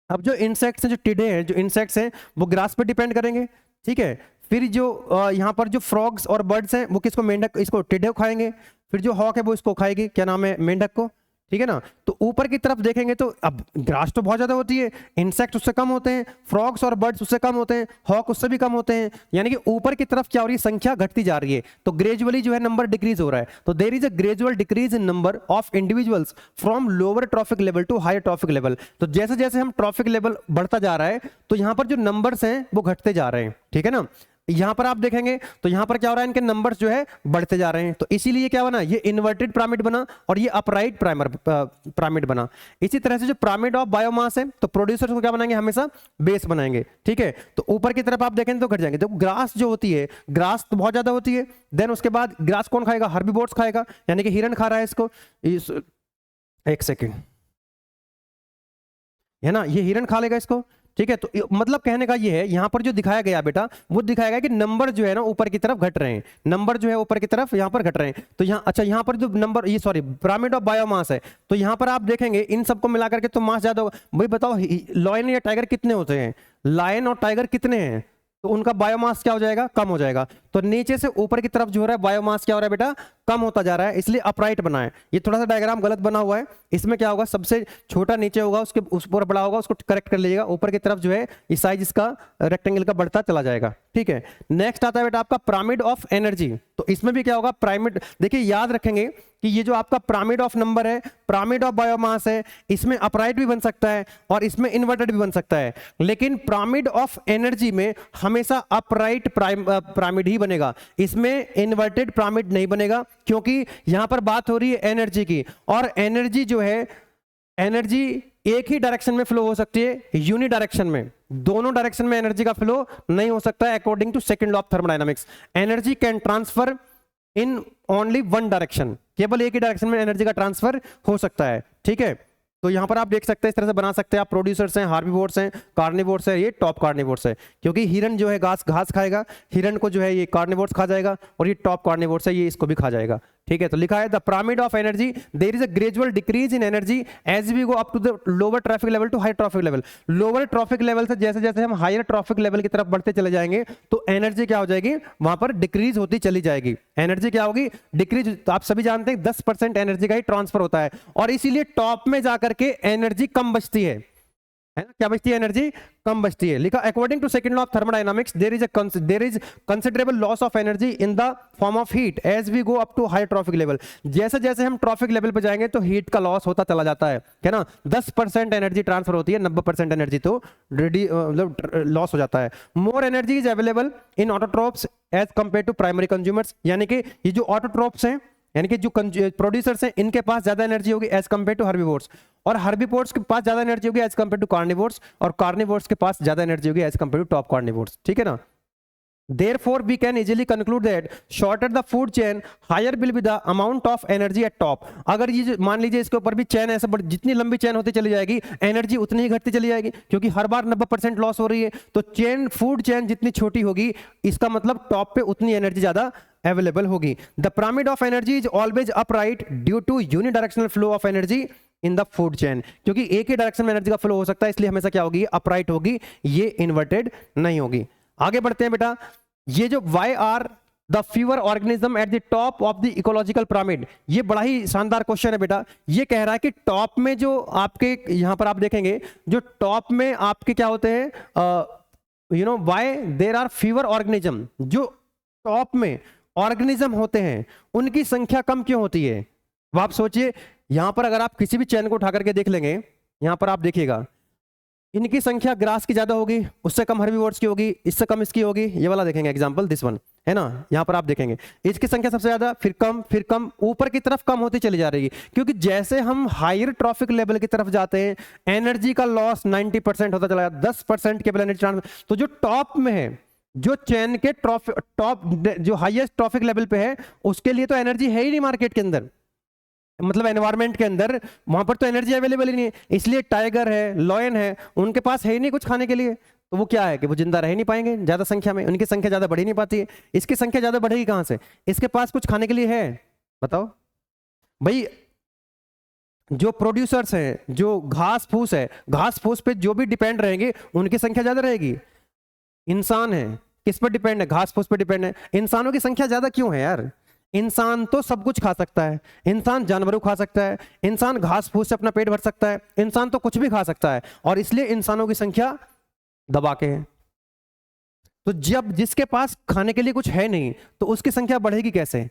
अब जो इंसेक्ट्स हैं, जो टिड्डे हैं, जो इंसेक्ट्स हैं, वो ग्रास पे डिपेंड करेंगे। ठीक है, फिर जो यहाँ पर जो फ्रॉग्स और बर्ड्स हैं वो किसको? मेंढक, इसको टिड्डे को खाएंगे। फिर जो हॉक है वो इसको खाएगी, क्या नाम है? मेंढक को। ठीक है ना? तो ऊपर की तरफ देखेंगे तो अब ग्रास तो बहुत ज्यादा होती है, इंसेक्ट उससे कम होते हैं, फ्रॉग्स और बर्ड्स उससे कम होते हैं, हॉक उससे भी कम होते हैं। यानी कि ऊपर की तरफ क्या हो रही है? संख्या घटती जा रही है। तो ग्रेजुअली जो है नंबर डिक्रीज हो रहा है। तो there is a gradual decrease in number of individuals from lower trophic level to higher trophic level. तो जैसे जैसे हम ट्रॉफिक लेवल बढ़ता जा रहा है तो यहां पर जो नंबर्स हैं वो घटते जा रहे हैं। ठीक है ना? यहां पर आप देखेंगे तो यहां पर क्या हो रहा है? इनके नंबर्स जो है बढ़ते जा रहे हैं। तो इसीलिए क्या बना? ये इन्वर्टेड पिरामिड बना और ये अपराइट पिरामिड बना। इसी तरह से जो पिरामिड ऑफ बायोमास है, तो प्रोड्यूसर्स को क्या बनाएंगे? हमेशा बेस बनाएंगे। ठीक है, तो ऊपर की तरफ आप देखेंगे तो घट जाएंगे। तो ग्रास जो होती है, ग्रास तो बहुत ज्यादा होती है। देन उसके बाद ग्रास कौन खाएगा? हर्बीवोर्स खाएगा, यानी कि हिरन खा रहा है इसको। एक सेकेंड, है ना? ये हिरन खा लेगा इसको। ठीक है, तो मतलब कहने का ये है, यहां पर जो दिखाया गया बेटा, वो दिखाया गया कि नंबर जो है ना ऊपर की तरफ घट रहे हैं, नंबर जो है ऊपर की तरफ यहां पर घट रहे हैं। तो यहाँ, अच्छा, यहां पर जो नंबर, ये सॉरी, पिरामिड ऑफ बायोमास है, तो यहां पर आप देखेंगे इन सबको मिलाकर के तो मास ज्यादा होगा। भाई बताओ, लायन या टाइगर कितने होते हैं? लायन और टाइगर कितने हैं? तो उनका बायोमास क्या हो जाएगा? कम हो जाएगा। तो नीचे से ऊपर की तरफ जो हो रहा है बायोमास क्या हो रहा है बेटा, कम होता जा रहा है, इसलिए अपराइट बना है। ये थोड़ा सा डायग्राम गलत बना हुआ है, इसमें क्या होगा, सबसे छोटा नीचे होगा, उसके उस ऊपर बड़ा होगा, उसको करेक्ट कर लीजिएगा। ऊपर की तरफ जो है ये साइज इसका रेक्टेंगल का बढ़ता चला जाएगा, ठीक है। नेक्स्ट आता है बेटा आपका पिरामिड ऑफ एनर्जी। तो इसमें भी क्या होगा, पिरामिड, देखिए याद रखेंगे कि ये जो आपका पिरामिड ऑफ नंबर है, पिरामिड ऑफ बायोमास है, इसमें अपराइट भी बन सकता है और इसमें इन्वर्टेड भी बन सकता है, लेकिन पिरामिड ऑफ एनर्जी में हमेशा अपराइट पिरामिड ही बनेगा, इसमें इन्वर्टेड पिरामिड नहीं बनेगा, क्योंकि यहां पर बात हो रही है एनर्जी की, और एनर्जी जो है, एनर्जी एक ही डायरेक्शन में फ्लो हो सकती है, यूनि डायरेक्शन में, दोनों डायरेक्शन में एनर्जी का फ्लो नहीं हो सकता है according to second law of thermodynamics. Energy can transfer in only one direction, केवल एक ही डायरेक्शन में एनर्जी का ट्रांसफर हो सकता है, ठीक है। तो यहां पर आप देख सकते हैं, इस तरह से बना सकते हैं आप। प्रोड्यूसर्स हैं, हार्बीवोर्स हैं, कार्निवोर्स है, ये टॉप कार्निवोर्स है, क्योंकि हिरन जो है घास खाएगा, हिरन को जो है ये कार्निवोर्स खा जाएगा, और ये टॉप कार्निवोर्स है, ये इसको भी खा जाएगा, ठीक है। तो लिखा है the pyramid of energy, there is a gradual decrease in energy as we go up to the lower traffic level to high traffic level. Lower traffic level से जैसे जैसे हम हायर ट्रैफिक लेवल की तरफ बढ़ते चले जाएंगे, तो एनर्जी क्या हो जाएगी, वहां पर डिक्रीज होती चली जाएगी। एनर्जी क्या होगी, डिक्रीज। तो आप सभी जानते हैं 10% एनर्जी का ही ट्रांसफर होता है, और इसीलिए टॉप में जाकर के एनर्जी कम बचती है ना, क्या बचती है, एनर्जी कम बचती है। लिखा according to second law of thermodynamics there is considerable loss of energy in the form of heat as we go up to high trophic level. जैसे जैसे हम ट्रॉफिक लेवल पे जाएंगे तो हीट का लॉस होता चला जाता है ना। 10% एनर्जी ट्रांसफर होती है, 90% एनर्जी तो मतलब लॉस हो जाता है। More energy is available in autotrophs as compare to primary consumers, यानी कि ये जो ऑटोट्रोप्स हैं, यानी कि जो प्रोड्यूसर्स हैं, इनके पास ज्यादा एनर्जी होगी एज कंपेयर टू हर्बीवोर्स, और हर्बीवोर्स के पास ज्यादा एनर्जी होगी एज कंपेयर टू कार्निवोर्स, और कार्निवोर्स के पास ज्यादा एनर्जी होगी as compare to top carnivores, ठीक है ना। Therefore, we can easily conclude that shorter the food chain, higher will be the amount of energy at top। अगर ये मान लीजिए इसके ऊपर भी चैन ऐसे जितनी लंबी चैन होती चली जाएगी, एनर्जी उतनी ही घटती चली जाएगी, क्योंकि हर बार 90% लॉस हो रही है। तो चेन, फूड चैन जितनी छोटी होगी, इसका मतलब टॉप पे उतनी एनर्जी ज्यादा अवेलेबल होगी। The pyramid of energy is always upright due to unidirectional flow of energy in the food chain, क्योंकि एक ही डायरेक्शन में एनर्जी का फ्लो हो सकता है, इसलिए हमेशा क्या होगी, अपराइट होगी, ये इन्वर्टेड नहीं होगी। आगे बढ़ते हैं बेटा। ये जो why are the fewer organism at the top of the ecological pyramid, ये बड़ा ही शानदार क्वेश्चन है बेटा। ये कह रहा है कि टॉप में जो आपके, यहां पर आप देखेंगे जो टॉप में आपके क्या होते हैं, why there are fewer organism, जो टॉप में ऑर्गेनिज्म होते हैं उनकी संख्या कम क्यों होती है। अब आप सोचिए, यहां पर अगर आप किसी भी चैन को उठा करके देख लेंगे, यहां पर आप देखिएगा इनकी संख्या ग्रास की ज्यादा होगी, उससे कम हर्बीवोर्स की होगी, इससे कम इसकी होगी। ये वाला देखेंगे एग्जांपल, दिस वन है ना, यहां पर आप देखेंगे इसकी संख्या सबसे ज्यादा, फिर कम, ऊपर की तरफ कम होती चली जा रही है, क्योंकि जैसे हम हायर ट्रॉफिक लेवल की तरफ जाते हैं, एनर्जी का लॉस 90% होता चला जाता है, 10% केवल एनर्जी ट्रांसफर। तो जो टॉप में है, जो चैन के टॉप जो हाईएस्ट ट्रॉफिक लेवल पे है, उसके लिए तो एनर्जी है ही नहीं मार्केट के अंदर, मतलब एनवायरमेंट के अंदर, वहां पर तो एनर्जी अवेलेबल ही नहीं है। इसलिए टाइगर है, लॉयन है, उनके पास है ही नहीं कुछ खाने के लिए, तो वो क्या है कि वो जिंदा रह नहीं पाएंगे ज्यादा संख्या में, उनकी संख्या ज्यादा बढ़ ही नहीं पाती है। इसकी संख्या ज्यादा बढ़ेगी कहां से, इसके पास कुछ खाने के लिए है, बताओ भाई। जो प्रोड्यूसर्स हैं, जो घास फूस है, घास फूस पे जो भी डिपेंड रहेंगे, उनकी संख्या ज्यादा रहेगी। इंसान है, किस पर डिपेंड है, घास फूस पर डिपेंड है। इंसानों की संख्या ज्यादा क्यों है यार, इंसान तो सब कुछ खा सकता है, इंसान जानवरों खा सकता है, इंसान घास फूस से अपना पेट भर सकता है, इंसान तो कुछ भी खा सकता है, और इसलिए इंसानों की संख्या दबा के है। तो जब जिसके पास खाने के लिए कुछ है नहीं, तो उसकी संख्या बढ़ेगी कैसे,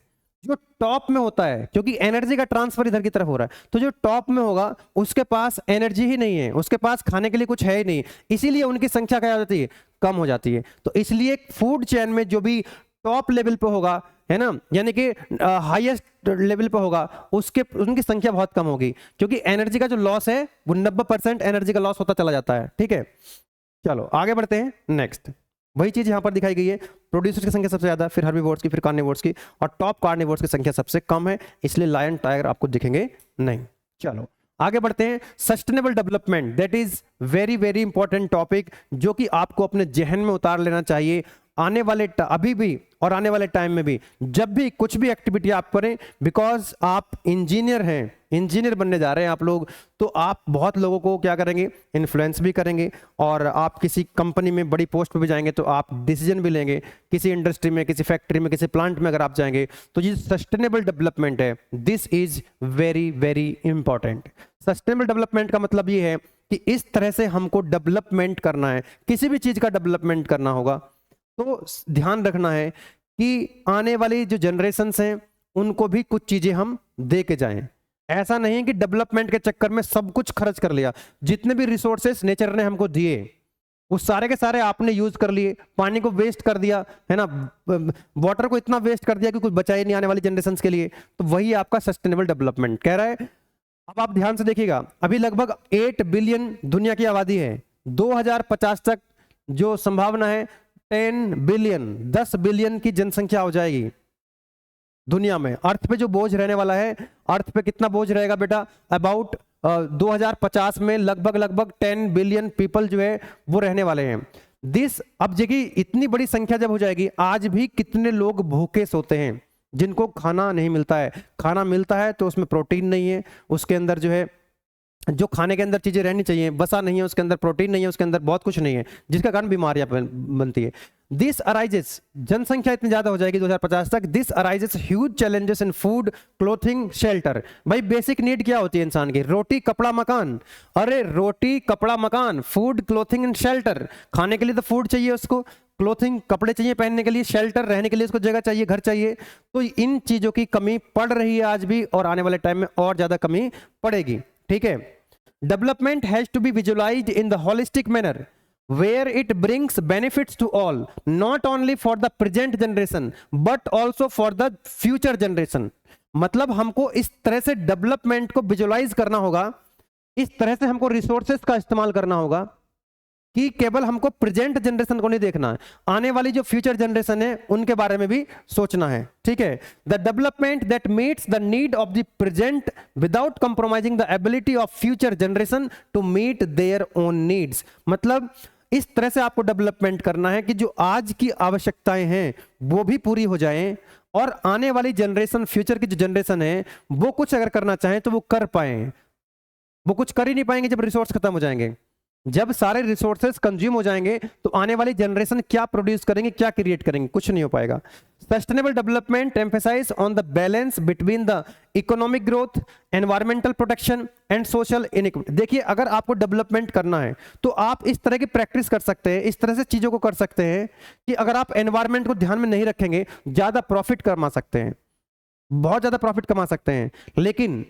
जो टॉप में होता है, क्योंकि एनर्जी का ट्रांसफर इधर की तरफ हो रहा है। तो जो टॉप में होगा उसके पास एनर्जी ही नहीं है, उसके पास खाने के लिए कुछ है ही नहीं, इसीलिए उनकी संख्या क्या हो जाती है, कम हो जाती है। तो इसलिए फूड चेन में जो भी टॉप लेवल पे होगा, है ना, यानी कि हाईएस्ट लेवल पे होगा, उनकी संख्या बहुत कम होगी, क्योंकि एनर्जी का जो लॉस है वो 90% एनर्जी का लॉस होता चला जाता है, ठीक है। चलो आगे बढ़ते हैं। नेक्स्ट वही चीज यहां पर दिखाई गई है, प्रोड्यूसर की संख्या सबसे ज्यादा, फिर हर्बीवोर्स की, फिर कार्निवोर्स की, और टॉप कार्निवोर्स की संख्या सबसे कम है, इसलिए लायन टाइगर आपको दिखेंगे नहीं। चलो आगे बढ़ते हैं। Sustainable development, that is very very important topic, जो कि आपको अपने जहन में उतार लेना चाहिए। अभी भी और आने वाले टाइम में भी जब भी कुछ भी एक्टिविटी आप करें, बिकॉज आप इंजीनियर हैं, इंजीनियर बनने जा रहे हैं आप लोग, तो आप बहुत लोगों को क्या करेंगे, इन्फ्लुएंस भी करेंगे, और आप किसी कंपनी में बड़ी पोस्ट पे भी जाएंगे तो आप डिसीजन भी लेंगे, किसी इंडस्ट्री में, किसी फैक्ट्री में, किसी प्लांट में अगर आप जाएंगे तो ये सस्टेनेबल डेवलपमेंट है, this is very very important. Sustainable development का मतलब ये है कि इस तरह से हमको डेवलपमेंट करना है, किसी भी चीज का डेवलपमेंट करना होगा तो ध्यान रखना है कि आने वाली जो जनरेशन्स हैं उनको भी कुछ चीजें हम दे के जाएं। ऐसा नहीं कि डेवलपमेंट के चक्कर में सब कुछ खर्च कर लिया, जितने भी रिसोर्सेस नेचर ने हमको दिए उस सारे के सारे आपने यूज कर लिए, पानी को वेस्ट कर दिया है ना, वाटर को इतना वेस्ट कर दिया कि कुछ बचा ही नहीं आने वाली जनरेशन्स के लिए, तो वही आपका सस्टेनेबल डेवलपमेंट कह रहा है। अब आप ध्यान से देखिएगा, अभी लगभग 8 बिलियन दुनिया की आबादी है, 2050 तक जो संभावना है 10 बिलियन, 10 बिलियन की जनसंख्या हो जाएगी दुनिया में। अर्थ पे जो बोझ रहने वाला है, अर्थ पे कितना बोझ रहेगा बेटा, अबाउट 2050 में लगभग 10 बिलियन पीपल जो है वो रहने वाले हैं। दिस, अब देखिए इतनी बड़ी संख्या जब हो जाएगी, आज भी कितने लोग भूखे सोते हैं जिनको खाना नहीं मिलता है, खाना मिलता है तो उसमें प्रोटीन नहीं है, उसके अंदर जो है जो खाने के अंदर चीजें रहनी चाहिए वसा नहीं है, उसके अंदर प्रोटीन नहीं है, उसके अंदर बहुत कुछ नहीं है, जिसका कारण बीमारियां बनती है। दिस अराइजेस, जनसंख्या इतनी ज्यादा हो जाएगी 2050 तक, this arises huge challenges in food, clothing, shelter. भाई बेसिक नीड क्या होती है इंसान की, रोटी कपड़ा मकान। अरे रोटी कपड़ा मकान, फूड क्लोथिंग एंड शेल्टर, खाने के लिए तो फूड चाहिए उसको, क्लोथिंग कपड़े चाहिए पहनने के लिए, शेल्टर रहने के लिए उसको जगह चाहिए, घर चाहिए। तो इन चीजों की कमी पड़ रही है आज भी, और आने वाले टाइम में और ज्यादा कमी पड़ेगी। ठीक है, development has to be visualised in the holistic manner where it brings benefits to all, not only for the present generation but also for the future generation। मतलब हमको इस तरह से डेवलपमेंट को विजुअलाइज करना होगा, इस तरह से हमको रिसोर्सेस का इस्तेमाल करना होगा कि केवल हमको प्रेजेंट जनरेशन को नहीं देखना है, आने वाली जो फ्यूचर जनरेशन है उनके बारे में भी सोचना है। ठीक है, the development that meets the need of the present without compromising the ability of future generation to meet their own needs. मतलब इस तरह से आपको डेवलपमेंट करना है कि जो आज की आवश्यकताएं हैं वो भी पूरी हो जाएं, और आने वाली जनरेशन, फ्यूचर की जो जनरेशन है वो कुछ अगर करना चाहें तो वो कर पाए। वो कुछ कर ही नहीं पाएंगे जब रिसोर्स खत्म हो जाएंगे। जब सारे रिसोर्सेज कंज्यूम हो जाएंगे तो आने वाली जनरेशन क्या प्रोड्यूस करेंगे, क्या क्रिएट करेंगे, कुछ नहीं हो पाएगा। Sustainable development emphasise on the balance between the economic growth, environmental protection and social inequity. देखिए, अगर आपको डेवलपमेंट करना है तो आप इस तरह की प्रैक्टिस कर सकते हैं, इस तरह से चीजों को कर सकते हैं कि अगर आप एनवायरमेंट को ध्यान में नहीं रखेंगे ज्यादा प्रॉफिट कमा सकते हैं, बहुत ज्यादा प्रॉफिट कमा सकते हैं। लेकिन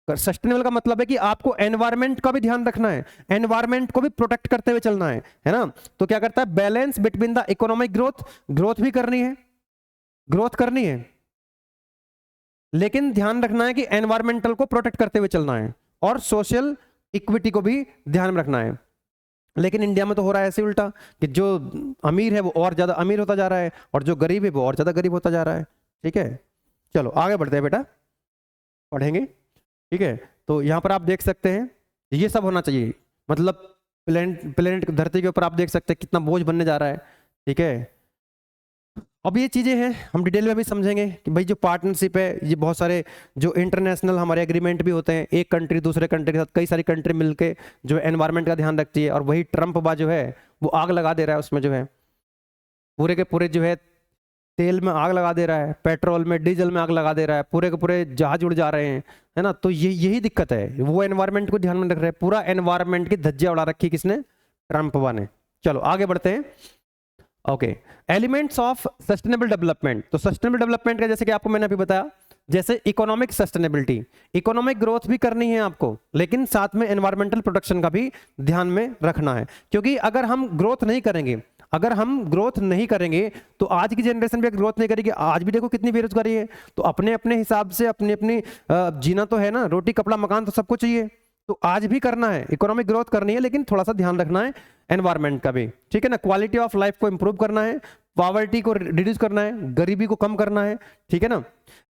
सस्टेनेबल का मतलब है कि आपको एनवायरमेंट का भी ध्यान रखना है, एनवायरमेंट को भी प्रोटेक्ट करते हुए चलना है ना। तो क्या करता है, balance between the economic growth, growth भी करनी है, ग्रोथ करनी है, लेकिन ध्यान रखना है कि एनवायरमेंटल को प्रोटेक्ट करते हुए चलना है, और सोशल इक्विटी को भी ध्यान में रखना है। लेकिन इंडिया में तो हो रहा है ऐसे उल्टा कि जो अमीर है वो और ज्यादा अमीर होता जा रहा है, और जो गरीब है वो और ज्यादा गरीब होता जा रहा है। ठीक है, चलो आगे बढ़ते हैं बेटा, पढ़ेंगे। ठीक है, तो यहां पर आप देख सकते हैं ये सब होना चाहिए, मतलब प्लेनेट धरती के ऊपर आप देख सकते हैं कितना बोझ बनने जा रहा है। ठीक है, अब ये चीजें हैं हम डिटेल में भी समझेंगे कि भाई जो पार्टनरशिप है, ये बहुत सारे जो इंटरनेशनल हमारे एग्रीमेंट भी होते हैं, एक कंट्री दूसरे कंट्री के साथ कई सारी कंट्री मिलके जो एनवायरनमेंट का ध्यान रखती है, और वही ट्रम्प बा जो है वो आग लगा दे रहा है उसमें, जो है पूरे के पूरे जो है तेल में आग लगा दे रहा है, पेट्रोल में, डीजल में आग लगा दे रहा है, पूरे के पूरे जहाज उड़ जा रहे हैं, है ना। तो यही दिक्कत है, वो एनवायरनमेंट को ध्यान में रख रहे हैं, पूरा एनवायरनमेंट की धज्जियां उड़ा रखी किसने, ट्रम्प ने। चलो आगे बढ़ते हैं। Okay, elements of sustainable development. तो सस्टेनेबल डेवलपमेंट का जैसे कि आपको मैंने अभी बताया, जैसे इकोनॉमिक सस्टेनेबिलिटी, इकोनॉमिक ग्रोथ भी करनी है आपको, लेकिन साथ में एनवायरमेंटल प्रोटेक्शन का भी ध्यान में रखना है। क्योंकि अगर हम ग्रोथ नहीं करेंगे, अगर हम ग्रोथ नहीं करेंगे तो आज की जनरेशन भी ग्रोथ नहीं करेगी। आज भी देखो कितनी बेरोजगारी है, तो अपने अपने हिसाब से अपनी अपनी जीना तो है ना, रोटी कपड़ा मकान तो सबको चाहिए, तो आज भी करना है, इकोनॉमिक ग्रोथ करनी है, लेकिन थोड़ा सा ध्यान रखना है एनवायरनमेंट का भी। ठीक है ना, क्वालिटी ऑफ लाइफ को इंप्रूव करना है, पॉवर्टी को रिड्यूस करना है, गरीबी को कम करना है। ठीक है ना,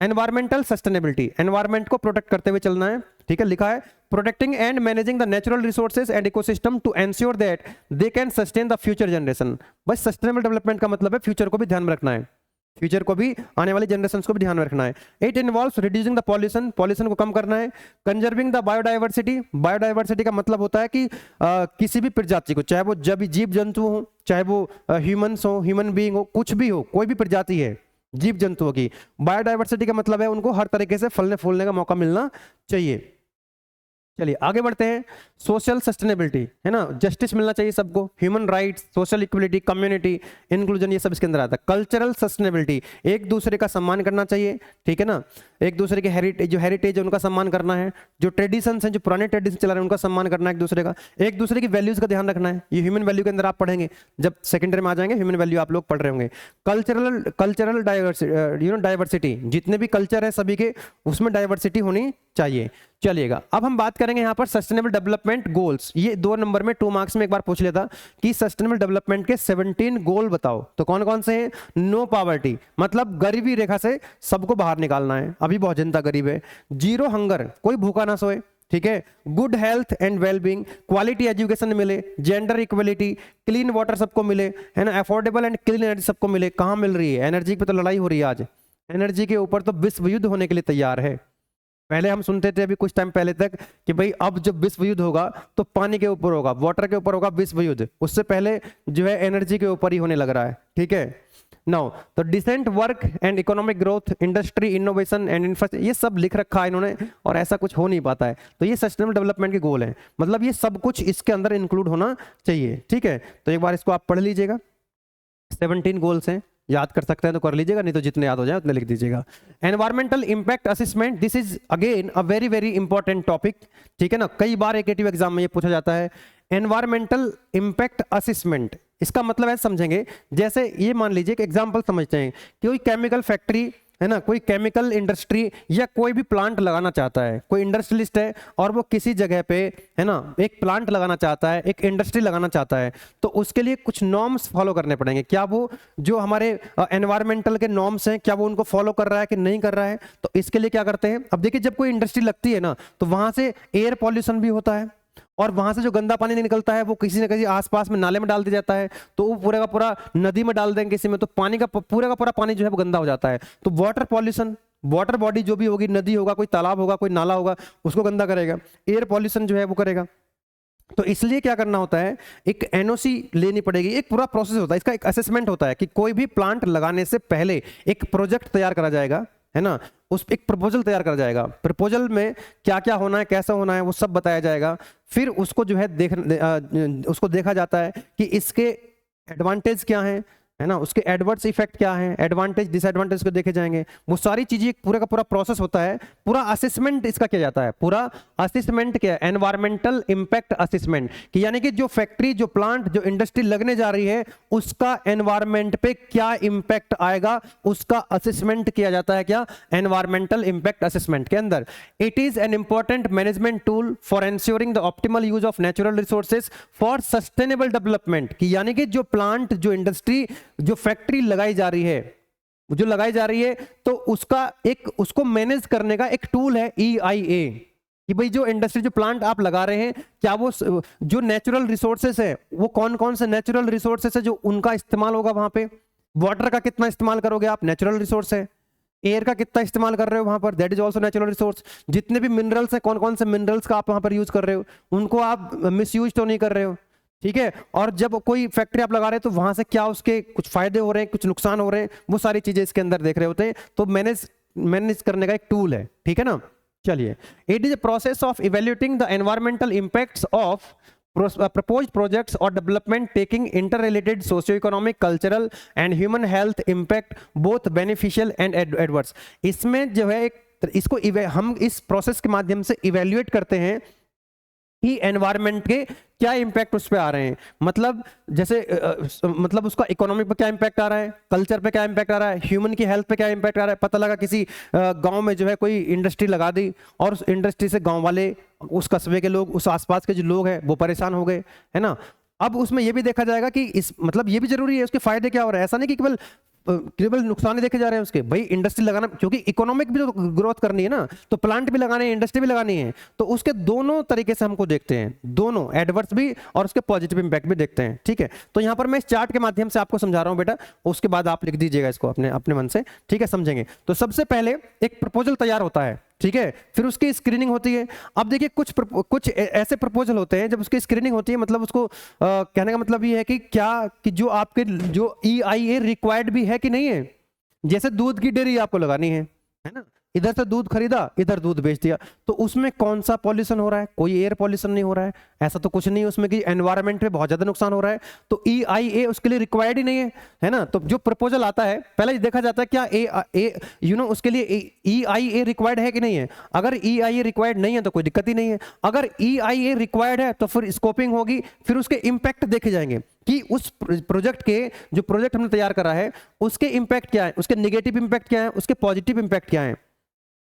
एनवायरमेंटल सस्टेनेबिलिटी, एनवायरनमेंट को प्रोटेक्ट करते हुए चलना है। ठीक है, लिखा है protecting and managing the natural resources and ecosystem to ensure that they can sustain the future generation. बस सस्टेनेबल डेवलपमेंट का मतलब है फ्यूचर को भी ध्यान में रखना है। फ्यूचर को भी, आने वाली जनरेशन को भी ध्यान में रखना है। It involves reducing the pollution, pollution को कम करना है। कंजर्विंग द बायोडाइवर्सिटी, बायोडाइवर्सिटी का मतलब होता है कि किसी भी प्रजाति को, चाहे वो जब जीव जंतु हो, चाहे वो ह्यूमंस हो, ह्यूमन बीइंग हो, कुछ भी हो, कोई भी प्रजाति है जीव जंतुओं की, बायोडाइवर्सिटी का मतलब है उनको हर तरीके से फलने फूलने का मौका मिलना चाहिए। चलिए आगे बढ़ते हैं। सोशल सस्टेनेबिलिटी है ना, जस्टिस मिलना चाहिए सबको, human rights, social equality, community inclusion, ये सब इसके अंदर आता है। कल्चरल सस्टेनेबिलिटी, एक दूसरे का सम्मान करना चाहिए, ठीक है ना, एक दूसरे के हेरिटेज है उनका सम्मान करना है, जो ट्रेडिशंस हैं, जो पुराने ट्रेडिशन चला रहे हैं उनका सम्मान करना है एक दूसरे का, एक दूसरे की वैल्यूज का ध्यान रखना है। ये ह्यूमन वैल्यू के अंदर आप पढ़ेंगे, जब सेकेंडरी में आ जाएंगे ह्यूमन वैल्यू आप लोग पढ़ रहे होंगे। कल्चरल डाइवर्सिटी, जितने भी कल्चर है सभी के उसमें डाइवर्सिटी होनी चाहिए। चलिएगा अब हम बात करेंगे यहाँ पर सस्टेनेबल डेवलपमेंट गोल्स। ये 2 नंबर में 2 मार्क्स में एक बार पूछ लेता कि सस्टेनेबल डेवलपमेंट के 17 गोल बताओ, तो कौन कौन से हैं? नो पॉवर्टी, मतलब गरीबी रेखा से सबको बाहर निकालना है, अभी बहुत जनता गरीब है। जीरो हंगर, कोई भूखा ना सोए, ठीक है। Good health and wellbeing, quality education मिले, जेंडर इक्वलिटी, क्लीन वाटर सबको मिले, है ना, अफोर्डेबल एंड क्लीन एनर्जी सबको मिले। कहाँ मिल रही है? एनर्जी पे तो लड़ाई हो रही है आज, एनर्जी के ऊपर तो विश्व युद्ध होने के लिए तैयार है। पहले हम सुनते थे अभी कुछ टाइम पहले तक कि भाई अब जब विश्व युद्ध होगा तो पानी के ऊपर होगा, वाटर के ऊपर होगा विश्व युद्ध, उससे पहले जो है एनर्जी के ऊपर ही होने लग रहा है, ठीक है। नाउ तो decent work and economic growth, industry, innovation and infrastructure, ये सब लिख रखा है इन्होंने और ऐसा कुछ हो नहीं पाता है। तो ये सस्टेनेबल डेवलपमेंट के गोल हैं, मतलब ये सब कुछ इसके अंदर इंक्लूड होना चाहिए, ठीक है। तो एक बार इसको आप पढ़ लीजिएगा, 17 गोल्स हैं, याद कर सकते हैं तो कर लीजिएगा, नहीं तो जितने याद हो जाए उतने लिख दीजिएगा। Environmental impact assessment, this is again a very very important topic, ठीक है ना, कई बार एकेटिव एग्जाम में ये पूछा जाता है। एनवायरमेंटल इंपैक्ट असेसमेंट, इसका मतलब है समझेंगे, जैसे ये मान लीजिए कि एग्जाम्पल समझते हैं कि कोई केमिकल फैक्ट्री है ना, कोई केमिकल इंडस्ट्री या कोई भी प्लांट लगाना चाहता है, कोई इंडस्ट्रियलिस्ट है और वो किसी जगह पे है ना एक प्लांट लगाना चाहता है, एक इंडस्ट्री लगाना चाहता है, तो उसके लिए कुछ नॉर्म्स फॉलो करने पड़ेंगे। क्या वो जो हमारे एनवायरमेंटल के नॉर्म्स हैं क्या वो उनको फॉलो कर रहा है कि नहीं कर रहा है? तो इसके लिए क्या करते हैं, अब देखिए जब कोई इंडस्ट्री लगती है ना तो वहां से एयर पॉल्यूशन भी होता है और वहां से जो गंदा पानी निकलता है वो किसी न किसी आसपास में नाले में डाल दिया जाता है, तो वो पूरा का पूरा नदी में डाल देंगे किसी में, तो पानी का पूरा पानी जो है वो गंदा हो जाता है। तो वाटर पॉल्यूशन, वाटर बॉडी जो भी होगी, नदी होगा, कोई तालाब होगा, कोई नाला होगा, उसको गंदा करेगा। एयर पॉल्यूशन जो है वो करेगा। तो इसलिए क्या करना होता है, एक एनओसी लेनी पड़ेगी, एक पूरा प्रोसेस होता है, इसका एक असेसमेंट होता है कि कोई भी प्लांट लगाने से पहले एक प्रोजेक्ट तैयार करा जाएगा, है ना, उस एक प्रपोजल तैयार करा जाएगा, प्रपोजल में क्या क्या होना है, कैसा होना है, वो सब बताया जाएगा। फिर उसको जो है उसको देखा जाता है कि इसके एडवांटेज क्या हैं, है ना, उसके एडवर्स इफेक्ट क्या हैं, एडवांटेज डिसएडवांटेज को देखे जाएंगे। वो सारी चीजें पूरा का पूरा प्रोसेस होता है, पूरा असेसमेंट इसका किया जाता है। पूरा असेसमेंट क्या है, एनवायरमेंटल इंपैक्ट असेसमेंट, कि यानी कि जो फैक्ट्री, जो प्लांट, जो इंडस्ट्री लगने जा रही है उसका एनवायरमेंट पे क्या इंपैक्ट आएगा, उसका असेसमेंट किया जाता है। क्या? एनवायरमेंटल इंपैक्ट असेसमेंट के अंदर। It is an important management tool for ensuring the optimal use of natural resources for sustainable development, कि यानी कि जो प्लांट, जो इंडस्ट्री, जो फैक्ट्री लगाई जा रही है, जो लगाई जा रही है, तो उसका एक, उसको मैनेज करने का एक टूल है EIA, कि भाई जो इंडस्ट्री, जो प्लांट आप लगा रहे हैं, क्या वो जो नेचुरल रिसोर्सेस है वो कौन कौन से नेचुरल रिसोर्सेस है जो उनका इस्तेमाल होगा वहां पे। वाटर का कितना इस्तेमाल करोगे आप, नेचुरल रिसोर्स है। एयर का कितना इस्तेमाल कर रहे हो वहां पर, that is also natural resource. जितने भी मिनरल्स हैं, कौन कौन से मिनरल्स का आप वहां पर यूज कर रहे हो, उनको आप मिस यूज तो नहीं कर रहे हो, ठीक है। और जब कोई फैक्ट्री आप लगा रहे हैं तो वहां से क्या उसके कुछ फायदे हो रहे हैं, कुछ नुकसान हो रहे हैं, वो सारी चीजें इसके अंदर देख रहे होते हैं। तो मैनेज करने का एक टूल है, ठीक है ना। चलिए, it is a process of evaluating the environmental impacts of proposed projects or development taking interrelated socio-economic, cultural and human health impact both beneficial and adverse। इसमें जो है एक इसको हम इस प्रोसेस के माध्यम से इवेल्युएट करते हैं कि एनवायरनमेंट के क्या इंपैक्ट उस पर आ रहे हैं। मतलब जैसे मतलब उसका इकोनॉमिक पे क्या इंपैक्ट आ रहा है, कल्चर पे क्या इंपैक्ट आ रहा है, ह्यूमन की हेल्थ पे क्या इंपैक्ट आ रहा है। पता लगा किसी गांव में जो है कोई इंडस्ट्री लगा दी और उस इंडस्ट्री से गांव वाले, उस कस्बे के लोग, उस आसपास के जो लोग हैं वो परेशान हो गए, है ना। अब उसमें यह भी देखा जाएगा कि इस मतलब ये भी जरूरी है उसके फायदे क्या हो रहे हैं। ऐसा नहीं कि केवल केवल नुकसान ही देखे जा रहे हैं उसके। भाई इंडस्ट्री लगाना, क्योंकि इकोनॉमिक भी तो ग्रोथ करनी है ना, तो प्लांट भी लगाने हैं, इंडस्ट्री भी लगानी है, तो उसके दोनों तरीके से हमको देखते हैं, दोनों एडवर्स भी और उसके पॉजिटिव इंपैक्ट भी देखते हैं। ठीक है, तो यहाँ पर मैं इस चार्ट के माध्यम से आपको समझा रहा हूँ बेटा, उसके बाद आप लिख दीजिएगा इसको अपने अपने मन से। ठीक है, समझेंगे। तो सबसे पहले एक प्रपोजल तैयार होता है, ठीक है, फिर उसकी स्क्रीनिंग होती है। अब देखिए कुछ ऐसे प्रपोजल होते हैं जब उसकी स्क्रीनिंग होती है, मतलब उसको कहने का मतलब ये है कि क्या कि जो आपके जो EIA रिक्वायर्ड भी है कि नहीं है। जैसे दूध की डेयरी आपको लगानी है ना, इधर से दूध खरीदा, इधर दूध बेच दिया, तो उसमें कौन सा पॉल्यूशन हो रहा है? कोई एयर पॉल्यूशन नहीं हो रहा है, ऐसा तो कुछ नहीं है उसमें कि एनवायरनमेंट पे बहुत ज्यादा नुकसान हो रहा है, तो EIA उसके लिए रिक्वायर्ड ही नहीं है ना। तो जो प्रपोजल आता है पहले देखा जाता है क्या उसके लिए EIA रिक्वायर्ड है कि नहीं है। अगर EIA रिक्वायर्ड नहीं है तो कोई दिक्कत ही नहीं है। अगर EIA रिक्वायर्ड है तो फिर स्कोपिंग होगी, फिर उसके इंपैक्ट देखे जाएंगे कि उस प्रोजेक्ट के, जो प्रोजेक्ट हमने तैयार करा है उसके इंपैक्ट क्या है, उसके नेगेटिव इंपैक्ट क्या है, उसके पॉजिटिव इंपैक्ट क्या है।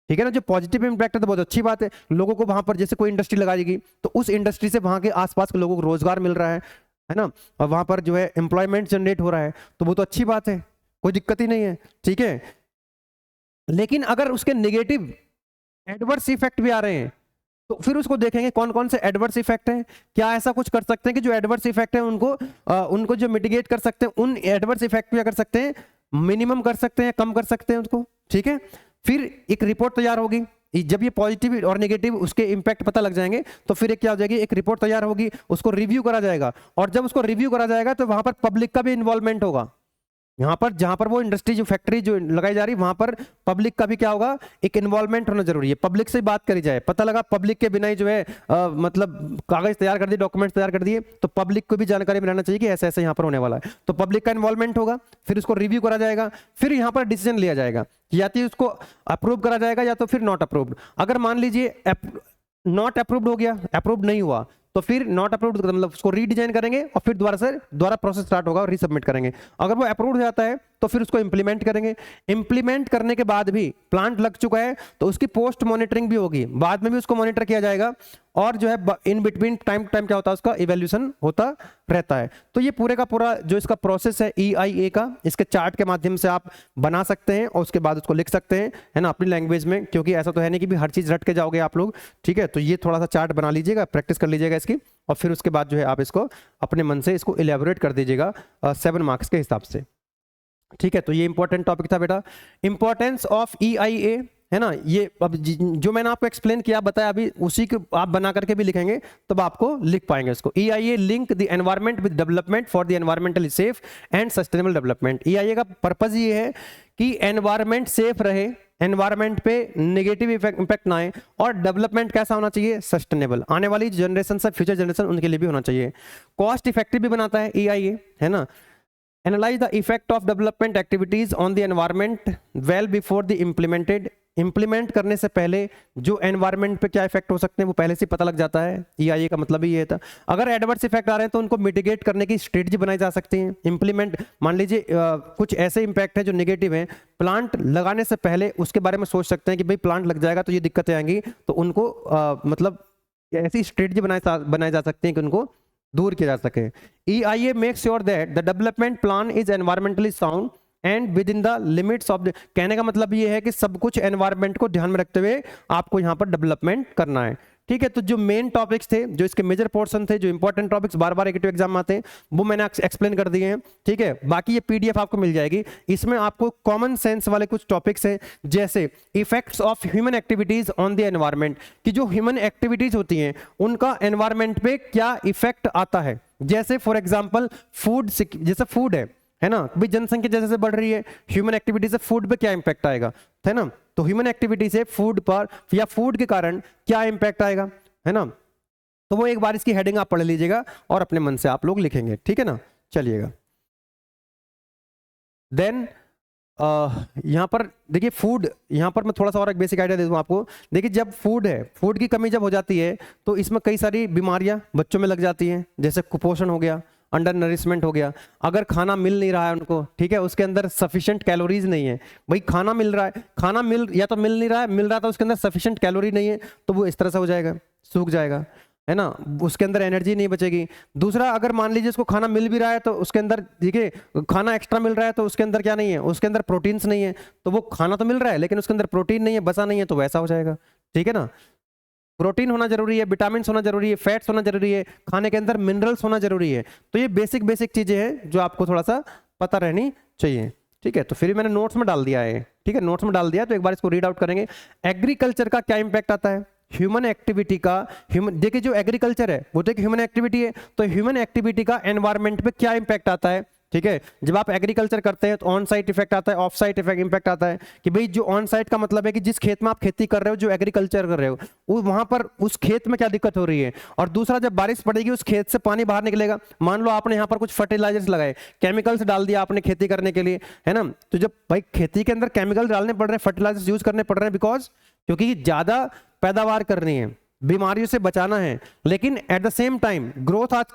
ठीक है ना, जो पॉजिटिव इंपैक्ट है तो बहुत अच्छी बात है, लोगों को वहां पर जैसे कोई इंडस्ट्री लगाएगी तो उस इंडस्ट्री से वहां के आसपास के लोगों को रोजगार मिल रहा है ना, और वहां पर जो है एम्प्लॉयमेंट जनरेट हो रहा है, तो वो तो अच्छी बात है, कोई दिक्कत ही नहीं है। ठीक है, लेकिन अगर उसके नेगेटिव एडवर्स इफेक्ट भी आ रहे हैं तो फिर उसको देखेंगे कौन कौन से एडवर्स इफेक्ट हैं, क्या ऐसा कुछ कर सकते हैं कि जो एडवर्स इफेक्ट है उनको जो मिटिगेट कर सकते हैं, उन एडवर्स इफेक्ट भी कर सकते हैं, मिनिमम कर सकते हैं, कम कर सकते हैं उसको। ठीक है, फिर एक रिपोर्ट तैयार होगी, जब ये पॉजिटिव और नेगेटिव उसके इंपैक्ट पता लग जाएंगे तो फिर एक क्या हो जाएगी, एक रिपोर्ट तैयार होगी, उसको रिव्यू करा जाएगा, और जब उसको रिव्यू करा जाएगा तो वहां पर पब्लिक का भी इन्वॉल्वमेंट होगा। यहाँ पर जहां पर वो इंडस्ट्री जो फैक्ट्री जो लगाई जा रही है वहां पर पब्लिक का भी क्या होगा, एक इन्वॉल्वमेंट होना जरूरी है, पब्लिक से बात करी जाए। पता लगा पब्लिक के बिना ही जो है मतलब कागज तैयार कर दिए, डॉक्यूमेंट तैयार कर दिए, तो पब्लिक को भी जानकारी मिलाना चाहिए कि ऐसा ऐसा यहाँ पर होने वाला है, तो पब्लिक का इन्वॉल्वमेंट होगा, फिर उसको रिव्यू करा जाएगा, फिर यहाँ पर डिसीजन लिया जाएगा, या तो उसको अप्रूव करा जाएगा या तो फिर नॉट अप्रूव्ड। अगर मान लीजिए नॉट अप्रूव्ड हो गया, अप्रूव्ड नहीं हुआ, तो फिर नॉट अप्रूव्ड मतलब उसको रीडिजाइन करेंगे और फिर दोबारा प्रोसेस स्टार्ट होगा और रीसबमिट करेंगे। अगर वो अप्रूव्ड हो जाता है तो फिर उसको इंप्लीमेंट करेंगे। इंप्लीमेंट करने के बाद भी प्लांट लग चुका है तो उसकी पोस्ट मॉनिटरिंग भी होगी, बाद में भी उसको मॉनिटर किया जाएगा, और जो है इन बिटवीन टाइम क्या होता है, उसका इवैल्यूएशन होता रहता है। तो ये पूरे का पूरा जो इसका प्रोसेस है EIA का, इसके चार्ट के माध्यम से आप बना सकते हैं और उसके बाद उसको लिख सकते हैं, है ना, अपनी लैंग्वेज में, क्योंकि ऐसा तो है नहीं कि भी हर चीज रट के जाओगे आप लोग। ठीक है, तो ये थोड़ा सा चार्ट बना लीजिएगा, प्रैक्टिस कर लीजिएगा इसकी, और फिर उसके बाद जो है आप इसको अपने मन से इसको इलेबोरेट कर दीजिएगा 7 मार्क्स के हिसाब से। ठीक है, तो ये इंपॉर्टेंट टॉपिक था बेटा, इंपॉर्टेंस ऑफ EIA, है ना। ये अब जो मैंने आपको एक्सप्लेन किया बताया अभी, उसी को आप बना करके भी लिखेंगे तब आपको लिख पाएंगे इसको। EIA link the environment with development for the environmentally safe and sustainable development. EIA का पर्पज ये है कि एनवायरनमेंट सेफ रहे, एनवायरनमेंट पे नेगेटिव इंपैक्ट ना आए, और डेवलपमेंट कैसा होना चाहिए, सस्टेनेबल, आने वाली जनरेशन से फ्यूचर जनरेशन उनके लिए भी होना चाहिए। कॉस्ट इफेक्टिव भी बनाता है EIA, है ना। Analyze the effect of development activities on the environment well before the implemented। Implement करने से पहले जो एनवायरनमेंट पे क्या इफेक्ट हो सकते हैं वो पहले से पता लग जाता है। EIA का मतलब ही ये था। अगर एडवर्स इफेक्ट आ रहे हैं तो उनको मिटिगेट करने की स्ट्रेटजी बनाई जा सकती है। इम्प्लीमेंट, मान लीजिए कुछ ऐसे इंपैक्ट है जो नेगेटिव है, प्लांट लगाने से पहले उसके बारे में सोच सकते हैं कि भाई प्लांट लग जाएगा तो ये दिक्कतें आएंगी, तो उनको मतलब ऐसी स्ट्रेटजी बनाई जा सकती है कि उनको दूर किया जा सके। EIA makes sure that the development plan is environmentally sound and within the limits of the, कहने का मतलब ये है कि सब कुछ एनवायरनमेंट को ध्यान में रखते हुए आपको यहाँ पर डेवलपमेंट करना है। ठीक है, तो जो मेन टॉपिक्स थे, जो इसके मेजर पोर्शन थे, जो इंपॉर्टेंट टॉपिक्स बार बार एग्जाम में आते हैं, वो मैंने एक्सप्लेन कर दिए हैं। ठीक है, बाकी ये PDF आपको मिल जाएगी, इसमें आपको कॉमन सेंस वाले कुछ टॉपिक्स हैं, जैसे effects of human activities on the environment, कि जो ह्यूमन एक्टिविटीज होती हैं उनका एनवायरनमेंट पे क्या इफेक्ट आता है। जैसे फॉर एग्जाम्पल फूड, जैसे फूड है ना, भाई जनसंख्या जैसे बढ़ रही है, ह्यूमन एक्टिविटी से फूड पे क्या इंपैक्ट आएगा, है ना। तो ह्यूमन एक्टिविटी से फूड पर या फूड के कारण क्या इंपैक्ट आएगा, है ना। तो वो एक बार इसकी हेडिंग आप पढ़ लीजिएगा और अपने मन से आप लोग लिखेंगे, ठीक है ना। चलिएगा, देन यहाँ पर देखिए फूड, यहाँ पर मैं थोड़ा सा और एक बेसिक आइडिया दे दूँ आपको। देखिए जब फूड है, फूड की कमी जब हो जाती है तो इसमें कई सारी बीमारियां बच्चों में लग जाती हैं, जैसे कुपोषण हो गया, अंडर नरिशमेंट हो गया। अगर खाना मिल नहीं रहा है उनको, ठीक है, उसके अंदर सफिशिएंट कैलोरीज नहीं है, भाई खाना मिल रहा है, खाना मिल या तो मिल नहीं रहा है, मिल रहा था उसके अंदर सफिशिएंट कैलोरी नहीं है, तो वो इस तरह से हो जाएगा, सूख जाएगा, है ना, उसके अंदर एनर्जी नहीं बचेगी। दूसरा, अगर मान लीजिए उसको खाना मिल भी रहा है तो उसके अंदर देखिए खाना एक्स्ट्रा मिल रहा है तो उसके अंदर क्या नहीं है, उसके अंदर प्रोटीन्स नहीं है, तो वो खाना तो मिल रहा है लेकिन उसके अंदर प्रोटीन नहीं है, बसा नहीं है, तो वैसा हो जाएगा। ठीक है ना, प्रोटीन होना जरूरी है, विटामिन होना जरूरी है, फैट्स होना जरूरी है, खाने के अंदर मिनरल्स होना जरूरी है। तो ये बेसिक बेसिक चीजें हैं जो आपको थोड़ा सा पता रहनी चाहिए। ठीक है, तो फिर मैंने नोट्स में डाल दिया है। ठीक है, नोट्स में डाल दिया, तो एक बार इसको रीड आउट करेंगे। एग्रीकल्चर का क्या इंपैक्ट आता है, ह्यूमन एक्टिविटी का, ह्यूमन देखिए जो एग्रीकल्चर है वो तो एक ह्यूमन एक्टिविटी है, तो ह्यूमन एक्टिविटी का एनवायरमेंट पे क्या इंपैक्ट आता है। ठीक है, जब आप एग्रीकल्चर करते हैं तो ऑन साइट इफेक्ट आता है, ऑफ साइट इफेक्ट इंपैक्ट आता है। कि भाई जो ऑन साइट का मतलब है कि जिस खेत में आप खेती कर रहे हो, जो एग्रीकल्चर कर रहे हो, वो वहां पर उस खेत में क्या दिक्कत हो रही है। और दूसरा, जब बारिश पड़ेगी उस खेत से पानी बाहर निकलेगा। मान लो आपने यहाँ पर कुछ फर्टिलाइजर्स लगाए, केमिकल्स डाल दिया आपने खेती करने के लिए, है ना, तो जब भाई खेती के अंदर केमिकल डालने पड़ रहे हैं, फर्टिलाइजर्स यूज करने पड़ रहे हैं, बिकॉज क्योंकि ज्यादा पैदावार करनी है, बीमारियों से बचाना है, लेकिन at the same time growth आज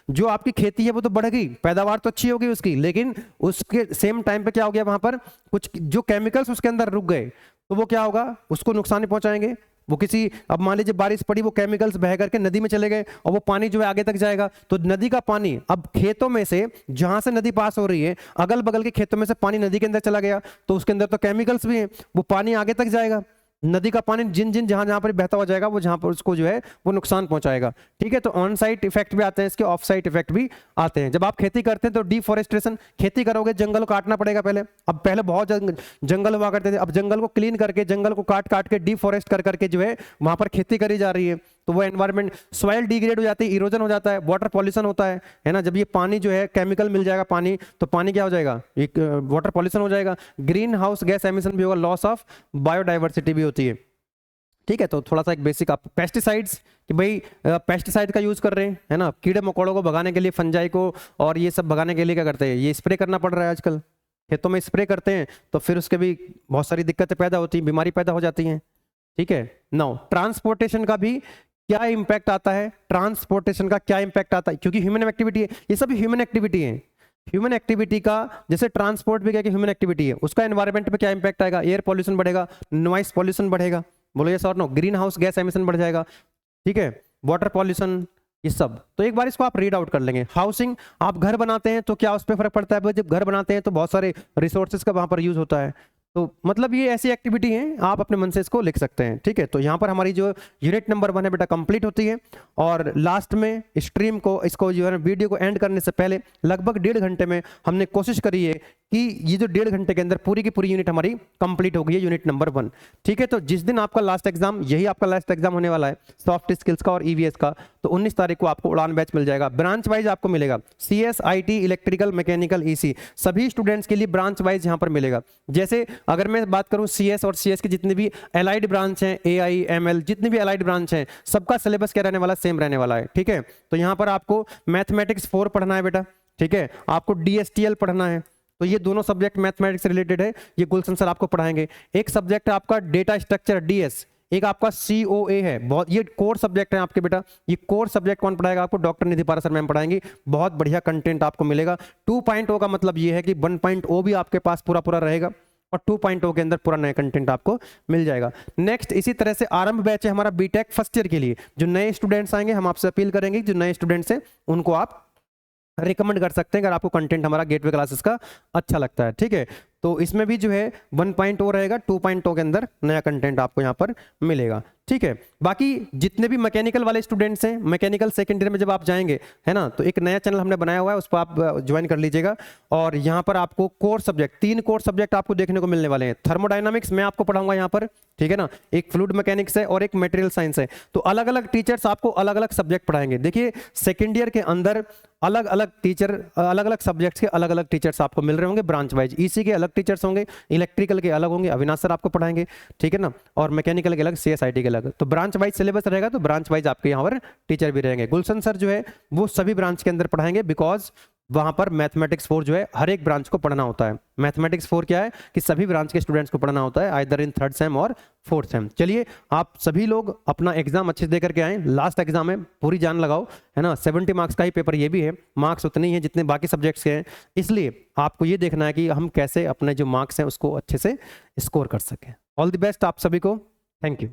जो आपकी खेती है वो तो बढ़ेगी, पैदावार तो अच्छी होगी उसकी, लेकिन उसके सेम टाइम पे क्या हो गया, वहां पर कुछ जो केमिकल्स उसके अंदर रुक गए, तो वो क्या होगा, उसको नुकसान नहीं पहुंचाएंगे। वो किसी, अब मान लीजिए बारिश पड़ी, वो केमिकल्स बह करके नदी में चले गए और वो पानी जो है आगे तक जाएगा, तो नदी का पानी अब खेतों में से, जहां से नदी पास हो रही है, अगल बगल के खेतों में से पानी नदी के अंदर चला गया, तो उसके अंदर तो केमिकल्स भी हैं, वो पानी आगे तक जाएगा। नदी का पानी जिन जिन जहां जहां पर बहता हुआ जाएगा, वो जहां पर उसको जो है वो नुकसान पहुंचाएगा। ठीक है, तो ऑन साइट इफेक्ट भी आते हैं इसके, ऑफ साइट इफेक्ट भी आते हैं। जब आप खेती करते हैं तो डिफॉरेस्टेशन, खेती करोगे जंगल को काटना पड़ेगा पहले। अब पहले बहुत जंगल हुआ करते थे, अब जंगल को क्लीन करके, जंगल को काट काट के डिफॉरेस्ट कर करके जो है वहां पर खेती करी जा रही है, तो वो एनवायरमेंट, सॉइल डिग्रेड हो जाती है, इरोजन हो जाता है, वाटर पॉल्यूशन होता है ना। जब ये पानी जो है केमिकल मिल जाएगा पानी, तो पानी क्या हो जाएगा, एक वाटर पॉल्यूशन हो जाएगा, ग्रीन हाउस गैस एमिशन भी होगा, लॉस ऑफ बायोडाइवर्सिटी भी होती है। ठीक है, तो थोड़ा सा एक बेसिक, आप पेस्टिसाइड्स, कि भाई पेस्टिसाइड का यूज कर रहे हैं, है ना, कीड़े मकोड़ों को भगाने के लिए, फंजाई को और ये सब भगाने के लिए क्या करते हैं, ये स्प्रे करना पड़ रहा है आजकल, खेतों में स्प्रे करते हैं, तो फिर उसके भी बहुत सारी दिक्कतें पैदा होती हैं, बीमारी पैदा हो जाती हैं। ठीक है, नाउ ट्रांसपोर्टेशन का भी क्या इम्पैक्ट आता है, ट्रांसपोर्टेशन का क्या इम्पैक्ट आता है, क्योंकि ह्यूमन एक्टिविटी है, ये सब ह्यूमन एक्टिविटी है। ह्यूमन एक्टिविटी का, जैसे ट्रांसपोर्ट भी क्या कि ह्यूमन एक्टिविटी है, उसका एनवायरमेंट पे क्या इंपैक्ट आएगा, एयर पॉल्यूशन बढ़ेगा, नॉइस पॉल्यूशन बढ़ेगा, बोलो यस और no, green house gas emission बढ़ जाएगा। ठीक है, वाटर पॉल्यूशन, ये सब। तो एक बार इसको आप रीड आउट कर लेंगे। हाउसिंग, आप घर बनाते हैं तो क्या उस पर फर्क पड़ता है, जब घर बनाते हैं तो बहुत सारे रिसोर्सेज का वहां पर यूज होता है, तो मतलब ये ऐसी एक्टिविटी है, आप अपने मन से इसको लिख सकते हैं। ठीक है, तो यहाँ पर हमारी जो यूनिट नंबर 1 है बेटा कंप्लीट होती है, और लास्ट में स्ट्रीम को, इसको जो है वीडियो को एंड करने से पहले लगभग 1.5 घंटे में हमने कोशिश करी है कि ये जो 1.5 घंटे के अंदर पूरी की पूरी यूनिट हमारी कंप्लीट हो गई है, यूनिट नंबर 1। ठीक है, तो जिस दिन आपका लास्ट एग्जाम, यही आपका लास्ट एग्जाम होने वाला है सॉफ्ट स्किल्स का और ईवीएस का, तो 19 तारीख को आपको उड़ान बैच मिल जाएगा, ब्रांच वाइज आपको मिलेगा, CS, IT, electrical, mechanical, EC, सभी स्टूडेंट्स के लिए ब्रांच वाइज यहाँ पर मिलेगा। जैसे अगर मैं बात करूँ CS और CS की जितने भी एलाइड ब्रांच हैं, AI, ML, जितने भी एलाइड ब्रांच हैं, सबका सिलेबस क्या रहने वाला है, सेम रहने वाला है। ठीक है, तो यहाँ पर आपको मैथमेटिक्स 4 पढ़ना है बेटा। ठीक है, आपको DSTL पढ़ना है, तो ये दोनों सब्जेक्ट मैथमेटिक्स से रिलेटेड है, ये गुलशन सर आपको पढ़ाएंगे। एक सब्जेक्ट है आपका डेटा स्ट्रक्चर DS, एक आपका COA है, बहुत ये कोर सब्जेक्ट है आपके बेटा। ये कोर सब्जेक्ट कौन पढ़ाएगा आपको, डॉक्टर निधि पारा सर मैम पढ़ाएंगी, बहुत बढ़िया कंटेंट आपको मिलेगा। 2.0 का मतलब ये है कि 1.0 भी आपके पास पूरा पूरा रहेगा, और 2.0 के अंदर पूरा नया कंटेंट आपको मिल जाएगा। नेक्स्ट, इसी तरह से आरंभ बैच है हमारा बीटेक फर्स्ट ईयर के लिए, जो नए स्टूडेंट्स आएंगे, हम आपसे अपील करेंगे जो नए स्टूडेंट्स हैं उनको आप रिकमेंड कर सकते हैं अगर आपको कंटेंट हमारा गेटवे क्लासेस का अच्छा लगता है। ठीक है, तो इसमें भी जो है 1.0 रहेगा, 2.0 के अंदर नया कंटेंट आपको यहाँ पर मिलेगा। ठीक है, बाकी जितने भी मैकेनिकल वाले स्टूडेंट्स हैं, मैकेनिकल सेकेंड ईयर में जब आप जाएंगे, है ना, तो एक नया चैनल हमने बनाया हुआ है, उस पर आप ज्वाइन कर लीजिएगा। और यहाँ पर आपको कोर सब्जेक्ट, 3 कोर सब्जेक्ट आपको देखने को मिलने वाले हैं। थर्मोडायनामिक्स मैं आपको पढ़ाऊंगा यहाँ पर, ठीक है ना, एक फ्लूइड मैकेनिक्स है और एक मटेरियल साइंस है। तो अलग अलग टीचर्स आपको अलग अलग सब्जेक्ट पढ़ाएंगे। देखिए सेकेंड ईयर के अंदर अलग अलग टीचर, अलग अलग सब्जेक्ट्स के अलग अलग टीचर्स आपको मिल रहे होंगे ब्रांच वाइज। EC के अलग टीचर्स होंगे, इलेक्ट्रिकल के अलग होंगे, अविनाश सर आपको पढ़ाएंगे, ठीक है ना, और मैकेनिकल के अलग, CSIT के अलग। तो ब्रांच वाइज सिलेबस रहेगा, तो ब्रांच वाइज आपके यहाँ पर टीचर भी रहेंगे। गुलशन सर जो है वो सभी ब्रांच के अंदर पढ़ाएंगे, बिकॉज वहां पर मैथमेटिक्स 4 जो है हर एक ब्रांच को पढ़ना होता है। मैथमेटिक्स 4 क्या है कि सभी ब्रांच के स्टूडेंट्स को पढ़ना होता है, आइदर इन 3rd सेम और 4th सेम। चलिए, आप सभी लोग अपना एग्जाम अच्छे से दे करके आए, लास्ट एग्जाम है, पूरी जान लगाओ, है ना। 70 मार्क्स का ही पेपर ये भी है, मार्क्स उतने ही है जितने बाकी सब्जेक्ट्स के हैं, इसलिए आपको ये देखना है कि हम कैसे अपने जो मार्क्स हैं उसको अच्छे से स्कोर कर सकें। ऑल द बेस्ट आप सभी को, थैंक यू।